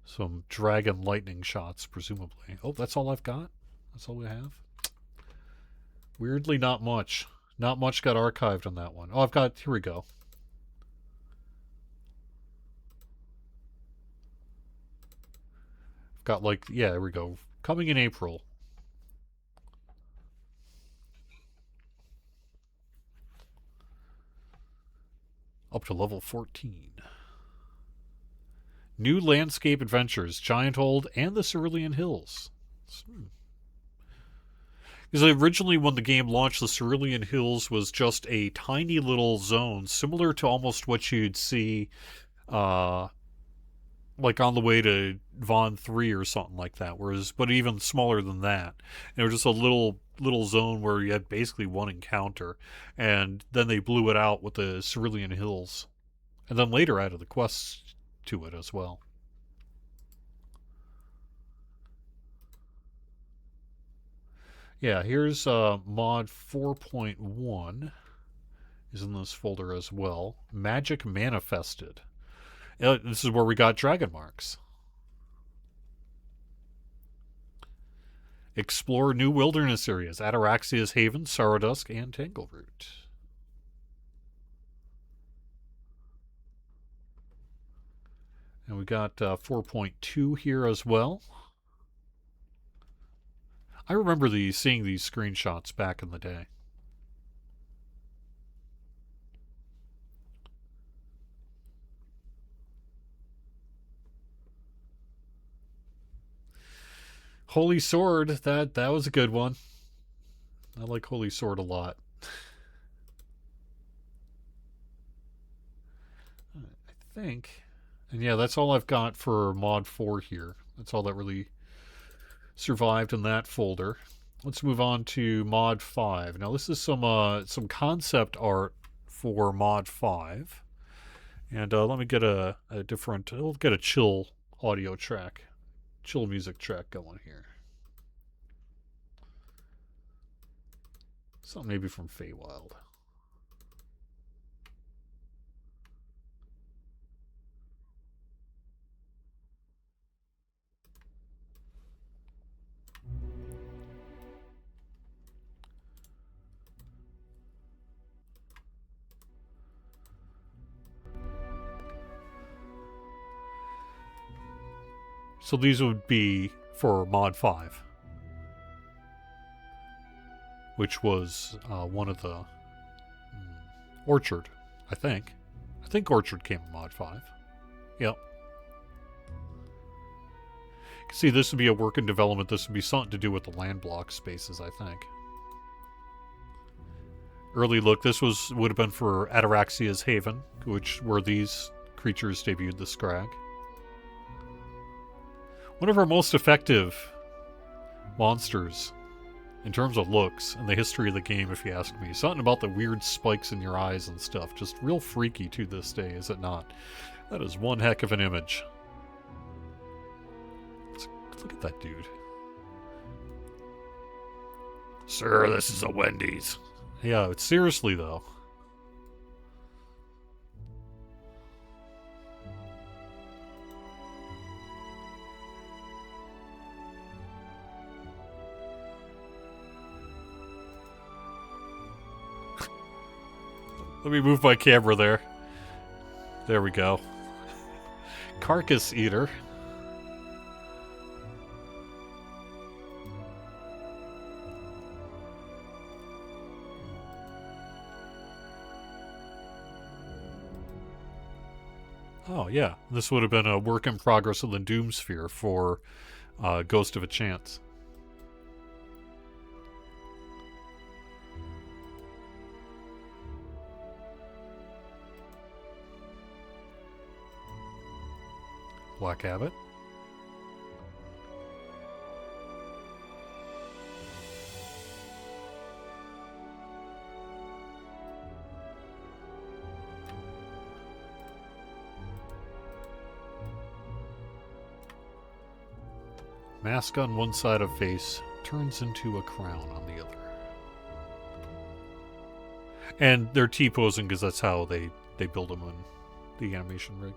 Some Dragon Lightning shots, presumably. Oh, that's all I've got? That's all we have? Weirdly, not much. Not much got archived on that one. Oh, I've got... Here we go. I've got, like... Yeah, there we go. Coming in April. Up to level 14. New Landscape Adventures, Giant Hold, and the Cerulean Hills. Because originally when the game launched, the Cerulean Hills was just a tiny little zone, similar to almost what you'd see like on the way to Vaughn 3 or something like that, but even smaller than that. And it was just a little zone where you had basically one encounter, and then they blew it out with the Cerulean Hills. And then later added the quests to it as well. Yeah, here's mod 4.1 is in this folder as well. Magic Manifested. This is where we got dragon marks. Explore new wilderness areas. Ataraxia's Haven, Sorrowdusk, and Tangleroot. And we got 4.2 here as well. I remember seeing these screenshots back in the day. Holy Sword, that was a good one. I like Holy Sword a lot. I think. And yeah, that's all I've got for Mod 4 here. That's all that really survived in that folder. Let's move on to Mod 5. Now this is some concept art for Mod 5. And let me get a different... We'll get a chill audio track. Chill music track going here. Something maybe from Feywild. So these would be for Mod 5. Which was one of the... Orchard, I think. I think Orchard came in Mod 5. Yep. You can see this would be a work in development. This would be something to do with the land block spaces, I think. Early look, this would have been for Ataraxia's Haven, where these creatures debuted the Scrag. One of our most effective monsters in terms of looks in the history of the game, if you ask me. Something about the weird spikes in your eyes and stuff. Just real freaky to this day, is it not? That is one heck of an image. Look at that dude. Sir, this is a Wendy's. Yeah, it's seriously though. Let me move my camera there. There we go. Carcass Eater. Oh, yeah. This would have been a work in progress of the Doomsphere for Ghost of a Chance. Black Abbot. Mask on one side of face turns into a crown on the other. And they're T-posing because that's how they build them in the animation rig.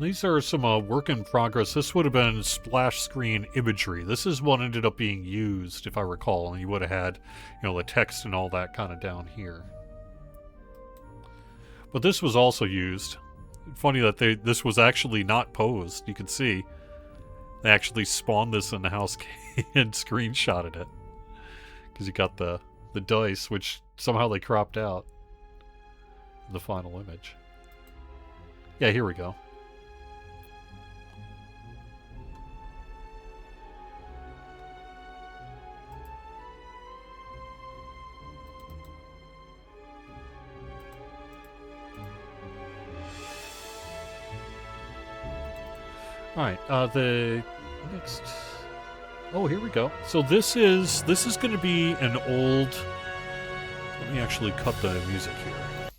These are some work in progress. This would have been splash screen imagery. This is what ended up being used, if I recall, and you would have had, you know, the text and all that kind of down here. But this was also used. Funny that this was actually not posed. You can see they actually spawned this in the house and screenshotted it. Because you got the dice, which somehow they cropped out in the final image. Yeah, here we go. Alright, the next... Oh, here we go. So this is going to be an old... Let me actually cut the music here.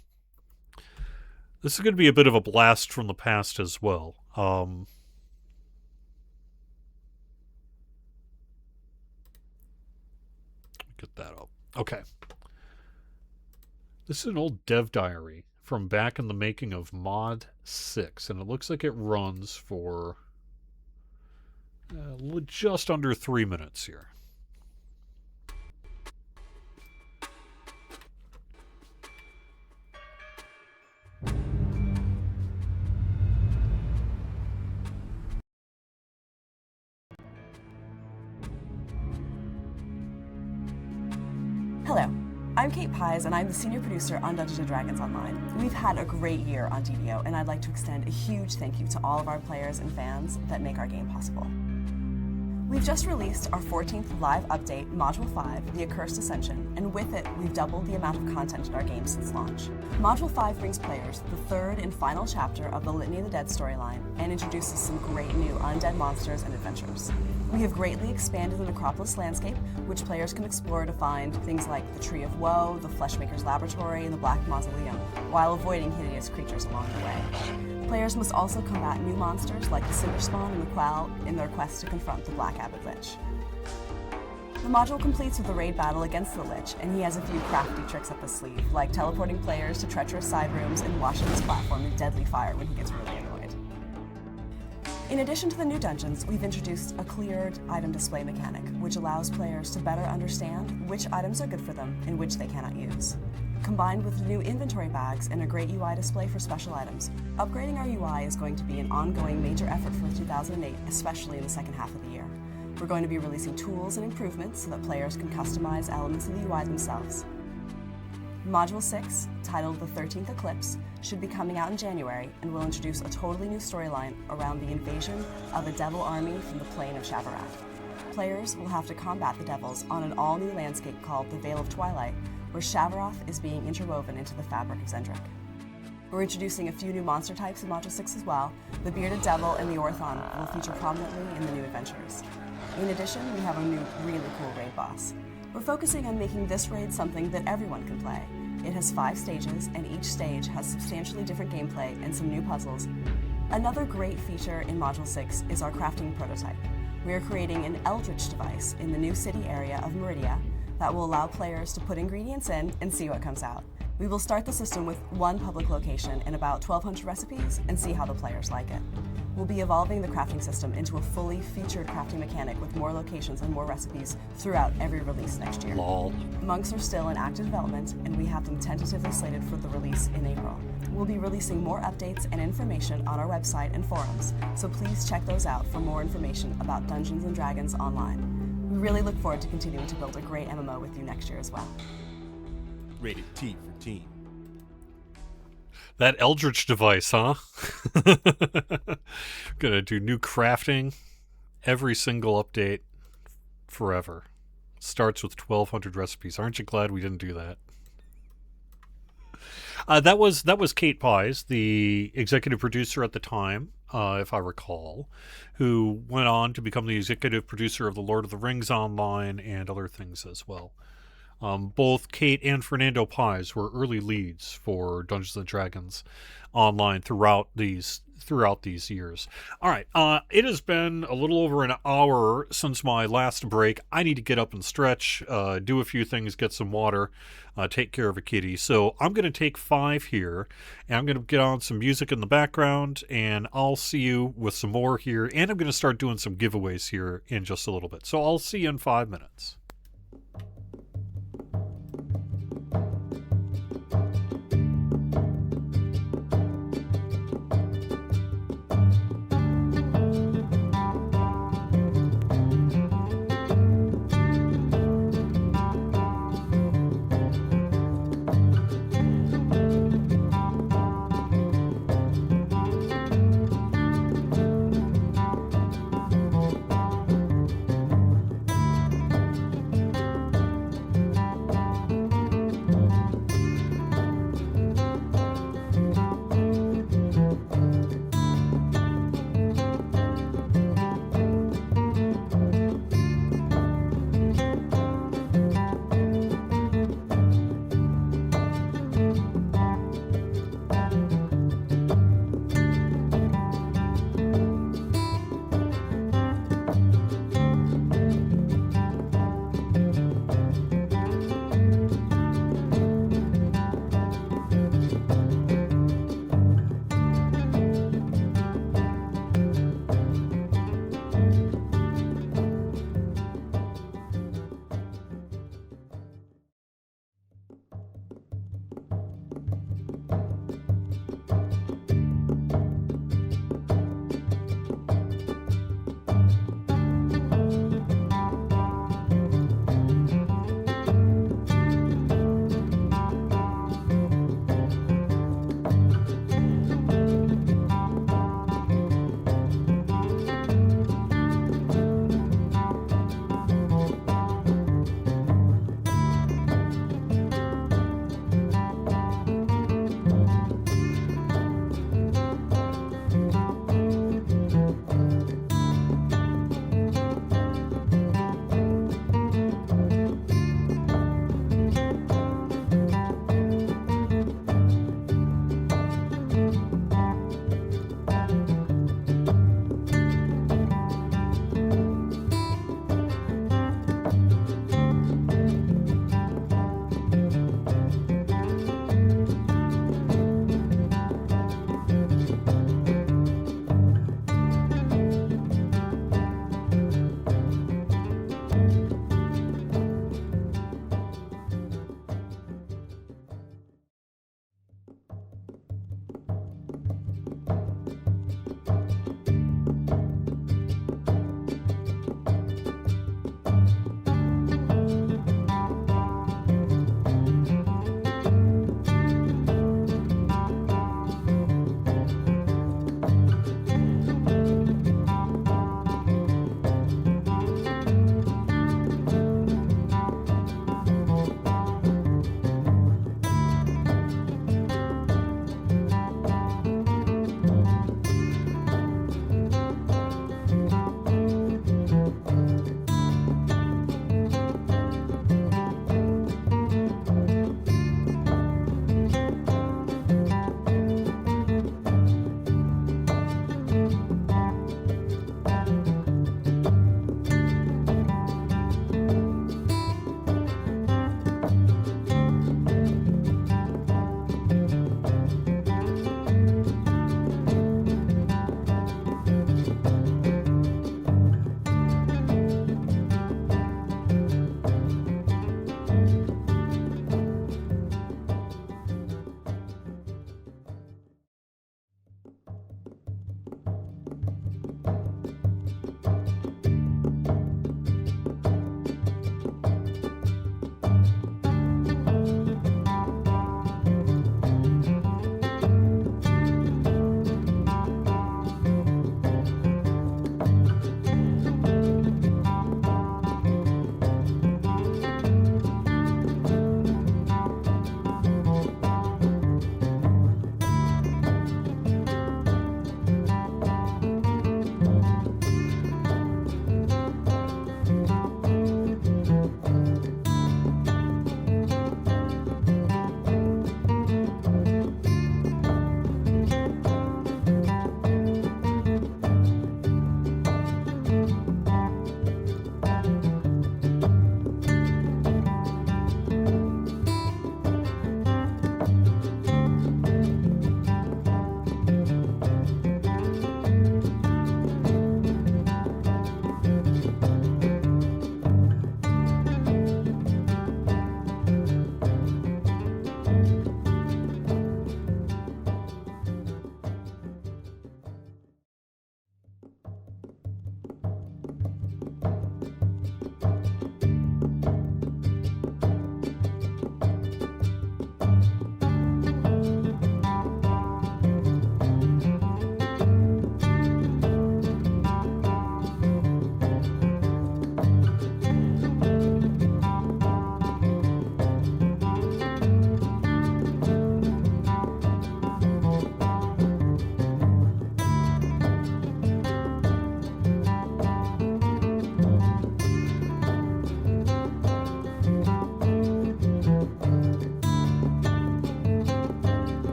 This is going to be a bit of a blast from the past as well. Get that up. Okay. This is an old dev diary from back in the making of Mod 6, and it looks like it runs for just under 3 minutes here. Hello, I'm Kate Pies, and I'm the senior producer on Dungeons & Dragons Online. We've had a great year on DDO, and I'd like to extend a huge thank you to all of our players and fans that make our game possible. We've just released our 14th live update, Module 5, The Accursed Ascension, and with it, we've doubled the amount of content in our game since launch. Module 5 brings players the third and final chapter of the Litany of the Dead storyline and introduces some great new undead monsters and adventures. We have greatly expanded the Necropolis landscape, which players can explore to find things like the Tree of Woe, the Fleshmaker's Laboratory, and the Black Mausoleum, while avoiding hideous creatures along the way. Players must also combat new monsters like the Cinderspawn and the Quell in their quest to confront the Black Abbot Lich. The module completes with a raid battle against the Lich, and he has a few crafty tricks up his sleeve, like teleporting players to treacherous side rooms and washing his platform in deadly fire when he gets really annoyed. In addition to the new dungeons, we've introduced a cleared item display mechanic, which allows players to better understand which items are good for them and which they cannot use. Combined with new inventory bags and a great UI display for special items, upgrading our UI is going to be an ongoing major effort for 2008, especially in the second half of the year. We're going to be releasing tools and improvements so that players can customize elements of the UI themselves. Module 6, titled The 13th Eclipse, should be coming out in January and will introduce a totally new storyline around the invasion of a devil army from the plane of Shavarath. Players will have to combat the devils on an all-new landscape called the Vale of Twilight, where Shavarath is being interwoven into the fabric of Zendrick. We're introducing a few new monster types in Module 6 as well. The Bearded Devil and the Orthon will feature prominently in the new adventures. In addition, we have a new, really cool raid boss. We're focusing on making this raid something that everyone can play. It has 5 stages, and each stage has substantially different gameplay and some new puzzles. Another great feature in Module 6 is our crafting prototype. We are creating an Eldritch device in the new city area of Meridia that will allow players to put ingredients in and see what comes out. We will start the system with one public location and about 1,200 recipes and see how the players like it. We'll be evolving the crafting system into a fully featured crafting mechanic with more locations and more recipes throughout every release next year. Lol. Monks are still in active development, and we have them tentatively slated for the release in April. We'll be releasing more updates and information on our website and forums, so please check those out for more information about Dungeons & Dragons Online. We really look forward to continuing to build a great MMO with you next year as well. Rated T for teen. That Eldritch device, huh? Gonna do new crafting every single update forever. Starts with 1,200 recipes. Aren't you glad we didn't do that? That was Kate Pies, the executive producer at the time, if I recall, who went on to become the executive producer of the Lord of the Rings Online and other things as well. Both Kate and Fernando Pies were early leads for Dungeons and Dragons Online throughout these years. All right, it has been a little over an hour since my last break. I need to get up and stretch, do a few things, get some water, take care of a kitty. So I'm going to take 5 here, and I'm going to get on some music in the background, and I'll see you with some more here. And I'm going to start doing some giveaways here in just a little bit. So I'll see you in 5 minutes.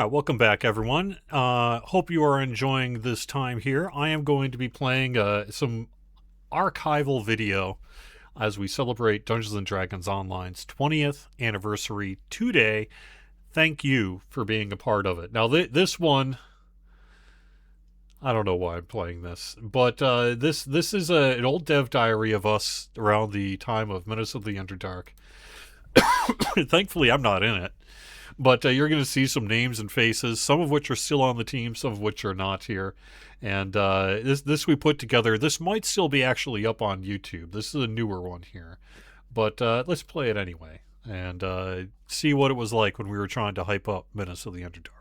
All right, welcome back, everyone. Hope you are enjoying this time here. I am going to be playing some archival video as we celebrate Dungeons & Dragons Online's 20th anniversary today. Thank you for being a part of it. Now, this one, I don't know why I'm playing this, but this is an old dev diary of us around the time of Menace of the Underdark. Thankfully, I'm not in it. But you're going to see some names and faces, some of which are still on the team, some of which are not here. And this we put together. This might still be actually up on YouTube. This is a newer one here. But let's play it anyway and see what it was like when we were trying to hype up Menace of the Underdark.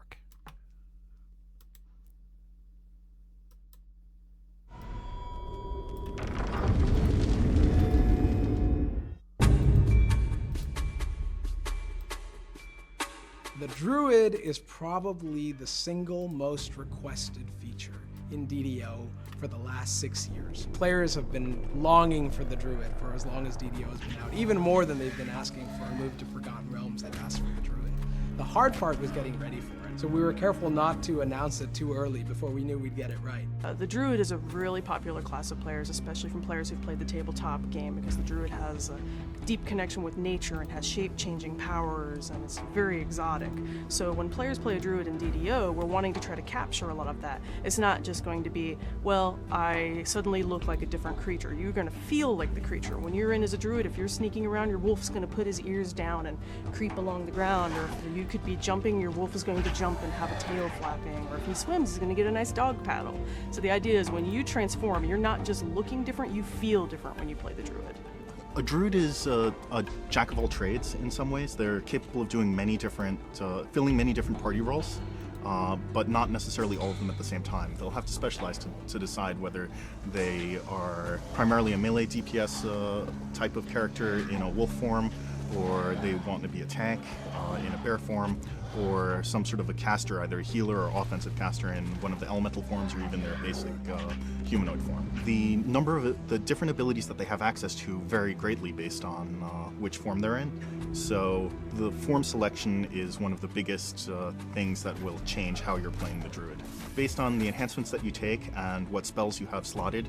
The Druid is probably the single most requested feature in DDO for the last 6 years. Players have been longing for the Druid for as long as DDO has been out, even more than they've been asking for a move to Forgotten Realms that asked for the Druid. The hard part was getting ready for it, so we were careful not to announce it too early before we knew we'd get it right. The Druid is a really popular class of players, especially from players who've played the tabletop game, because the Druid has a deep connection with nature and has shape-changing powers, and it's very exotic. So when players play a Druid in DDO, we're wanting to try to capture a lot of that. It's not just going to be, well, I suddenly look like a different creature. You're going to feel like the creature. When you're in as a Druid, if you're sneaking around, your wolf's going to put his ears down and creep along the ground, or if you could be jumping, your wolf is going to jump and have a tail flapping, or if he swims, he's going to get a nice dog paddle. So the idea is when you transform, you're not just looking different, you feel different when you play the Druid. A druid is a jack of all trades in some ways. They're capable of doing many different, filling many different party roles, but not necessarily all of them at the same time. They'll have to specialize to decide whether they are primarily a melee DPS type of character in a wolf form, or they want to be a tank in a bear form, or some sort of a caster, either a healer or offensive caster in one of the elemental forms, or even their basic humanoid form. The number of the different abilities that they have access to vary greatly based on which form they're in. So the form selection is one of the biggest things that will change how you're playing the Druid. Based on the enhancements that you take and what spells you have slotted,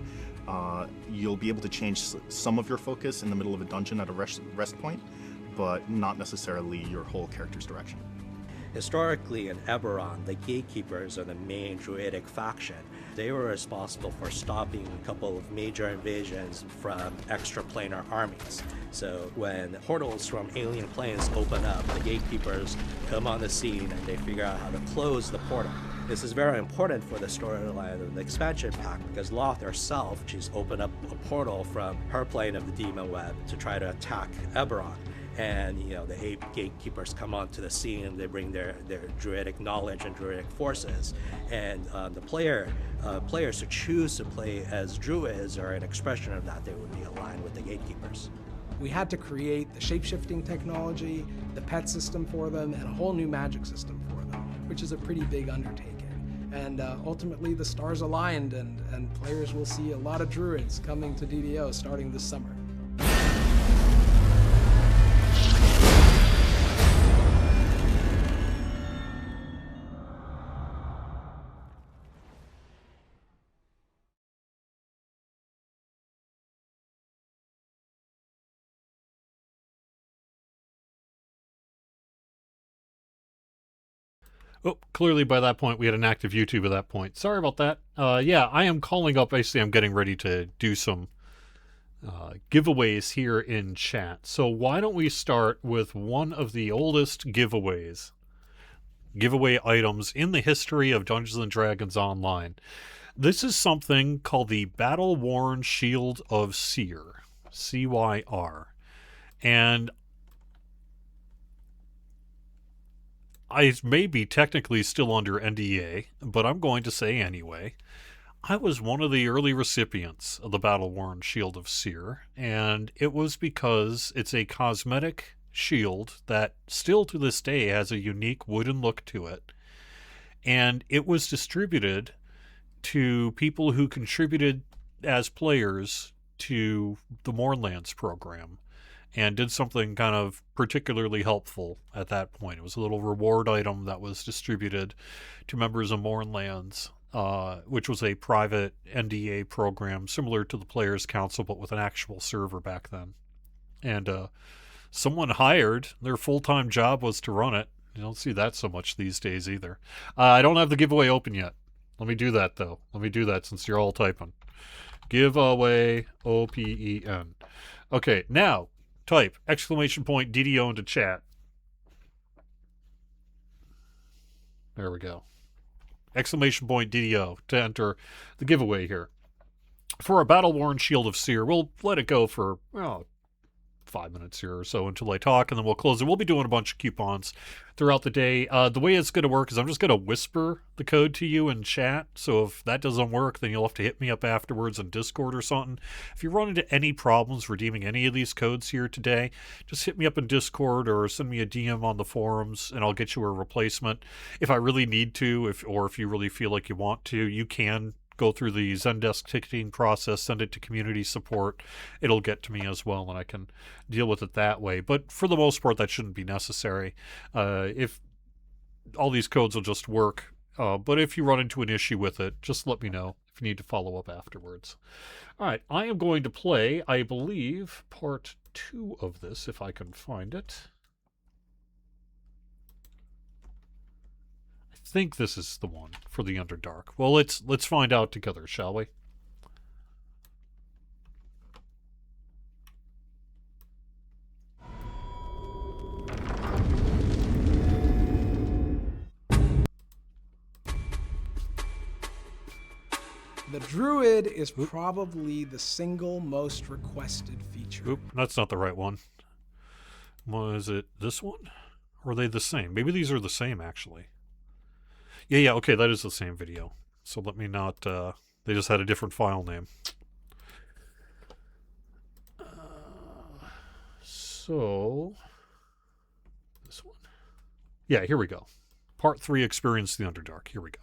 you'll be able to change some of your focus in the middle of a dungeon at a rest point, but not necessarily your whole character's direction. Historically, in Eberron, the Gatekeepers are the main Druidic faction. They were responsible for stopping a couple of major invasions from extraplanar armies. So when portals from alien planes open up, the Gatekeepers come on the scene and they figure out how to close the portal. This is very important for the storyline of the expansion pack, because Loth herself, she's opened up a portal from her plane of the Demon Web to try to attack Eberron. And the 8 gatekeepers come onto the scene and they bring their druidic knowledge and druidic forces. And the players who choose to play as druids are an expression of that. They would be aligned with the gatekeepers. We had to create the shape-shifting technology, the pet system for them, and a whole new magic system for them, which is a pretty big undertaking. And ultimately the stars aligned, and players will see a lot of druids coming to DDO starting this summer. Oh, clearly by that point we had an active YouTube at that point. Sorry about that. Yeah, I am calling up. Basically, I'm getting ready to do some giveaways here in chat. So why don't we start with one of the oldest giveaway items in the history of Dungeons & Dragons Online. This is something called the Battle-Worn Shield of Seer, CYR. And I may be technically still under NDA, but I'm going to say anyway. I was one of the early recipients of the Battle-Worn Shield of Seer, and it was because it's a cosmetic shield that still to this day has a unique wooden look to it. And it was distributed to people who contributed as players to the Mournlands program. and did something kind of particularly helpful at that point. It was a little reward item that was distributed to members of Mournlands, which was a private NDA program similar to the Players Council, but with an actual server back then. And someone hired, their full-time job was to run it. You don't see that so much these days either. I don't have the giveaway open yet. Let me do that, though. Let me do that since you're all typing. Giveaway OPEN. Okay, now type !DDO into chat. There we go. !DDO to enter the giveaway here. For a battle-worn Shield of Seer, we'll let it go for, well, 5 minutes here or so until I talk, and then we'll close it. We'll be doing a bunch of coupons throughout the day. The way it's going to work is I'm just going to whisper the code to you in chat, so if that doesn't work, then you'll have to hit me up afterwards in Discord or something. If you run into any problems redeeming any of these codes here today, just hit me up in Discord or send me a DM on the forums, and I'll get you a replacement. If I really need to, or if you really feel like you want to, you can go through the Zendesk ticketing process, send it to community support. It'll get to me as well, and I can deal with it that way. But for the most part, that shouldn't be necessary. If all these codes will just work, but if you run into an issue with it, just let me know if you need to follow up afterwards. All right, I am going to play, I believe, part 2 of this, if I can find it. I think this is the one for the Underdark. Well, let's find out together, shall we? The Druid is probably the single most requested feature. Oop, that's not the right one. Was it this one? Or are they the same? Maybe these are the same, actually. Yeah, okay, that is the same video. So let me not, they just had a different file name. So, this one. Yeah, here we go. Part 3, Experience the Underdark. Here we go.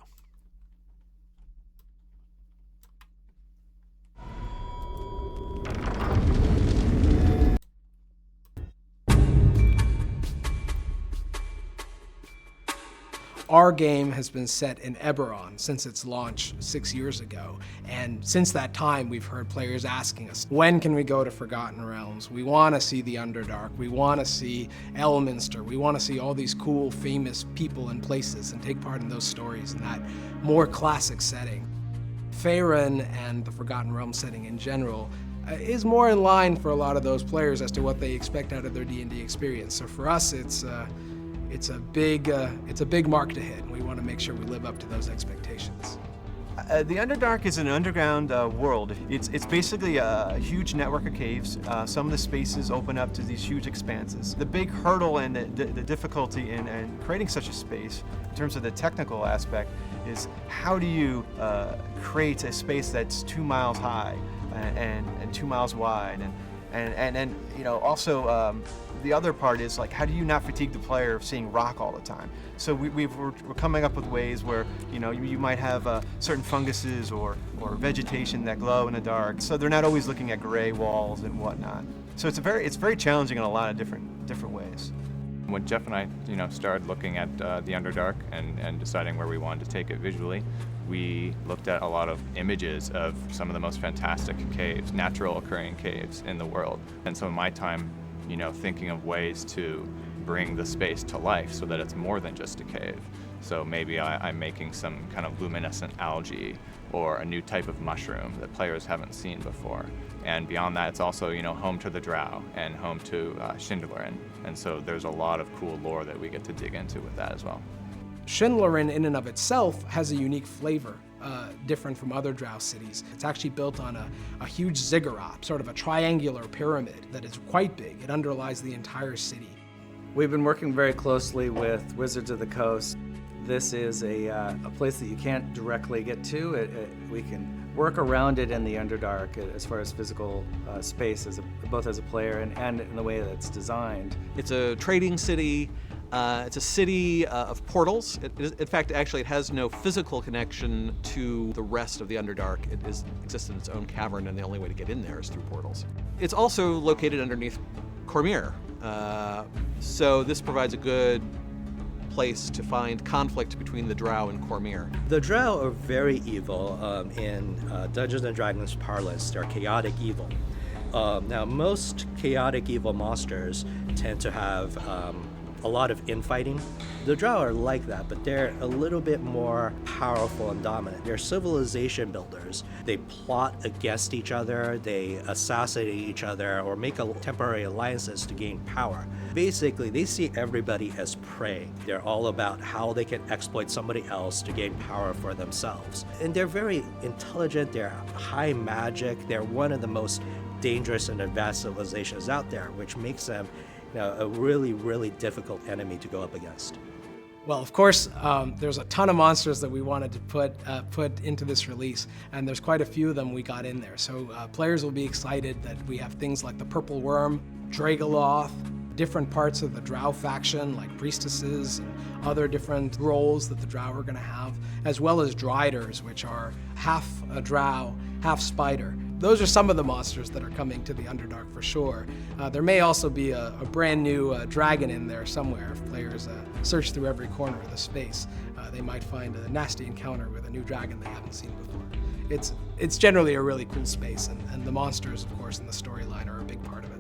Our game has been set in Eberron since its launch 6 years ago, and since that time we've heard players asking us, when can we go to Forgotten Realms? We want to see the Underdark, we want to see Elminster, we want to see all these cool, famous people and places and take part in those stories in that more classic setting. Faerun and the Forgotten Realms setting in general is more in line for a lot of those players as to what they expect out of their D&D experience. So for us, it's a big mark to hit, and we want to make sure we live up to those expectations. The Underdark is an underground world. It's basically a huge network of caves. Some of the spaces open up to these huge expanses. The big hurdle and the difficulty in creating such a space, in terms of the technical aspect, is how do you create a space that's 2 miles high and 2 miles wide, and you know, also the other part is, like, how do you not fatigue the player of seeing rock all the time? So we're coming up with ways where, you know, you might have certain funguses or vegetation that glow in the dark, so they're not always looking at gray walls and whatnot. So it's very challenging in a lot of different ways. When Jeff and I, you know, started looking at the Underdark and deciding where we wanted to take it visually, we looked at a lot of images of some of the most fantastic caves, natural occurring caves in the world. And so in my time, you know, thinking of ways to bring the space to life so that it's more than just a cave. So maybe I'm making some kind of luminescent algae or a new type of mushroom that players haven't seen before. And beyond that, it's also, you know, home to the Drow and home to Schindlerin. And so there's a lot of cool lore that we get to dig into with that as well. Schindlerin in and of itself has a unique flavor, different from other Drow cities. It's actually built on a huge ziggurat, sort of a triangular pyramid that is quite big. It underlies the entire city. We've been working very closely with Wizards of the Coast. This is a place that you can't directly get to. We can work around it in the Underdark as far as physical space, both as a player and in the way that it's designed. It's a trading city. It's a city of portals. In fact, actually, it has no physical connection to the rest of the Underdark. It exists in its own cavern, and the only way to get in there is through portals. It's also located underneath Cormyr. So this provides a good place to find conflict between the Drow and Cormyr. The Drow are very evil. In Dungeons & Dragons parlance, they're chaotic evil. Now, most chaotic evil monsters tend to have a lot of infighting. The Drow are like that, but they're a little bit more powerful and dominant. They're civilization builders. They plot against each other, they assassinate each other, or make temporary alliances to gain power. Basically, they see everybody as prey. They're all about how they can exploit somebody else to gain power for themselves. And they're very intelligent, they're high magic, they're one of the most dangerous and advanced civilizations out there, which makes them a really, really difficult enemy to go up against. Well, of course, there's a ton of monsters that we wanted to put into this release, and there's quite a few of them we got in there. So players will be excited that we have things like the Purple Worm, Dragoloth, different parts of the Drow faction, like priestesses and other different roles that the Drow are going to have, as well as Driders, which are half a Drow, half spider. Those are some of the monsters that are coming to the Underdark for sure. There may also be a brand new dragon in there somewhere. If players search through every corner of the space, they might find a nasty encounter with a new dragon they haven't seen before. It's generally a really cool space, and the monsters, of course, in the storyline are a big part of it.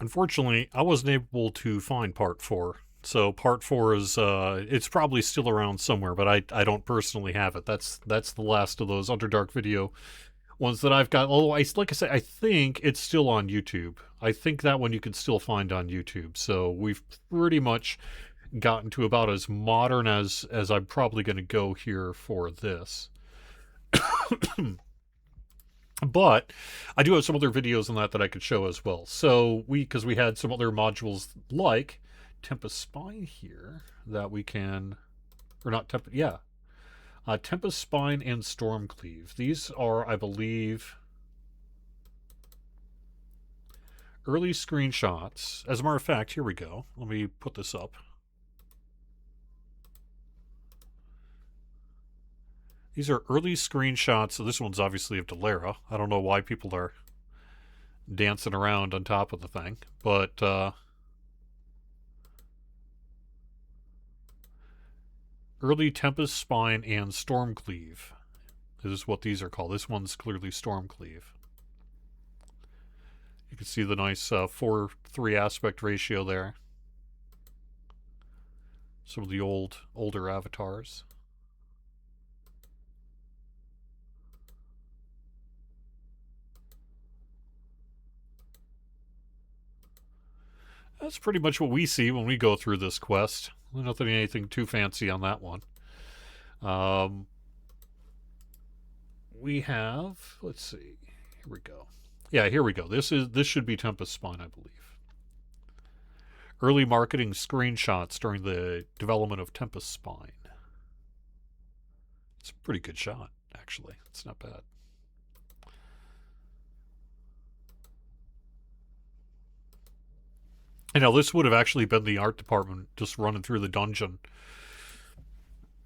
Unfortunately, I wasn't able to find part 4. So part 4 is, it's probably still around somewhere, but I don't personally have it. That's the last of those Underdark video ones that I've got. Although, like I said, I think it's still on YouTube. I think that one you can still find on YouTube. So we've pretty much gotten to about as modern as I'm probably going to go here for this. But I do have some other videos on that I could show as well. So because we had some other modules like Tempest Spine here that we can, or not Tempest, yeah. Tempest Spine and Stormcleave. These are, I believe, early screenshots. As a matter of fact, here we go. Let me put this up. These are early screenshots. So this one's obviously of Delera. I don't know why people are dancing around on top of the thing. But early Tempest Spine and Stormcleave is what these are called. This one's clearly Stormcleave. You can see the nice 4:3 aspect ratio there. Some of the older avatars. That's pretty much what we see when we go through this quest. Nothing anything too fancy on that one. We have, let's see, here we go. Yeah, here we go. This should be Tempest Spine, I believe. Early marketing screenshots during the development of Tempest Spine. It's a pretty good shot, actually. It's not bad. You know, this would have actually been the art department just running through the dungeon.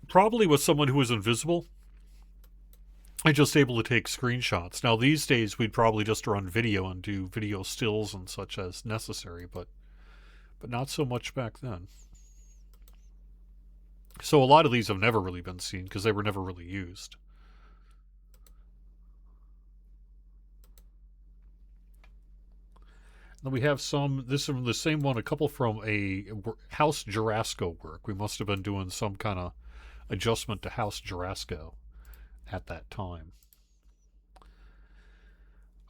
Probably with someone who was invisible and just able to take screenshots. Now, these days, we'd probably just run video and do video stills and such as necessary, but not so much back then. So a lot of these have never really been seen because they were never really used. Then we have this is from the same one, a couple from a House Jarasco work. We must have been doing some kind of adjustment to House Jarasco at that time.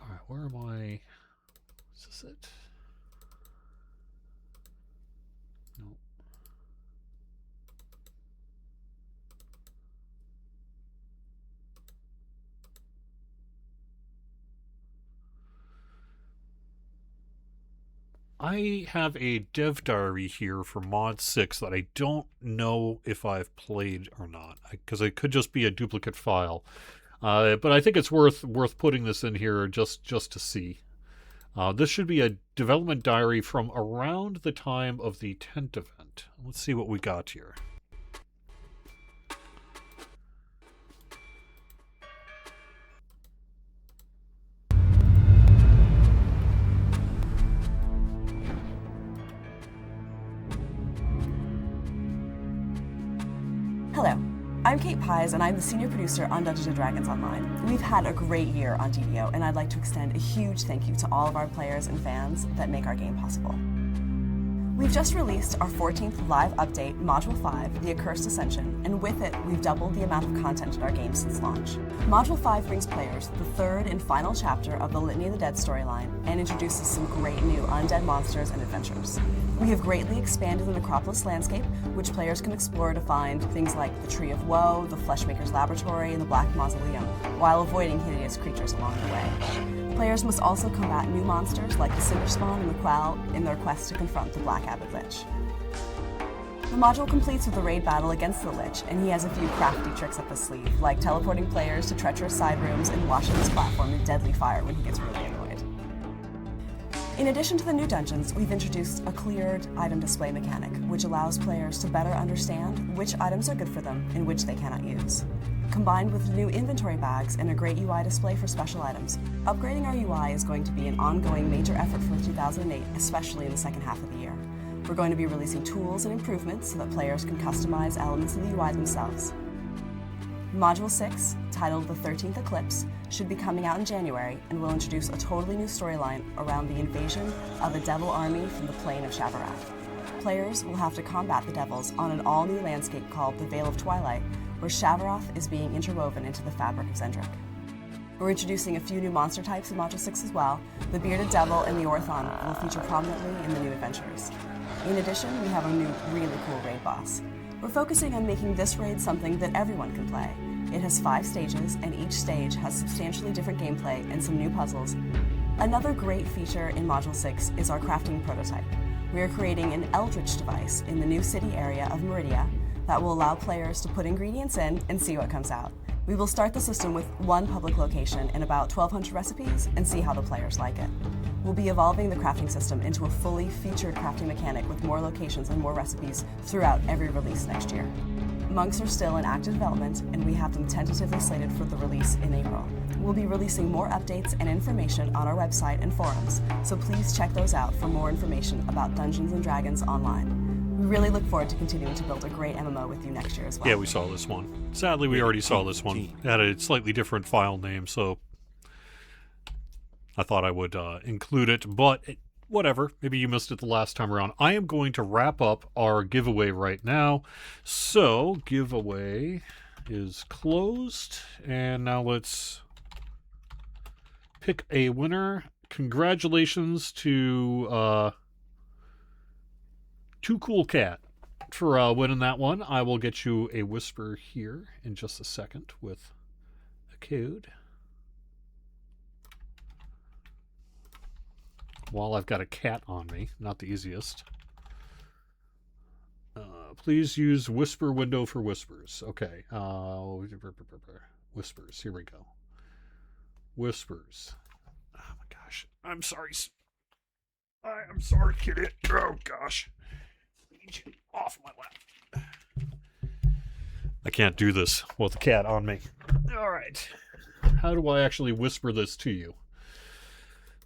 All right, where am I? Is this it? No. I have a dev diary here for Mod 6 that I don't know if I've played or not, because it could just be a duplicate file. But I think it's worth putting this in here just to see. This should be a development diary from around the time of the tent event. Let's see what we got here. Hello, I'm Kate Pies, and I'm the senior producer on Dungeons & Dragons Online. We've had a great year on DDO, and I'd like to extend a huge thank you to all of our players and fans that make our game possible. We've just released our 14th live update, Module 5, The Accursed Ascension, and with it, we've doubled the amount of content in our game since launch. Module 5 brings players the third and final chapter of the Litany of the Dead storyline and introduces some great new undead monsters and adventures. We have greatly expanded the Necropolis landscape, which players can explore to find things like the Tree of Woe, the Fleshmaker's Laboratory, and the Black Mausoleum, while avoiding hideous creatures along the way. Players must also combat new monsters like the Cinderspawn and the Quell in their quest to confront the Black Abbot Lich. The module completes with a raid battle against the Lich, and he has a few crafty tricks up his sleeve, like teleporting players to treacherous side rooms and washing his platform in deadly fire when he gets really annoyed. In addition to the new dungeons, we've introduced a cleared item display mechanic, which allows players to better understand which items are good for them and which they cannot use. Combined with new inventory bags and a great UI display for special items, upgrading our UI is going to be an ongoing major effort for 2008, especially in the second half of the year. We're going to be releasing tools and improvements so that players can customize elements of the UI themselves. Module 6, titled The 13th Eclipse, should be coming out in January and will introduce a totally new storyline around the invasion of a devil army from the plane of Shavarath. Players will have to combat the devils on an all-new landscape called the Veil of Twilight, where Shavarath is being interwoven into the fabric of Zendrick. We're introducing a few new monster types in Module 6 as well. The Bearded Devil and the Orthon will feature prominently in the new adventures. In addition, we have a new, really cool raid boss. We're focusing on making this raid something that everyone can play. It has 5 stages, and each stage has substantially different gameplay and some new puzzles. Another great feature in Module 6 is our crafting prototype. We are creating an Eldritch device in the new city area of Meridia that will allow players to put ingredients in and see what comes out. We will start the system with one public location and about 1,200 recipes and see how the players like it. We'll be evolving the crafting system into a fully featured crafting mechanic with more locations and more recipes throughout every release next year. Monks are still in active development, and we have them tentatively slated for the release in April. We'll be releasing more updates and information on our website and forums, so please check those out for more information about Dungeons & Dragons Online. We really look forward to continuing to build a great MMO with you next year as well. Yeah, we saw this one. Sadly, we already saw this one. It had a slightly different file name, so I thought I would include it, but whatever. Maybe you missed it the last time around. I am going to wrap up our giveaway right now. So, giveaway is closed, and now let's pick a winner. Congratulations to Too Cool Cat for winning that one. I will get you a whisper here in just a second with a code. While I've got a cat on me, not the easiest. Please use whisper window for whispers. Okay. Whispers. Here we go. Whispers. Oh my gosh. I'm sorry. I'm sorry, kitty. Oh gosh. Need you off my lap. I can't do this with the cat on me. All right. How do I actually whisper this to you?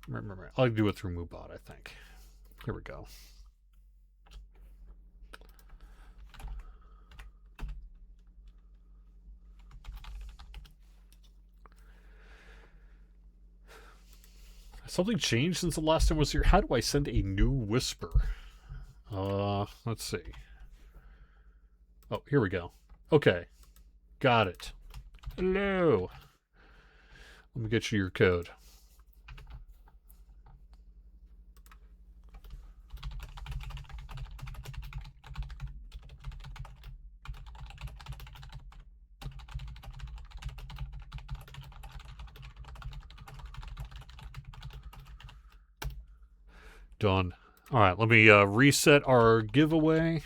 Remember, I'll do it through Moobot, I think. Here we go. Something changed since the last time I was here. How do I send a new whisper? Let's see. Oh, here we go. Okay. Got it. Hello. Let me get you your code. Done. All right, let me reset our giveaway.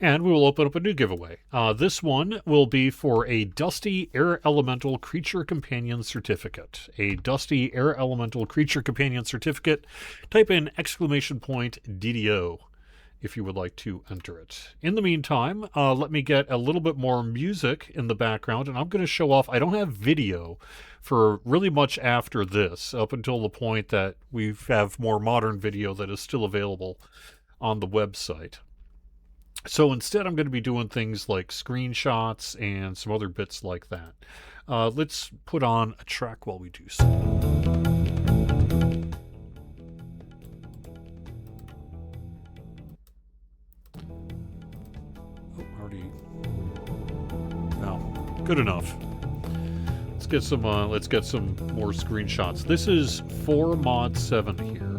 And we will open up a new giveaway. This one will be for a Dusty Air Elemental Creature Companion Certificate. A Dusty Air Elemental Creature Companion Certificate. Type in !DDO if you would like to enter it. In the meantime, let me get a little bit more music in the background, and I'm going to show off. I don't have video for really much after this, up until the point that we have more modern video that is still available on the website. So instead, I'm going to be doing things like screenshots and some other bits like that. Let's put on a track while we do so. Oh, already. No, good enough. Let's get some more screenshots. This is 4mod7 here.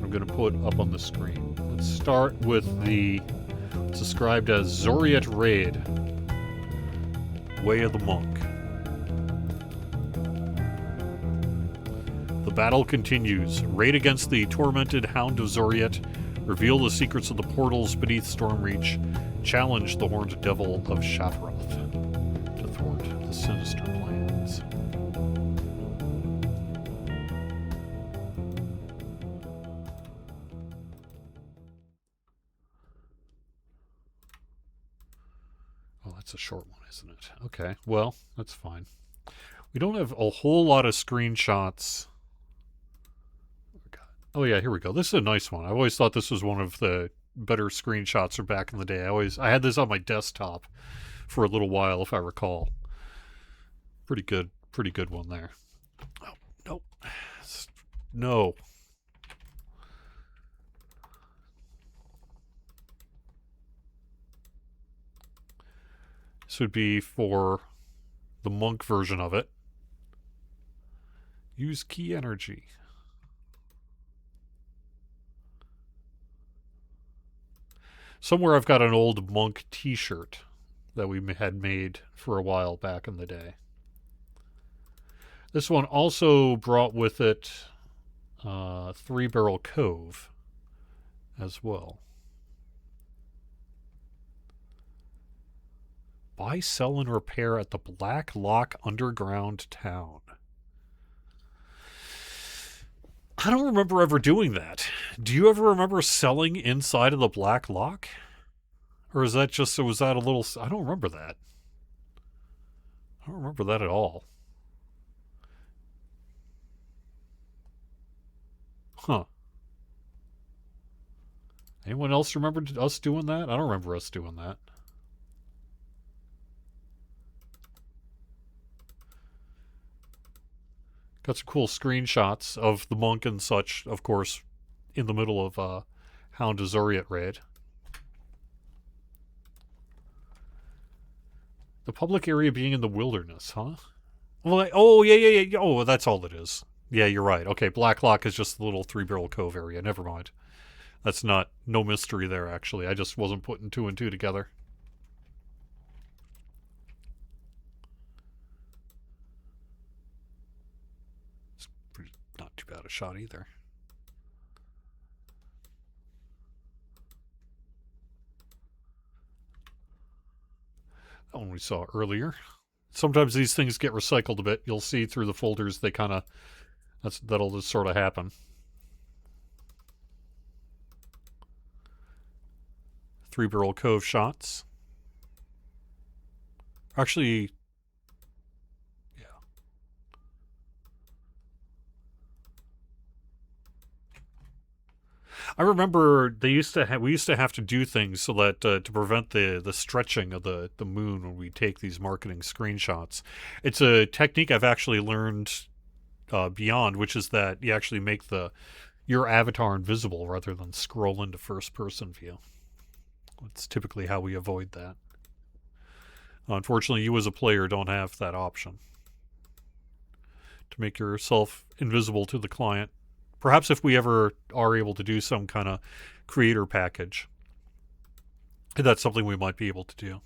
I'm going to put up on the screen. Let's start with what's described as Zoriet Raid, Way of the Monk. The battle continues. Raid against the tormented Hound of Zoriet. Reveal the secrets of the portals beneath Stormreach. Challenge the horned devil of Shatteroth to thwart the sinister plans. Oh, that's a short one, isn't it? Okay, well, that's fine. We don't have a whole lot of screenshots. Oh yeah, here we go. This is a nice one. I always thought this was one of the better screenshots from back in the day. I had this on my desktop for a little while, if I recall. Pretty good one there. Oh, nope. No. This would be for the monk version of it. Use key energy. Somewhere I've got an old monk t-shirt that we had made for a while back in the day. This one also brought with it Three Barrel Cove as well. Buy, sell, and repair at the Black Lock Underground Town. I don't remember ever doing that. Do you ever remember selling inside of the Black Lock? Or was that a little... I don't remember that. I don't remember that at all. Huh. Anyone else remember us doing that? I don't remember us doing that. Got some cool screenshots of the monk and such, of course, in the middle of Hound of Zoriet raid. The public area being in the wilderness, huh? Well, oh, yeah. Oh, that's all it is. Yeah, you're right. Okay, Black Lock is just the little Three Barrel Cove area. Never mind. That's no mystery there, actually. I just wasn't putting two and two together. It's not too bad a shot either. That one we saw earlier. Sometimes these things get recycled a bit. You'll see through the folders they kind of... That'll just sort of happen. Three Barrel Cove shots. Actually, yeah. I remember we used to have to do things so that to prevent the stretching of the moon when we take these marketing screenshots. It's a technique I've actually learned beyond, which is that you actually make your avatar invisible rather than scroll into first person view. It's typically how we avoid that. Unfortunately, you as a player don't have that option to make yourself invisible to the client. Perhaps if we ever are able to do some kind of creator package, that's something we might be able to do.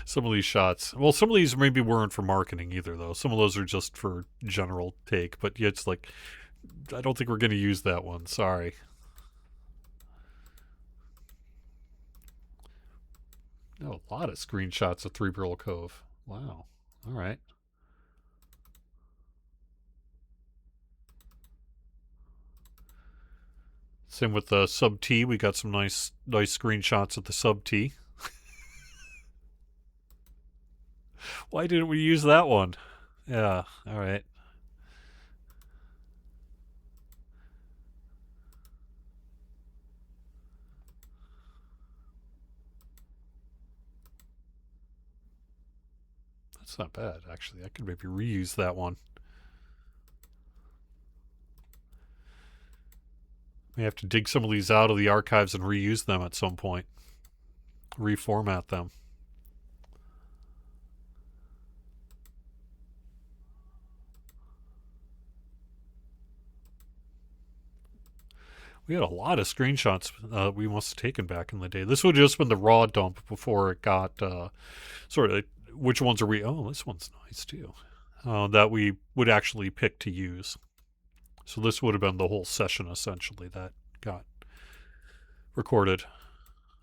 Some of these shots. Well, some of these maybe weren't for marketing either, though. Some of those are just for general take. But yeah, it's like, I don't think we're going to use that one. Sorry. No, a lot of screenshots of Three Barrel Cove. Wow. All right. Same with the sub T. We got some nice screenshots of the sub T. Why didn't we use that one? Yeah, all right. That's not bad, actually. I could maybe reuse that one. We have to dig some of these out of the archives and reuse them at some point. Reformat them. We had a lot of screenshots we must have taken back in the day. This would have just been the raw dump before it got sort of, which ones are we? Oh, this one's nice too. That we would actually pick to use. So this would have been the whole session essentially that got recorded.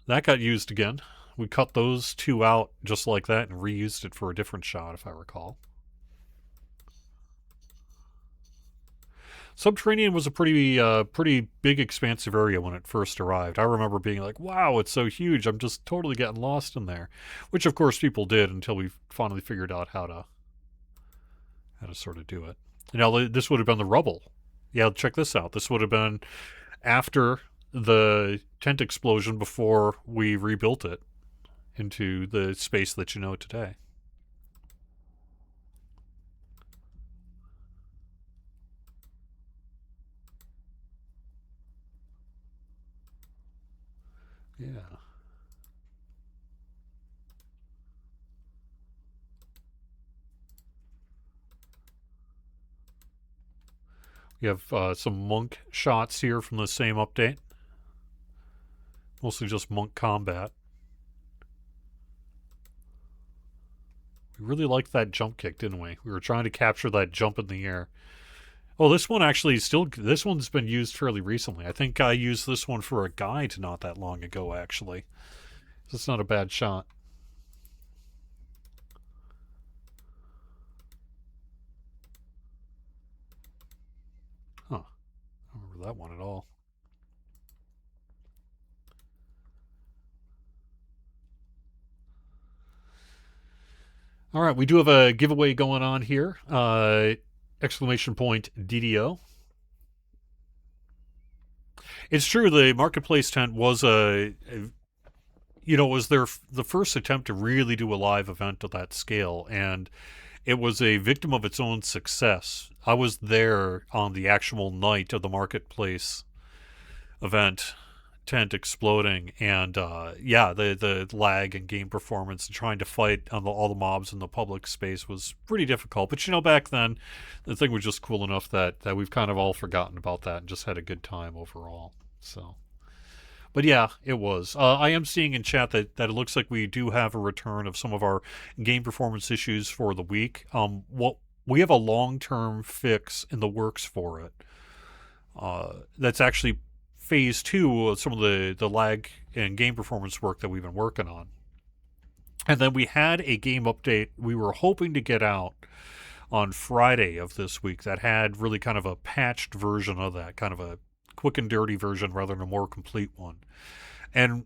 That got used again. We cut those two out just like that and reused it for a different shot, if I recall. Subterranean was a pretty big, expansive area when it first arrived. I remember being like, wow, it's so huge. I'm just totally getting lost in there. Which, of course, people did until we finally figured out how to sort of do it. Now, this would have been the rubble. Yeah, check this out. This would have been after the tent explosion before we rebuilt it into the space that you know today. Yeah. We have some monk shots here from the same update. Mostly just monk combat. We really liked that jump kick, didn't we? We were trying to capture that jump in the air. Oh, this one actually this one's been used fairly recently. I think I used this one for a guide not that long ago, actually. It's not a bad shot. Huh. I don't remember that one at all. All right, we do have a giveaway going on here. Exclamation point DDO. It's true, the marketplace tent was it was the first attempt to really do a live event of that scale, and it was a victim of its own success. I was there on the actual night of the marketplace event, tent exploding, and the lag and game performance and trying to fight on all the mobs in the public space was pretty difficult. But back then, the thing was just cool enough that we've kind of all forgotten about that and just had a good time overall. So, but yeah, it was. I am seeing in chat that it looks like we do have a return of some of our game performance issues for the week. We have a long-term fix in the works for it. That's actually phase 2 of some of the lag and game performance work that we've been working on. And then we had a game update we were hoping to get out on Friday of this week that had really kind of a patched version of that, kind of a quick and dirty version rather than a more complete one. And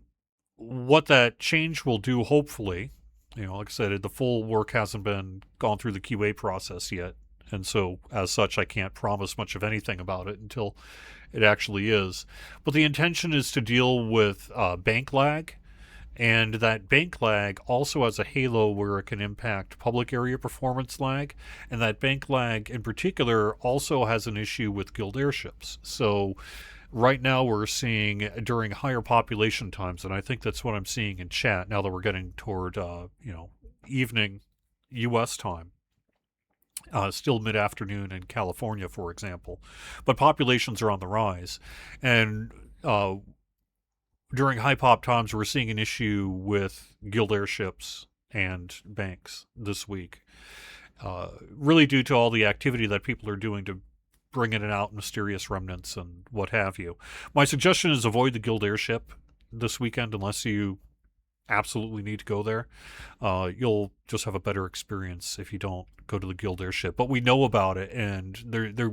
what that change will do, hopefully, like I said, the full work hasn't been gone through the QA process yet. And so, as such, I can't promise much of anything about it until it actually is. But the intention is to deal with bank lag, and that bank lag also has a halo where it can impact public area performance lag, and that bank lag in particular also has an issue with guild airships. So right now we're seeing during higher population times, and I think that's what I'm seeing in chat now that we're getting toward evening U.S. time. Still mid-afternoon in California, for example. But populations are on the rise. And during high pop times, we're seeing an issue with guild airships and banks this week. Really due to all the activity that people are doing to bring in and out mysterious remnants and what have you. My suggestion is avoid the guild airship this weekend unless you absolutely need to go there. You'll just have a better experience if you don't go to the guild airship. But we know about it, and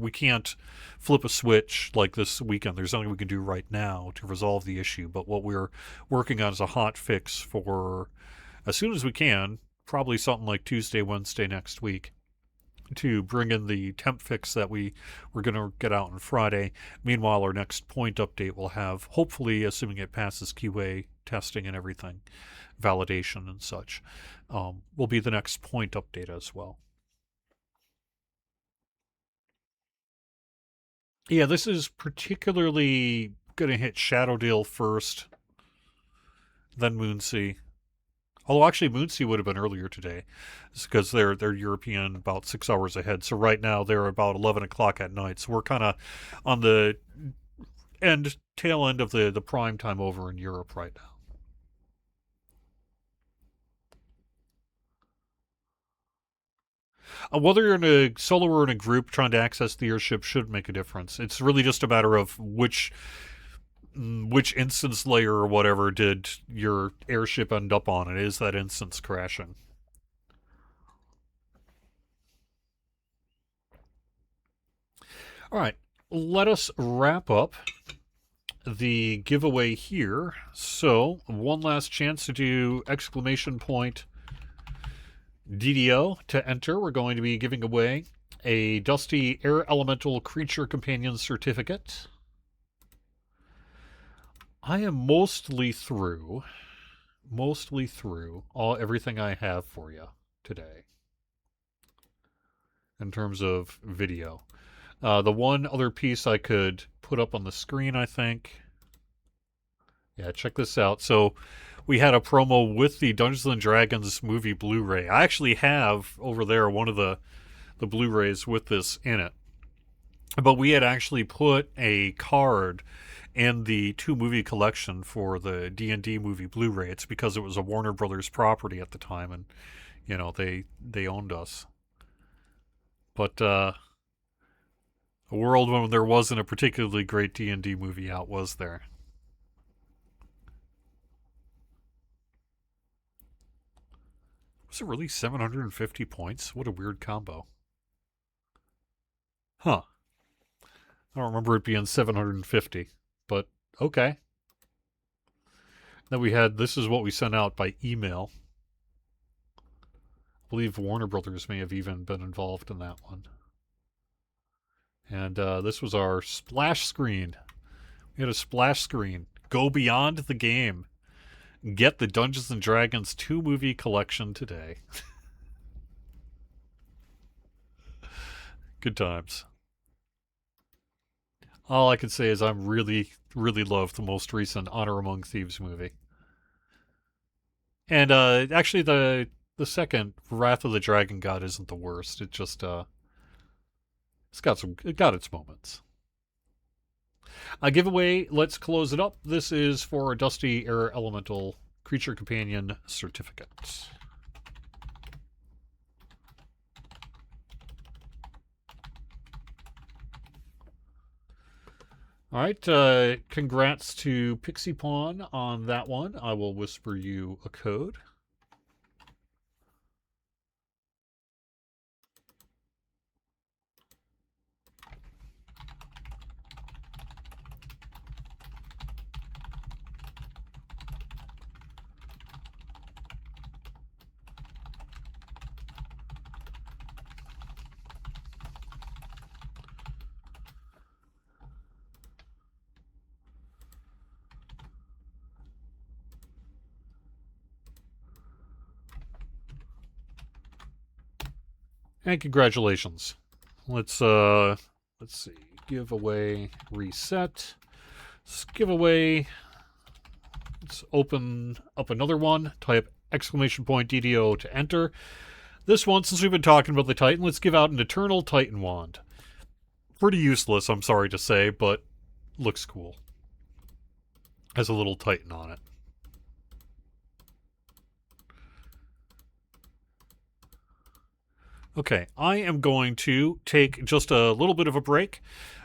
we can't flip a switch like this weekend. There's nothing we can do right now to resolve the issue. But what we're working on is a hot fix for as soon as we can, probably something like Tuesday, Wednesday next week, to bring in the temp fix that we're going to get out on Friday. Meanwhile, our next point update will have, hopefully, assuming it passes QA testing and everything, validation and such, will be the next point update as well. Yeah, this is particularly going to hit Shadowdale first, then Moonsea. Although actually Moonsea would have been earlier today, because they're European, about 6 hours ahead. So right now they're about 11 o'clock at night. So we're kind of on the tail end of the prime time over in Europe right now. Whether you're in a solo or in a group trying to access the airship should make a difference. It's really just a matter of which instance layer or whatever did your airship end up on. It is that instance crashing. All right, let us wrap up the giveaway here. So, one last chance to do exclamation point DDO to enter. We're going to be giving away a Dusty Air Elemental Creature Companion certificate. I am mostly through everything I have for you today in terms of video. The one other piece I could put up on the screen, I think. Yeah, check this out. So we had a promo with the Dungeons & Dragons movie Blu-ray. I actually have over there one of the Blu-rays with this in it. But we had actually put a card in the 2-movie collection for the D&D movie Blu-ray. It's because it was a Warner Brothers property at the time, and you know they owned us. But a world when there wasn't a particularly great D&D movie out, was there? Was it really 750 points? What a weird combo. Huh. I don't remember it being 750, but okay. Then we had, this is what we sent out by email. I believe Warner Brothers may have even been involved in that one. And this was our splash screen. We had a splash screen. Go beyond the game. Get the Dungeons & Dragons 2-movie collection today. Good times. All I can say is I'm really, really love the most recent Honor Among Thieves movie. And actually the second, Wrath of the Dragon God, isn't the worst. It just it got its moments. A giveaway, let's close it up. This is for a Dusty Air Elemental Creature Companion certificate. All right, congrats to Pixie Pawn on that one. I will whisper you a code. And congratulations. Let's see. Giveaway reset. Giveaway. Let's open up another one. Type exclamation point DDO to enter. This one, since we've been talking about the Titan, let's give out an Eternal Titan Wand. Pretty useless, I'm sorry to say, but looks cool. Has a little Titan on it. Okay, I am going to take just a little bit of a break,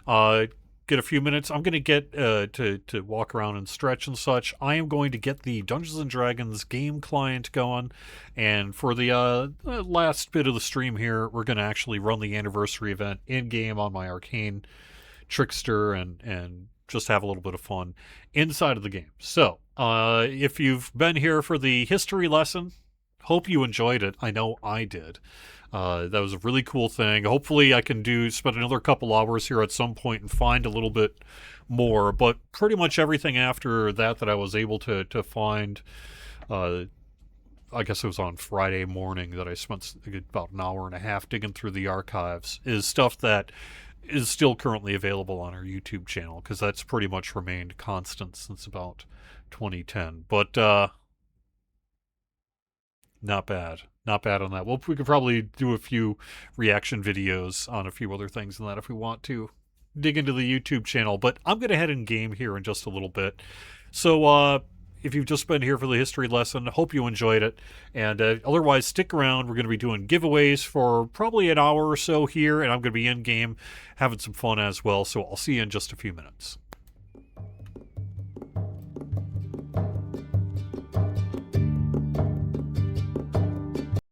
get a few minutes. I'm going to get to walk around and stretch and such. I am going to get the Dungeons & Dragons game client going, and for the last bit of the stream here, we're going to actually run the anniversary event in-game on my Arcane Trickster and just have a little bit of fun inside of the game. So, if you've been here for the history lesson, hope you enjoyed it. I know I did. That was a really cool thing. Hopefully I can spend another couple hours here at some point and find a little bit more, but pretty much everything after that I was able to find, I guess it was on Friday morning that I spent about an hour and a half digging through the archives, is stuff that is still currently available on our YouTube channel, because that's pretty much remained constant since about 2010. But not bad. Not bad on that. Well, we could probably do a few reaction videos on a few other things than that if we want to dig into the YouTube channel. But I'm going to head in game here in just a little bit. So if you've just been here for the history lesson, hope you enjoyed it. And otherwise, stick around. We're going to be doing giveaways for probably an hour or so here. And I'm going to be in game having some fun as well. So I'll see you in just a few minutes.